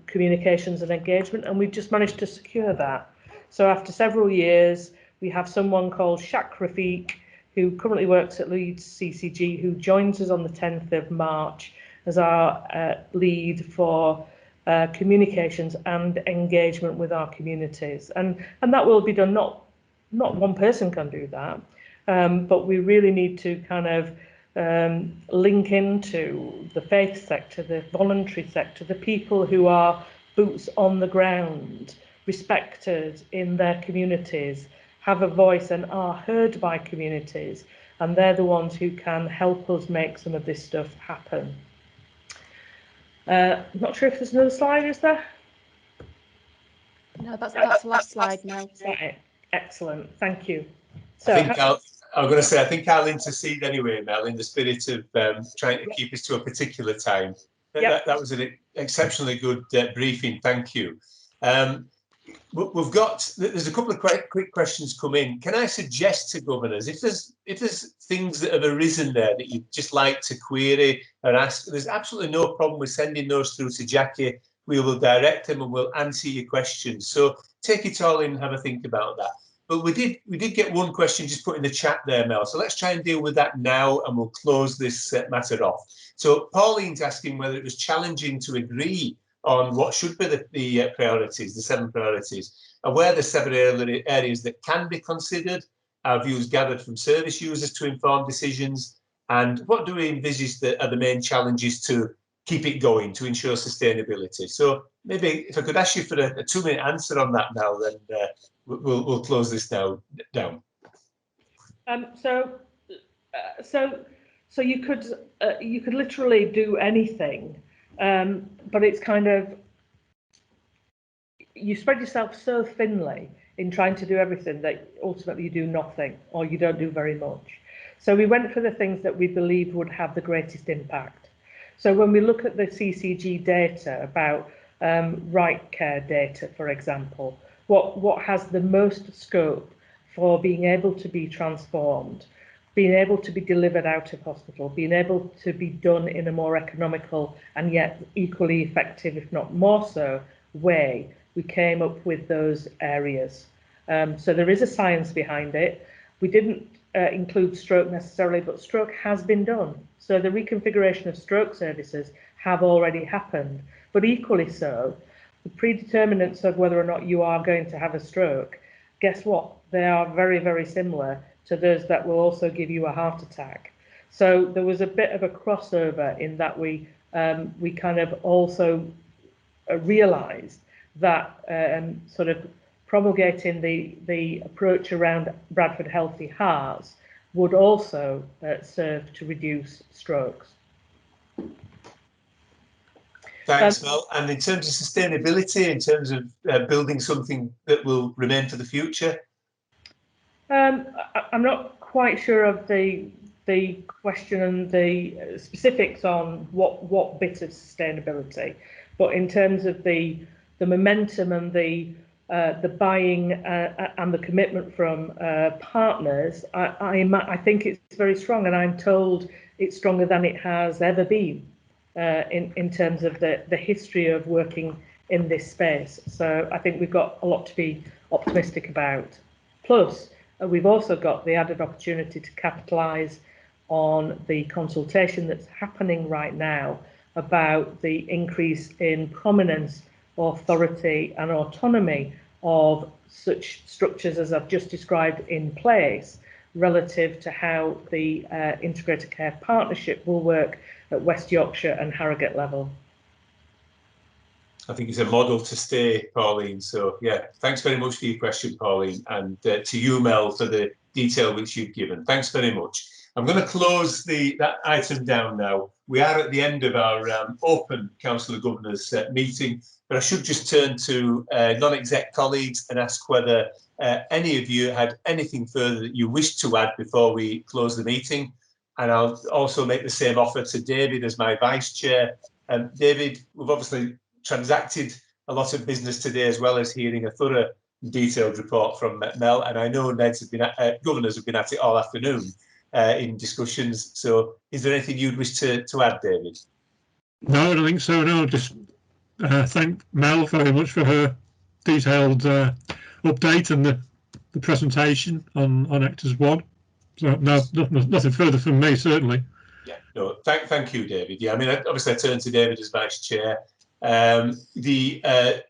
communications and engagement, and we've just managed to secure that. So after several years, we have someone called Shak Rafiq, who currently works at Leeds CCG, who joins us on the 10th of March as our lead for communications and engagement with our communities. And that will be done, not one person can do that, but we really need to kind of link into the faith sector, the voluntary sector, the people who are boots on the ground, respected in their communities, have a voice and are heard by communities, and they're the ones who can help us make some of this stuff happen. I'm not sure if there's another slide, is there? No, that's the last slide now. Right. Excellent, thank you. So I'm going to say, I think I'll intercede anyway, Mel, in the spirit of trying to keep us to a particular time. Yep. That was an exceptionally good briefing. Thank you. There's a couple of quick questions come in. Can I suggest to governors, if there's things that have arisen there that you'd just like to query or ask, there's absolutely no problem with sending those through to Jackie. We will direct them and we'll answer your questions. So take it all in and have a think about that. But we did get one question just put in the chat there, Mel. So let's try and deal with that now, and we'll close this matter off. So Pauline's asking whether it was challenging to agree on what should be the priorities, the 7 priorities, and where the 7 areas that can be considered, our views gathered from service users to inform decisions, and what do we envisage that are the main challenges to keep it going, to ensure sustainability. So maybe if I could ask you for a 2-minute answer on that now, then we'll close this down. So you could literally do anything, but it's kind of, you spread yourself so thinly in trying to do everything that ultimately you do nothing, or you don't do very much. So we went for the things that we believed would have the greatest impact. So when we look at the CCG data about right care data, for example, what has the most scope for being able to be transformed, being able to be delivered out of hospital, being able to be done in a more economical and yet equally effective, if not more so, way, we came up with those areas. So there is a science behind it. We didn't include stroke necessarily, but stroke has been done. So the reconfiguration of stroke services have already happened, but equally so, the predeterminants of whether or not you are going to have a stroke, guess what? They are very, very similar to those that will also give you a heart attack. So there was a bit of a crossover in that we kind of also realised that sort of promulgating the approach around Bradford Healthy Hearts would also serve to reduce strokes. Thanks, Mel. And in terms of sustainability, in terms of building something that will remain for the future? I'm not quite sure of the question and the specifics on what bit of sustainability, but in terms of the momentum and the buying and the commitment from partners, I think it's very strong, and I'm told it's stronger than it has ever been in terms of the history of working in this space. So I think we've got a lot to be optimistic about. Plus, we've also got the added opportunity to capitalise on the consultation that's happening right now about the increase in prominence, authority and autonomy of such structures as I've just described in place, relative to how the integrated care partnership will work at West Yorkshire and Harrogate level. I think it's a model to stay, Pauline. So yeah, thanks very much for your question, Pauline, and to you, Mel, for the detail which you've given. Thanks very much. I'm going to close that item down now. We are at the end of our open Council of Governors meeting, but I should just turn to non-exec colleagues and ask whether any of you had anything further that you wish to add before we close the meeting. And I'll also make the same offer to David as my vice chair. David, we've obviously transacted a lot of business today, as well as hearing a thorough, detailed report from Mel. And I know governors have been at it all afternoon in discussions. So is there anything you'd wish to add, David? No, I don't think so. No, just thank Mel very much for her detailed update and the presentation on Actors 1. So no, nothing further from me, certainly. Yeah, no, thank you, David. Yeah, I mean, obviously I turn to David as vice chair. The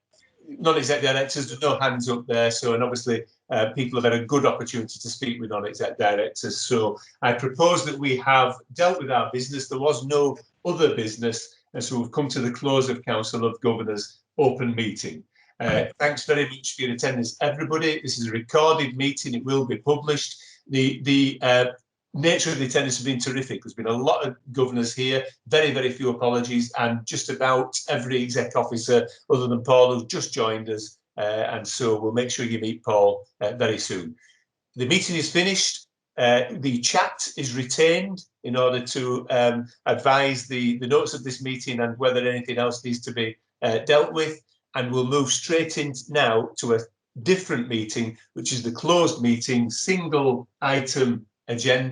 non-exec directors, there's no hands up there, so, and obviously people have had a good opportunity to speak with non-exec directors. So I propose that we have dealt with our business. There was no other business, and so we've come to the close of Council of Governors open meeting. Thanks very much for your attendance, everybody. This is a recorded meeting. It will be published. The nature of the attendance has been terrific. There's been a lot of governors here, very, very few apologies, and just about every exec officer other than Paul who's just joined us. And so we'll make sure you meet Paul very soon. the meeting is finished. The chat is retained in order to advise the notes of this meeting and whether anything else needs to be dealt with. And we'll move straight in now to a different meeting, which is the closed meeting, single item agenda.